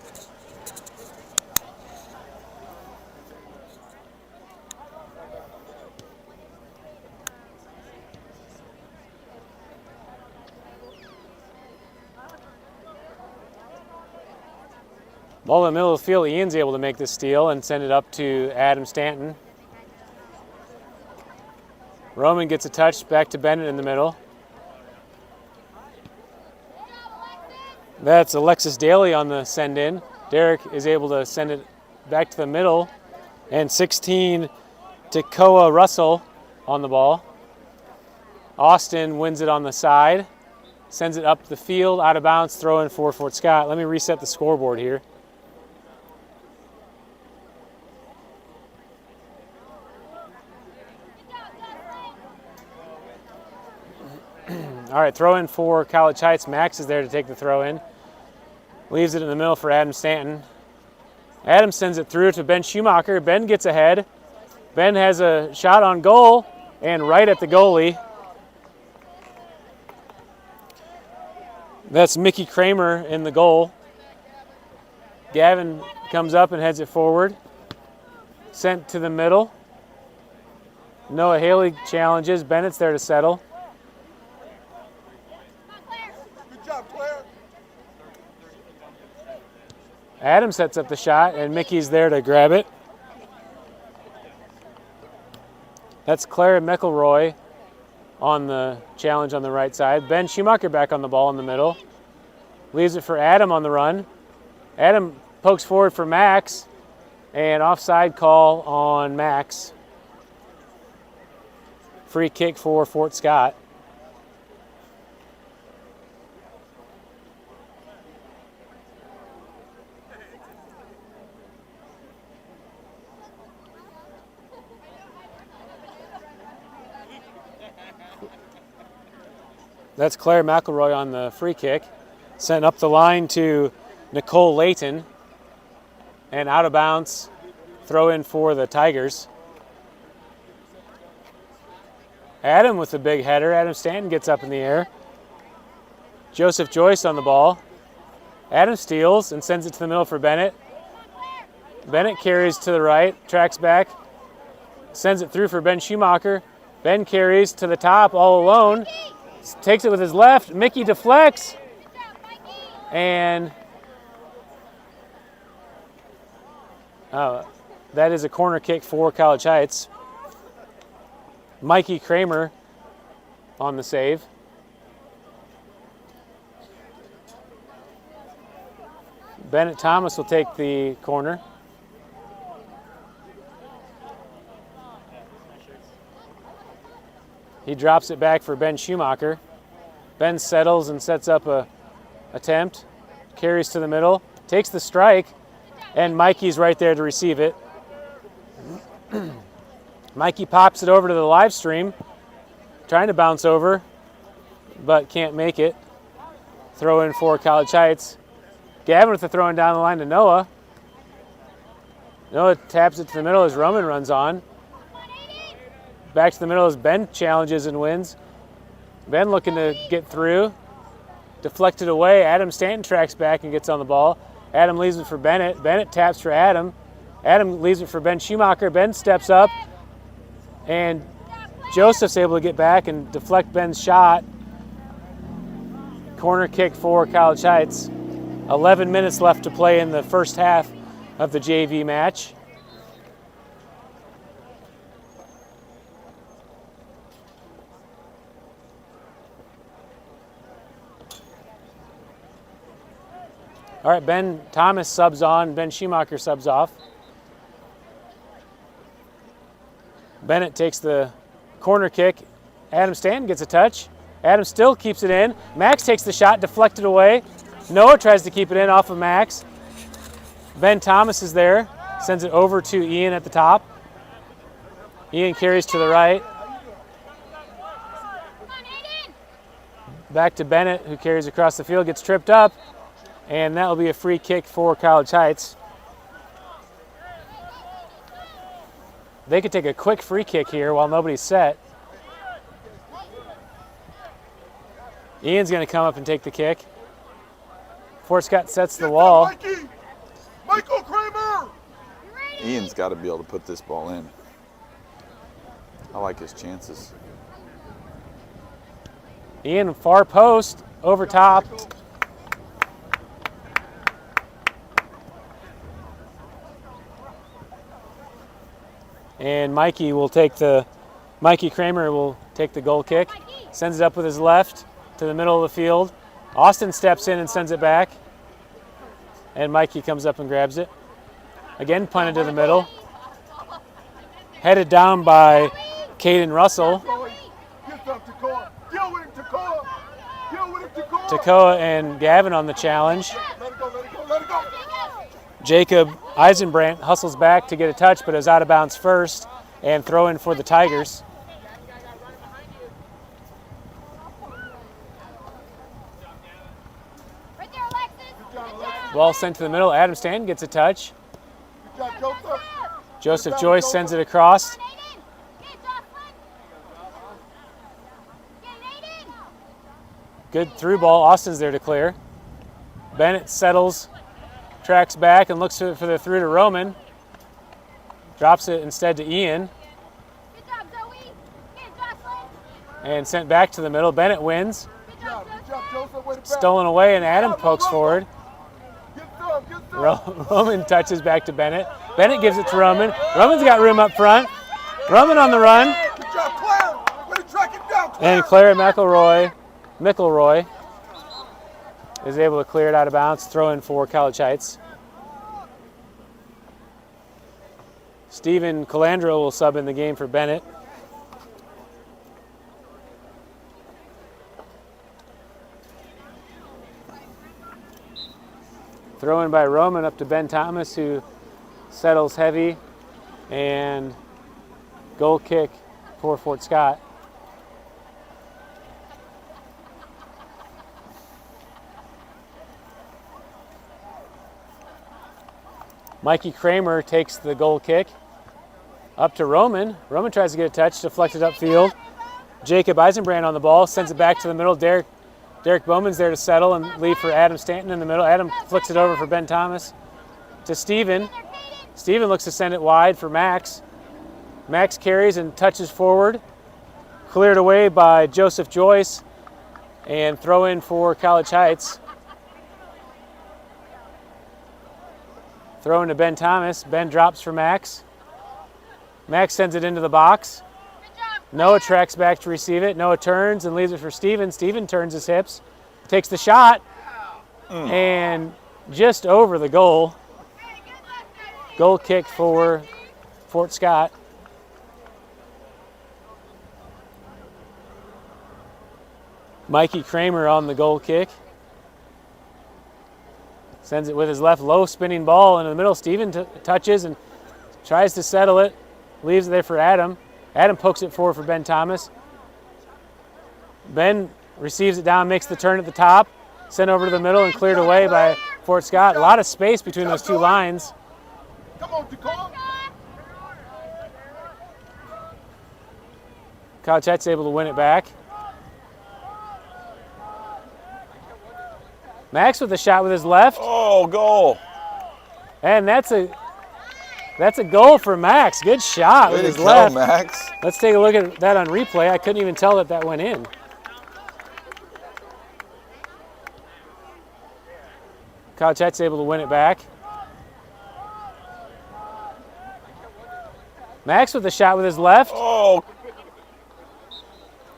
Ball in the middle of the field, Ian's able to make the steal and send it up to Adam Stanton. Roman gets a touch, back to Bennett in the middle. That's Alexis Daly on the send in. Derek is able to send it back to the middle. And 16, Tekoa Russell on the ball. Austin wins it on the side. Sends it up the field, out of bounds, throw in for Fort Scott. Let me reset the scoreboard here. All right, throw in for College Heights. Max is there to take the throw in. Leaves it in the middle for Adam Stanton. Adam sends it through to Ben Schumacher. Ben gets ahead. Ben has a shot on goal and right at the goalie. That's Mickey Kramer in the goal. Gavin comes up and heads it forward. Sent to the middle. Noah Haley challenges. Bennett's there to settle. Good job, Claire. Adam sets up the shot, and Mickey's there to grab it. That's Claire McElroy on the challenge on the right side. Ben Schumacher back on the ball in the middle. Leaves it for Adam on the run. Adam pokes forward for Max, and offside call on Max. Free kick for Fort Scott. That's Claire McElroy on the free kick. Sent up the line to Nicole Layton. And out of bounds, throw in for the Tigers. Adam with the big header. Adam Stanton gets up in the air. Joseph Joyce on the ball. Adam steals and sends it to the middle for Bennett. Bennett carries to the right, tracks back, sends it through for Ben Schumacher. Ben carries to the top all alone. Takes it with his left. Mickey deflects. And that is a corner kick for College Heights. Mikey Kramer on the save. Bennett Thomas will take the corner. He drops it back for Ben Schumacher. Ben settles and sets up a attempt. Carries to the middle. Takes the strike. And Mikey's right there to receive it. Mikey pops it over to the live stream. Trying to bounce over, but can't make it. Throw in for College Heights. Gavin with the throw in down the line to Noah. Noah taps it to the middle as Roman runs on. Back to the middle as Ben challenges and wins. Ben looking to get through. Deflected away. Adam Stanton tracks back and gets on the ball. Adam leaves it for Bennett. Bennett taps for Adam. Adam leaves it for Ben Schumacher. Ben steps up. And Joseph's able to get back and deflect Ben's shot. Corner kick for College Heights. 11 minutes left to play in the first half of the JV match. All right, Ben Thomas subs on, Ben Schumacher subs off. Bennett takes the corner kick. Adam Stanton gets a touch. Adam still keeps it in. Max takes the shot, deflected away. Noah tries to keep it in off of Max. Ben Thomas is there, sends it over to Ian at the top. Ian carries to the right. Back to Bennett, who carries across the field, gets tripped up. And that will be a free kick for College Heights. They could take a quick free kick here while nobody's set. Ian's going to come up and take the kick. Fort Scott sets the wall. Michael Kramer! Ian's got to be able to put this ball in. I like his chances. Ian, far post, over top. and Mikey Kramer will take the goal kick. Sends it up with his left to the middle of the field. Austin steps in and sends it back. And Mikey comes up and grabs it. Again, punted to the middle. Headed down by Caden Russell. Takoa and Gavin on the challenge. Jacob Eisenbrandt hustles back to get a touch, but is out of bounds first, and throw in for the Tigers. Ball sent to the middle. Adam Stanton gets a touch. Joseph Joyce sends it across. Good through ball. Austin's there to clear. Bennett settles, tracks back, and looks for the through to Roman. Drops it instead to Ian. And sent back to the middle. Bennett wins. Stolen away, and Adam pokes forward. Roman touches back to Bennett. Bennett gives it to Roman. Roman's got room up front. Roman on the run. And Claire McElroy is able to clear it out of bounds, throw in for College Heights. Steven Calandro will sub in the game for Bennett. Throw in by Roman up to Ben Thomas, who settles heavy, and goal kick for Fort Scott. Mikey Kramer takes the goal kick up to Roman. Roman tries to get a touch, deflected upfield. Jacob Eisenbrand on the ball, sends it back to the middle. Derek Bowman's there to settle and leave for Adam Stanton in the middle. Adam flicks it over for Ben Thomas to Steven. Steven looks to send it wide for Max. Max carries and touches forward. Cleared away by Joseph Joyce, and throw in for College Heights. Throw in to Ben Thomas. Ben drops for Max. Max sends it into the box. Noah tracks back to receive it. Noah turns and leaves it for Steven. Steven turns his hips, takes the shot, and just over the goal. Goal kick for Fort Scott. Mikey Kramer on the goal kick. Sends it with his left, low spinning ball into the middle. Steven touches and tries to settle it. Leaves it there for Adam. Adam pokes it forward for Ben Thomas. Ben receives it down, makes the turn at the top. Sent over to the middle and cleared away by Fort Scott. A lot of space between those two lines. College Heights able to win it back. Max with a shot with his left. Oh, goal. And that's a goal for Max. Good shot with his left. Max. Let's take a look at that on replay. I couldn't even tell that went in. College Heights able to win it back. Max with a shot with his left. Oh.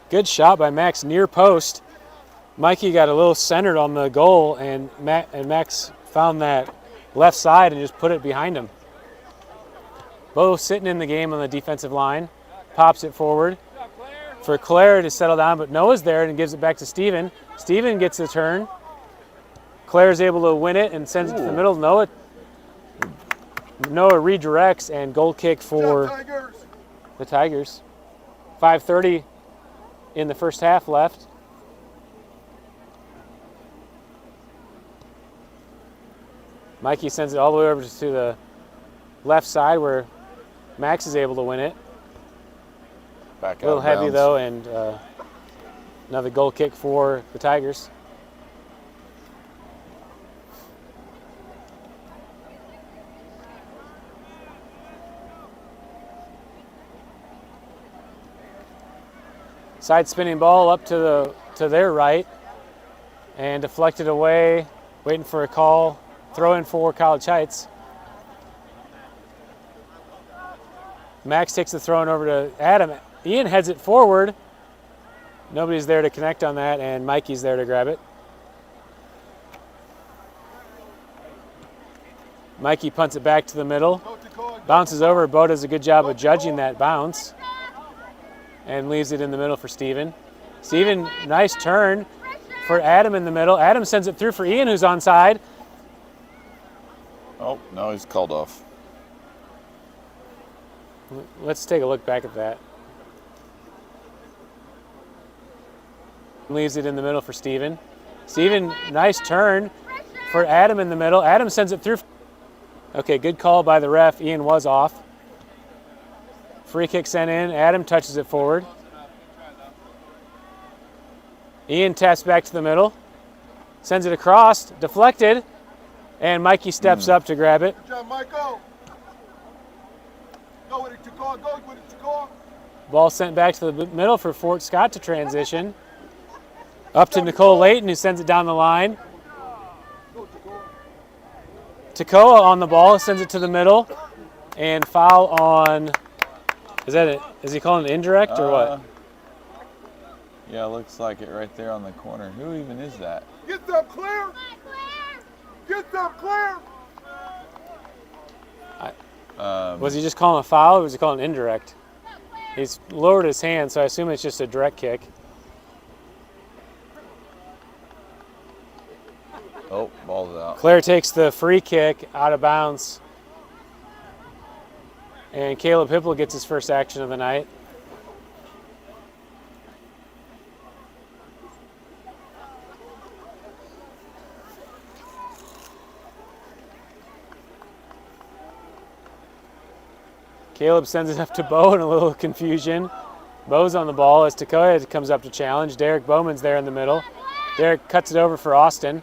Good shot by Max near post. Mikey got a little centered on the goal, and Max found that left side and just put it behind him. Both sitting in the game on the defensive line. Pops it forward for Claire to settle down, but Noah's there and gives it back to Steven. Steven gets the turn. Claire's able to win it and sends it to the middle. Noah redirects, and goal kick for the Tigers. 5:30 in the first half left. Mikey sends it all the way over to the left side where Max is able to win it. Back a little out of heavy bounds. though, and another goal kick for the Tigers. Side spinning ball up to their right, and deflected away, waiting for a call. Throw in for College Heights. Max takes the throw in over to Adam. Ian heads it forward. Nobody's there to connect on that, and Mikey's there to grab it. Mikey punts it back to the middle. Bounces over. Bo does a good job of judging that bounce and leaves it in the middle for Steven. Steven, nice turn for Adam in the middle. Adam sends it through for Ian, who's onside. Oh, no, he's called off. Let's take a look back at that. Leaves it in the middle for Steven. Steven, nice turn for Adam in the middle. Adam sends it through. Okay, good call by the ref. Ian was off. Free kick sent in. Adam touches it forward. Ian taps back to the middle. Sends it across. Deflected. And Mikey steps up to grab it. Good job, Michael. Go with it, Chakor. Go with it, Chakor. Ball sent back to the middle for Fort Scott to transition. Up to Nicole Layton, who sends it down the line. Takoa on the ball, sends it to the middle. And foul on, is that it? Is he calling it indirect or what? Yeah, looks like it right there on the corner. Who even is that? Get them clear. Get them clear. Was he just calling a foul or was he calling an indirect? He's lowered his hand, so I assume it's just a direct kick. Oh, ball's out. Claire takes the free kick out of bounds. And Caleb Hipple gets his first action of the night. Caleb sends it up to Bo in a little confusion. Bo's on the ball as Takoya comes up to challenge. Derek Bowman's there in the middle. Derek cuts it over for Austin.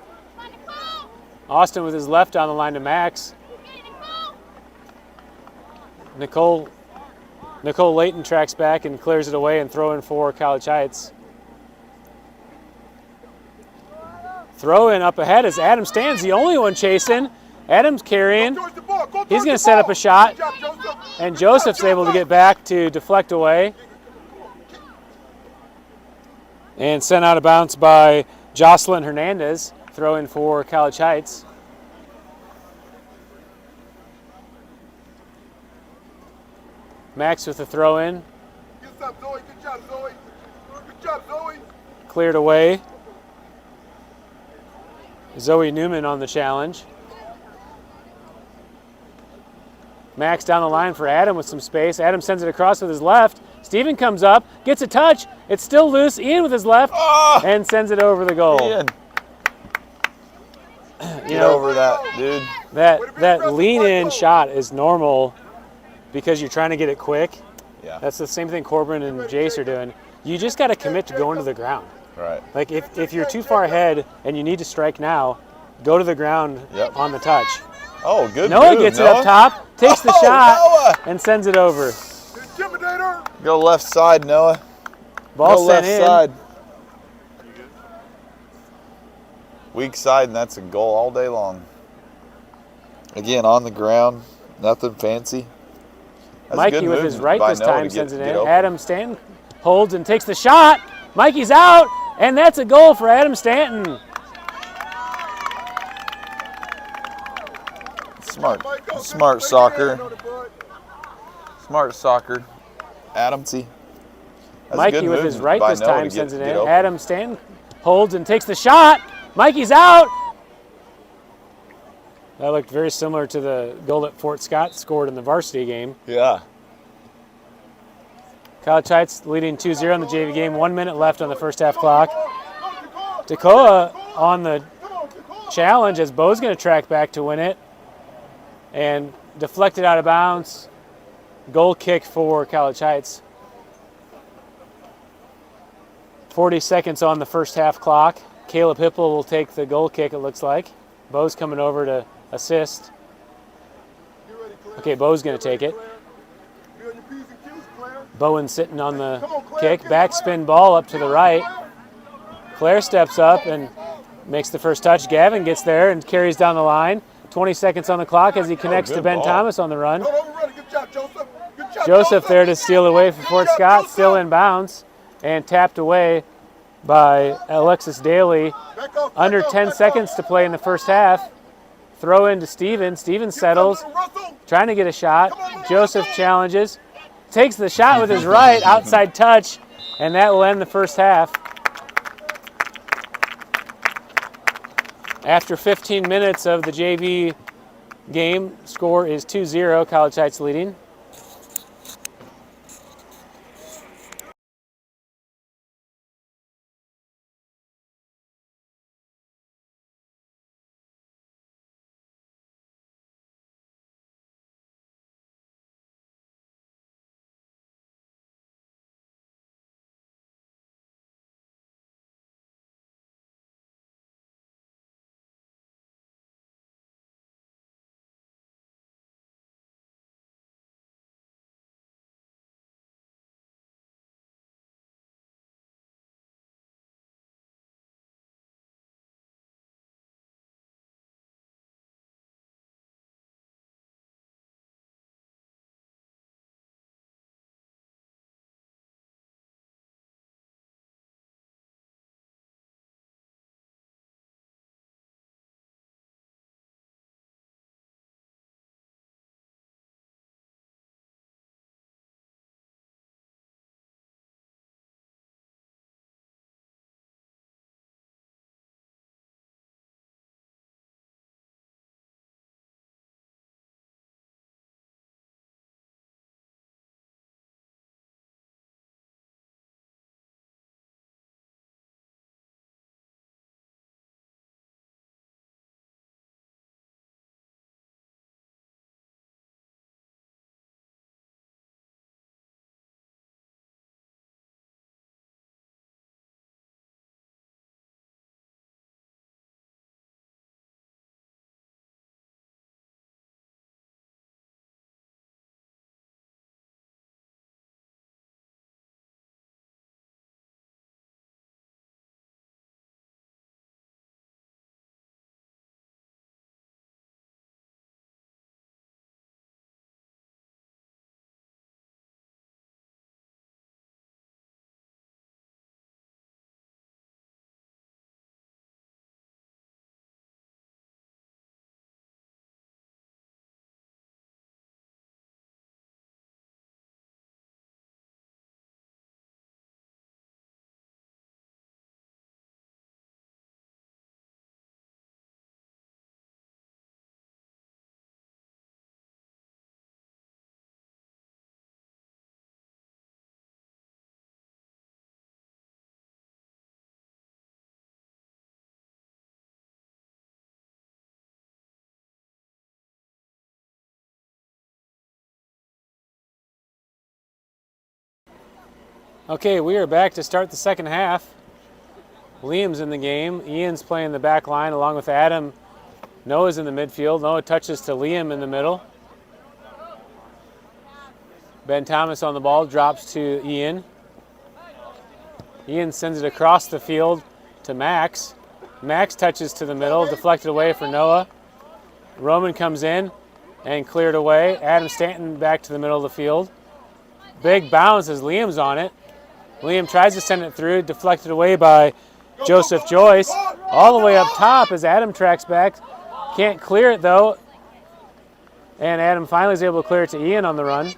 Austin with his left on the line to Max. Nicole Layton tracks back and clears it away and throw in for College Heights. Throw in up ahead as Adam Stan's the only one chasing. Adam's carrying. He's going to set up a shot. And Joseph's able to get back to deflect away. And sent out of bounds by Jocelyn Hernandez. Throw in for College Heights. Max with the throw in. Good job, Zoe. Good job, Zoe. Good job, Zoe. Cleared away. Zoe Newman on the challenge. Max down the line for Adam with some space. Adam sends it across with his left. Steven comes up, gets a touch. It's still loose. Ian with his left and sends it over the goal. Ian. Get over that, dude. That lean-in shot is normal because you're trying to get it quick. Yeah. That's the same thing Corbin and Jace are doing. You just got to commit to going to the ground. Right. Like if you're too far ahead and you need to strike now, go to the ground on the touch. Oh, good Noah move, gets Noah. it up top, takes the shot, Noah. and sends it over. Intimidator. Go left side, Noah. Ball Go sent left in. side. Weak side, and that's a goal all day long. Again, on the ground, nothing fancy. That's a Mikey good with his movement right by this Noah time to sends it get in. open. Adam Stanton holds and takes the shot. Mikey's out, and that's a goal for Adam Stanton. Smart soccer. Smart soccer. Adam, see. Mikey with his right this time sends it in. Adam Stanton holds and takes the shot. Mikey's out. That looked very similar to the goal that Fort Scott scored in the varsity game. Yeah. College Heights leading 2-0 in the JV game. 1 minute left on the first half clock. Takoa on the challenge as Bo's going to track back to win it. And deflected out of bounds. Goal kick for College Heights. 40 seconds on the first half clock. Caleb Hipple will take the goal kick, it looks like. Bo's coming over to assist. Okay, Bo's going to take it. Bowen sitting on the kick. Backspin ball up to the right. Claire steps up and makes the first touch. Gavin gets there and carries down the line. 20 seconds on the clock as he connects to Ben ball. Thomas on the run. Don't overrun it. Good job, Joseph. Good Joseph there to steal away from Fort Scott, still in bounds, and tapped away by Alexis Daly. Under 10 seconds to play in the first half. Throw in to Steven. Steven settles, trying to get a shot. Joseph challenges, takes the shot with his right, outside touch, and that will end the first half. After 15 minutes of the JV game, score is 2-0, College Heights leading. Okay, we are back to start the second half. Liam's in the game. Ian's playing the back line along with Adam. Noah's in the midfield. Noah touches to Liam in the middle. Ben Thomas on the ball, drops to Ian. Ian sends it across the field to Max. Max touches to the middle, deflected away for Noah. Roman comes in and cleared away. Adam Stanton back to the middle of the field. Big bounce as Liam's on it. Liam tries to send it through, deflected away by Joseph Joyce. All the way up top as Adam tracks back. Can't clear it though. And Adam finally is able to clear it to Ian on the run.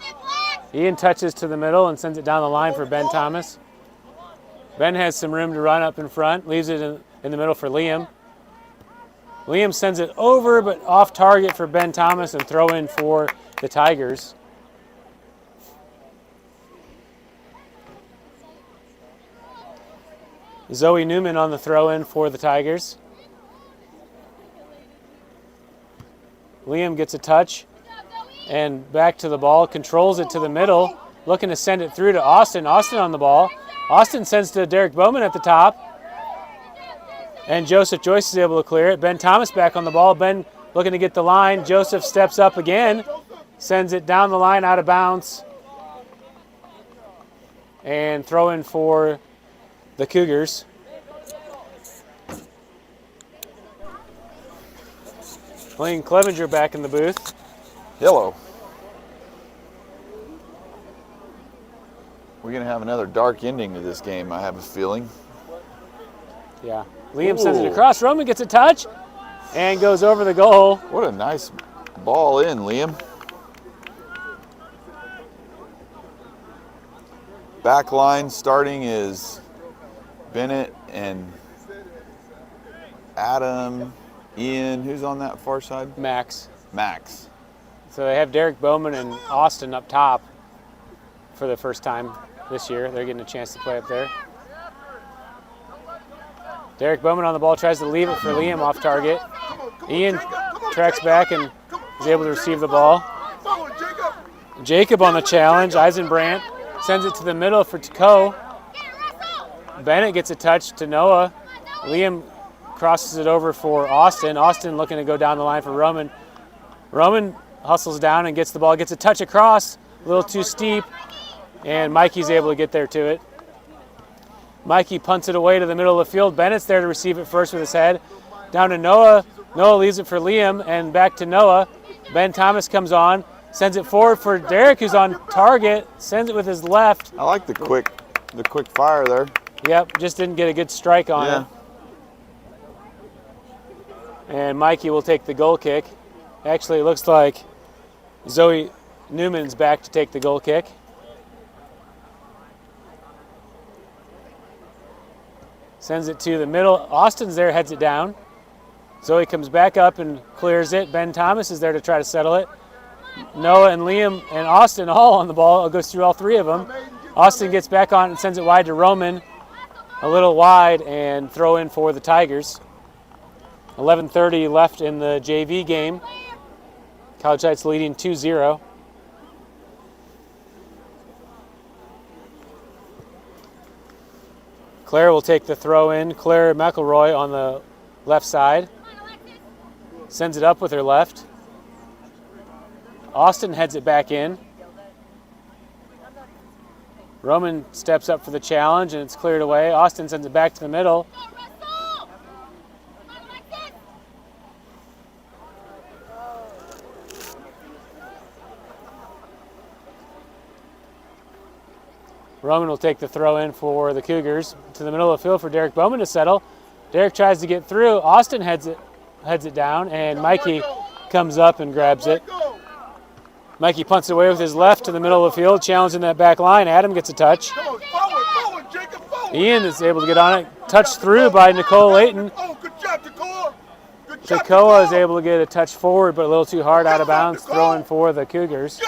Ian touches to the middle and sends it down the line for Ben Thomas. Ben has some room to run up in front, leaves it in the middle for Liam. Liam sends it over but off target for Ben Thomas and throw in for the Tigers. Zoe Newman on the throw-in for the Tigers. Liam gets a touch and back to the ball, controls it to the middle, looking to send it through to Austin. Austin on the ball. Austin sends to Derek Bowman at the top. And Joseph Joyce is able to clear it. Ben Thomas back on the ball. Ben looking to get the line. Joseph steps up again, sends it down the line out of bounds. And throw in for the Cougars. Lane Clevenger back in the booth. Hello. We're going to have another dark ending to this game, I have a feeling. Yeah. Liam sends it across. Roman gets a touch and goes over the goal. What a nice ball in, Liam. Back line starting is Bennett and Adam, Ian. Who's on that far side? Max. Max. So they have Derek Bowman and Austin up top for the first time this year. They're getting a chance to play up there. Derek Bowman on the ball, tries to leave it for Liam off target. Ian tracks back and is able to receive the ball. Jacob on the challenge. Eisenbrandt sends it to the middle for Taco. Bennett gets a touch to Noah. Liam crosses it over for Austin. Austin looking to go down the line for Roman. Roman hustles down and gets the ball, gets a touch across, a little too steep, and Mikey's able to get there to it. Mikey punts it away to the middle of the field. Bennett's there to receive it first with his head. Down to Noah. Noah leaves it for Liam, and back to Noah. Ben Thomas comes on, sends it forward for Derek, who's on target, sends it with his left. I like the quick fire there. Yep, just didn't get a good strike on it. And Mikey will take the goal kick. Actually, it looks like Zoe Newman's back to take the goal kick. Sends it to the middle. Austin's there, heads it down. Zoe comes back up and clears it. Ben Thomas is there to try to settle it. Noah and Liam and Austin all on the ball. It goes through all three of them. Austin gets back on and sends it wide to Roman. A little wide and throw in for the Tigers. 11:30 left in the JV game. College Heights leading 2-0. Claire will take the throw in. Claire McElroy on the left side. Sends it up with her left. Austin heads it back in. Roman steps up for the challenge and it's cleared away. Austin sends it back to the middle. Roman will take the throw in for the Cougars to the middle of the field for Derek Bowman to settle. Derek tries to get through. Austin heads it down, and Mikey comes up and grabs it. Mikey punts it away with his left to the middle of the field, challenging that back line. Adam gets a touch. Ian is able to get on it. Touched through by Nicole Layton. Takoa is able to get a touch forward, but a little too hard out of bounds, throwing for the Cougars.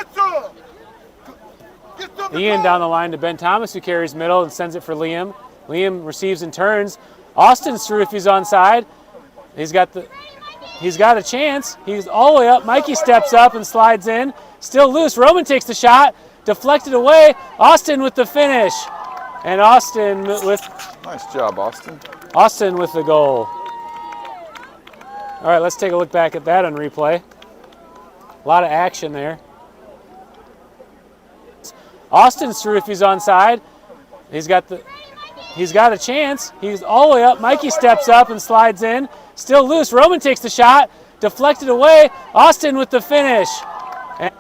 Ian down the line to Ben Thomas, who carries middle and sends it for Liam. Liam receives and turns. Austin's through if he's onside. He's got a chance. He's all the way up. Mikey steps up and slides in. Still loose. Roman takes the shot. Deflected away. Austin with the finish. And Austin with... Nice job, Austin. Austin with the goal. All right, let's take a look back at that on replay. A lot of action there. Austin's through if he's onside. He's got a chance. He's all the way up. Mikey steps up and slides in. Still loose. Roman takes the shot. Deflected away. Austin with the finish. And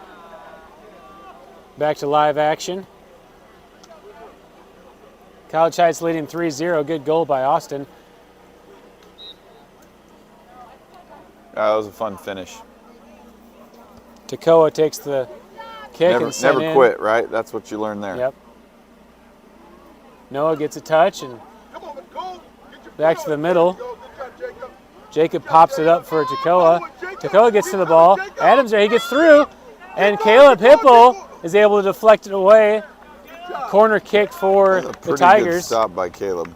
back to live action. College Heights leading 3-0. Good goal by Austin. That was a fun finish. Takoa takes the kick and send never in. quit, right? That's what you learn there. Yep. Noah gets a touch and back to the middle. Jacob pops it up for Takoa. Takoa gets to the ball. Adams there, he gets through, and Caleb Hipple is able to deflect it away. Corner kick for the Tigers. Pretty good stop by Caleb.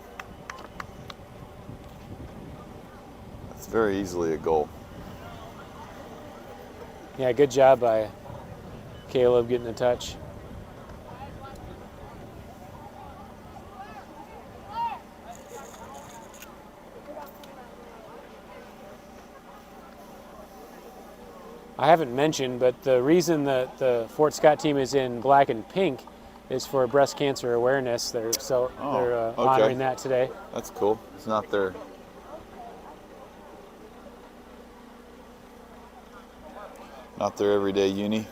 That's very easily a goal. Yeah, good job by Caleb getting a touch. I haven't mentioned, but the reason that the Fort Scott team is in black and pink is for breast cancer awareness. They're honoring that today. That's cool. It's not their everyday uni.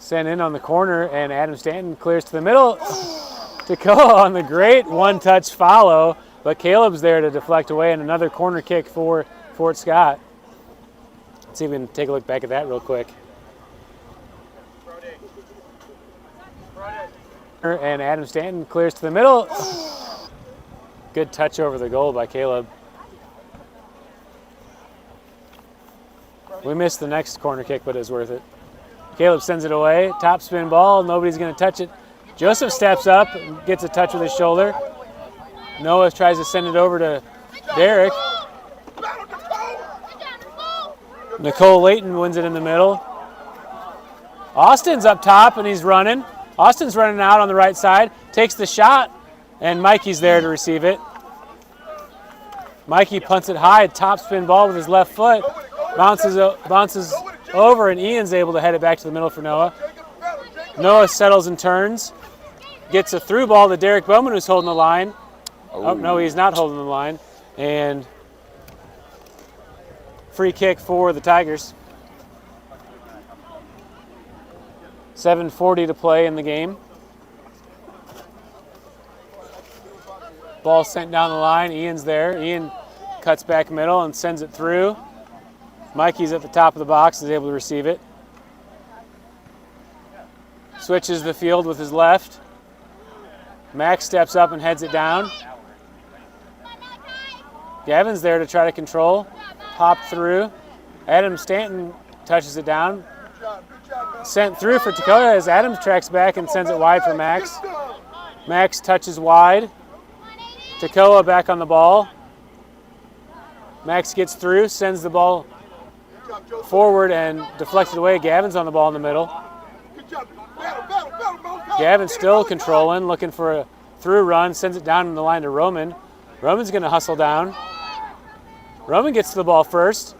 Sent in on the corner, and Adam Stanton clears to the middle. Takoa on the great one-touch follow, but Caleb's there to deflect away, and another corner kick for Fort Scott. Let's see if we can take a look back at that real quick. And Adam Stanton clears to the middle. Good touch over the goal by Caleb. We missed the next corner kick, but it was worth it. Caleb sends it away. Top spin ball. Nobody's going to touch it. Joseph steps up and gets a touch with his shoulder. Noah tries to send it over to Derek. Nicole Layton wins it in the middle. Austin's up top and he's running. Austin's running out on the right side. Takes the shot, and Mikey's there to receive it. Mikey punts it high. Top spin ball with his left foot. Bounces over, and Ian's able to head it back to the middle for Noah. Noah settles and turns. Gets a through ball to Derek Bowman, who's holding the line. Oh, no, he's not holding the line. And free kick for the Tigers. 7:40 to play in the game. Ball sent down the line. Ian's there. Ian cuts back middle and sends it through. Mikey's at the top of the box, is able to receive it. Switches the field with his left. Max steps up and heads it down. Gavin's there to try to control. Pop through. Adam Stanton touches it down. Sent through for Dakota as Adams tracks back and sends it wide for Max. Max touches wide. Takoa back on the ball. Max gets through, sends the ball forward and deflected away. Gavin's on the ball in the middle. Gavin still controlling, looking for a through run, sends it down in the line to Roman. Roman's going to hustle down. Roman gets to the ball first.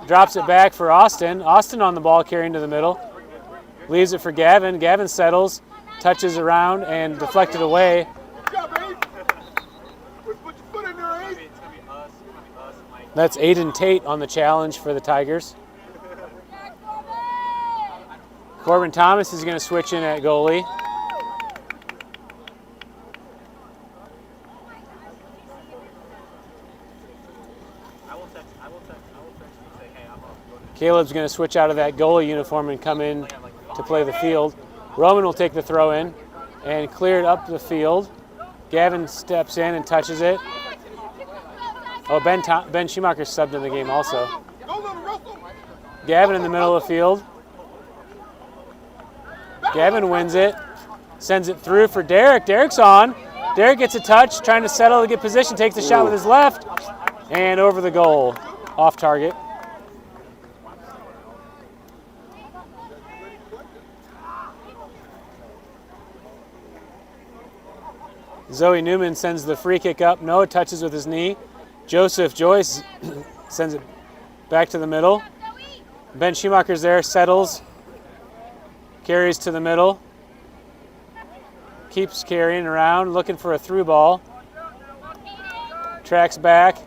Drops it back for Austin. Austin on the ball, carrying to the middle. Leaves it for Gavin. Gavin settles, touches around, and deflected away. That's Aiden Tate on the challenge for the Tigers. Corbin Thomas is going to switch in at goalie. Caleb's going to switch out of that goalie uniform and come in to play the field. Roman will take the throw in and clear it up the field. Gavin steps in and touches it. Oh, Ben Schumacher subbed in the game also. Gavin in the middle of the field. Gavin wins it. Sends it through for Derek. Derek's on. Derek gets a touch, trying to settle to get position. Takes the shot with his left. And over the goal. Off target. Zoe Newman sends the free kick up. Noah touches with his knee. Joseph Joyce sends it back to the middle. Ben Schumacher's there, settles, carries to the middle, keeps carrying around, looking for a through ball. Tracks back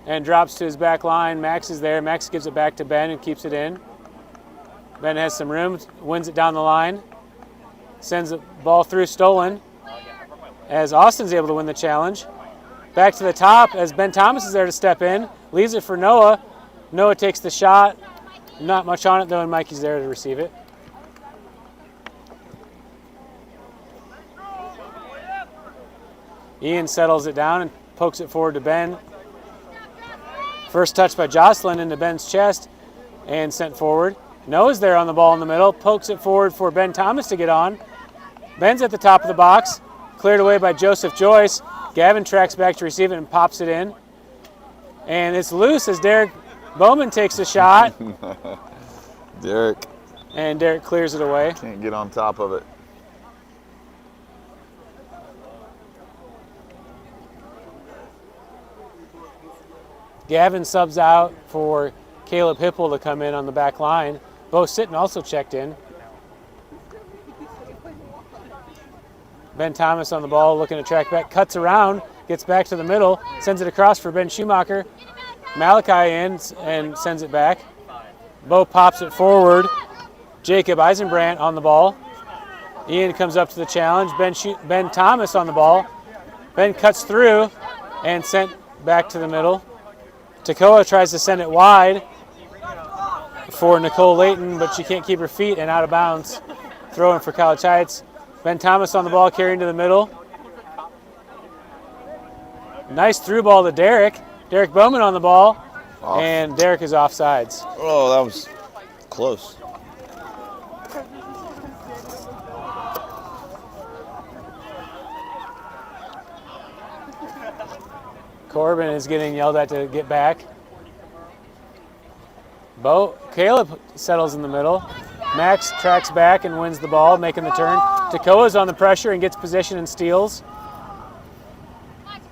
and drops to his back line. Max is there. Max gives it back to Ben and keeps it in. Ben has some room, wins it down the line, sends the ball through, stolen, as Austin's able to win the challenge. Back to the top as Ben Thomas is there to step in. Leaves it for Noah. Noah takes the shot. Not much on it though, and Mikey's there to receive it. Ian settles it down and pokes it forward to Ben. First touch by Jocelyn into Ben's chest and sent forward. Noah's there on the ball in the middle. Pokes it forward for Ben Thomas to get on. Ben's at the top of the box. Cleared away by Joseph Joyce. Gavin tracks back to receive it and pops it in. And it's loose as Derek Bowman takes the shot. Derek. And Derek clears it away. Can't get on top of it. Gavin subs out for Caleb Hipple to come in on the back line. Bo Sitton also checked in. Ben Thomas on the ball, looking to track back, cuts around, gets back to the middle, sends it across for Ben Schumacher. Malachi in and sends it back. Bo pops it forward. Jacob Eisenbrandt on the ball. Ian comes up to the challenge. Ben Thomas on the ball. Ben cuts through and sent back to the middle. Takoa tries to send it wide for Nicole Layton, but she can't keep her feet and out of bounds. Throwing for College Heights. Ben Thomas on the ball, carrying to the middle. Nice through ball to Derek. Derek Bowman on the ball, and Derek is offsides. Oh, that was close. Corbin is getting yelled at to get back. Caleb settles in the middle. Max tracks back and wins the ball, making the turn. Takoa's on the pressure and gets position and steals.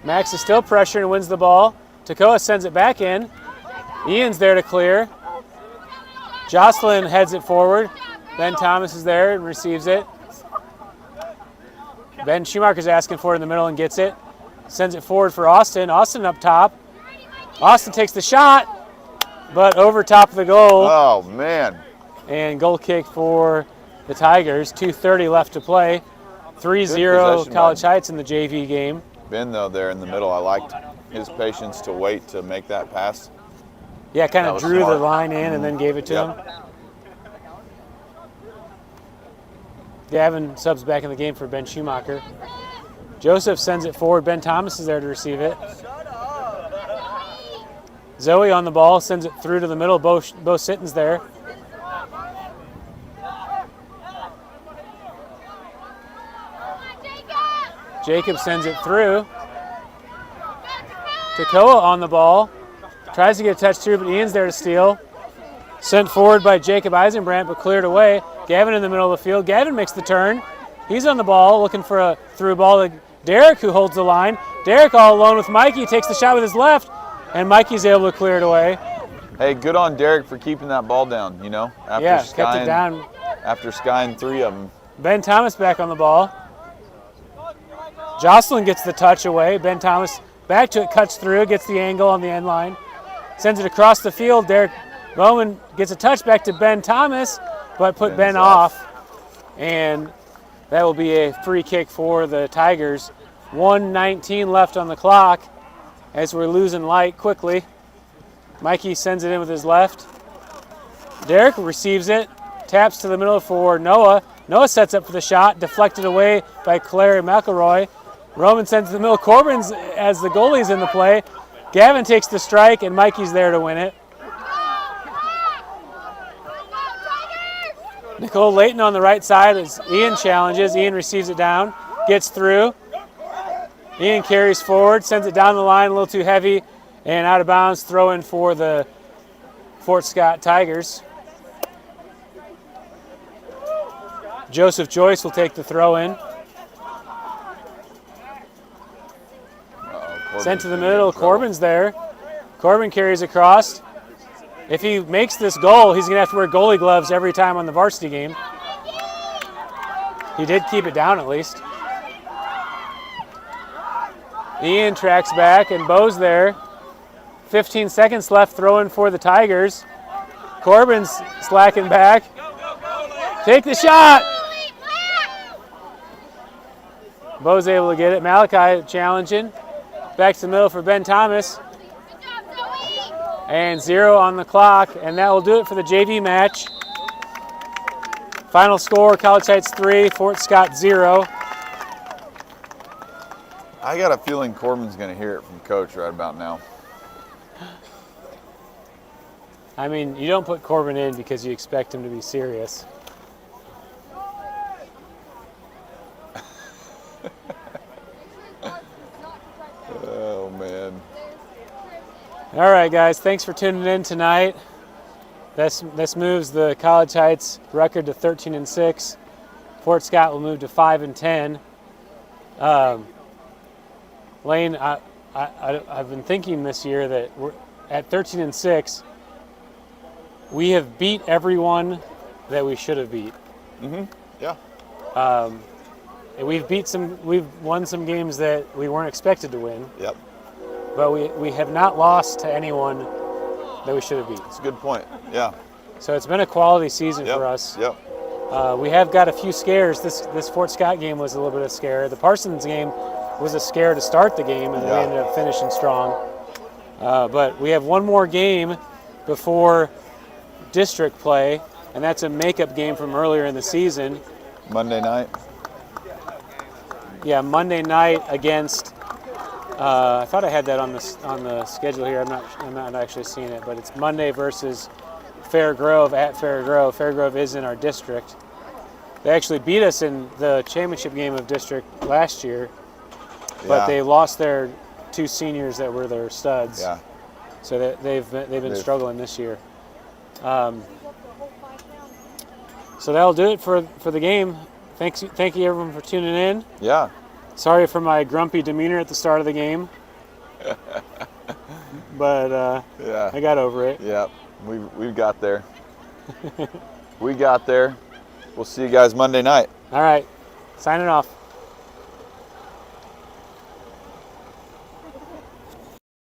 Max is still pressuring and wins the ball. Takoa sends it back in. Ian's there to clear. Jocelyn heads it forward. Ben Thomas is there and receives it. Ben Schumacher's asking for it in the middle and gets it. Sends it forward for Austin. Austin up top. Austin takes the shot, but over top of the goal. Oh, man. And goal kick for the Tigers. 2:30 left to play. 3-0 College Heights in the JV game. Ben, though, there in the middle, I liked his patience to wait to make that pass. Yeah, kind of drew the line in and then gave it to him. Gavin subs back in the game for Ben Schumacher. Joseph sends it forward. Ben Thomas is there to receive it. Zoe on the ball, sends it through to the middle. Bo Sitton's there. Jacob sends it through. Takoa on the ball. Tries to get a touch through, but Ian's there to steal. Sent forward by Jacob Eisenbrandt, but cleared away. Gavin in the middle of the field. Gavin makes the turn. He's on the ball, looking for a through ball to Derek, who holds the line. Derek all alone with Mikey, takes the shot with his left, and Mikey's able to clear it away. Hey, good on Derek for keeping that ball down, you know? Kept it down. After skying 3 of them. Ben Thomas back on the ball. Jocelyn gets the touch away. Ben Thomas back to it, cuts through, gets the angle on the end line. Sends it across the field. Derek Bowman gets a touch back to Ben Thomas, but put Ben off. And that will be a free kick for the Tigers. 1:19 left on the clock as we're losing light quickly. Mikey sends it in with his left. Derek receives it, taps to the middle for Noah. Noah sets up for the shot, deflected away by Claire McElroy. Roman sends it to the middle. Corbin's as the goalie's in the play. Gavin takes the strike, and Mikey's there to win it. Nicole Layton on the right side as Ian challenges. Ian receives it down, gets through. Ian carries forward, sends it down the line, a little too heavy, and out of bounds. Throw in for the Fort Scott Tigers. Joseph Joyce will take the throw in. Sent to the middle. Corbin's there. Corbin carries across. If he makes this goal, he's going to have to wear goalie gloves every time on the varsity game. He did keep it down at least. Ian tracks back, and Bo's there. 15 seconds left, throwing for the Tigers. Corbin's slacking back. Take the shot! Bo's able to get it. Malachi challenging. Back to the middle for Ben Thomas. And 0 on the clock, and that will do it for the JV match. Final score, College Heights 3, Fort Scott 0. I got a feeling Corbin's going to hear it from Coach right about now. I mean, you don't put Corbin in because you expect him to be serious. Oh, man. All right, guys, thanks for tuning in tonight. This moves the College Heights record to 13-6. Fort Scott will move to 5-10. Lane, I've been thinking this year that we're at 13-6. We have beat everyone that we should have beat. Yeah. We've won some games that we weren't expected to win. Yep. But we have not lost to anyone that we should have beat. That's a good point. Yeah. So it's been a quality season for us. Yep. We have got a few scares. This Fort Scott game was a little bit of a scare. The Parsons game was a scare to start the game, and we ended up finishing strong. But we have one more game before district play, and that's a makeup game from earlier in the season. Monday night. Yeah, Monday night against. I thought I had that on the schedule here. I'm not actually seeing it, but it's Monday versus Fair Grove at Fair Grove. Fair Grove is in our district. They actually beat us in the championship game of district last year, but they lost their 2 seniors that were their studs. Yeah. So they've been struggling this year. So that'll do it for the game. Thank you everyone for tuning in. Yeah. Sorry for my grumpy demeanor at the start of the game, but I got over it. Yeah. We got there. We got there. We'll see you guys Monday night. All right, signing off.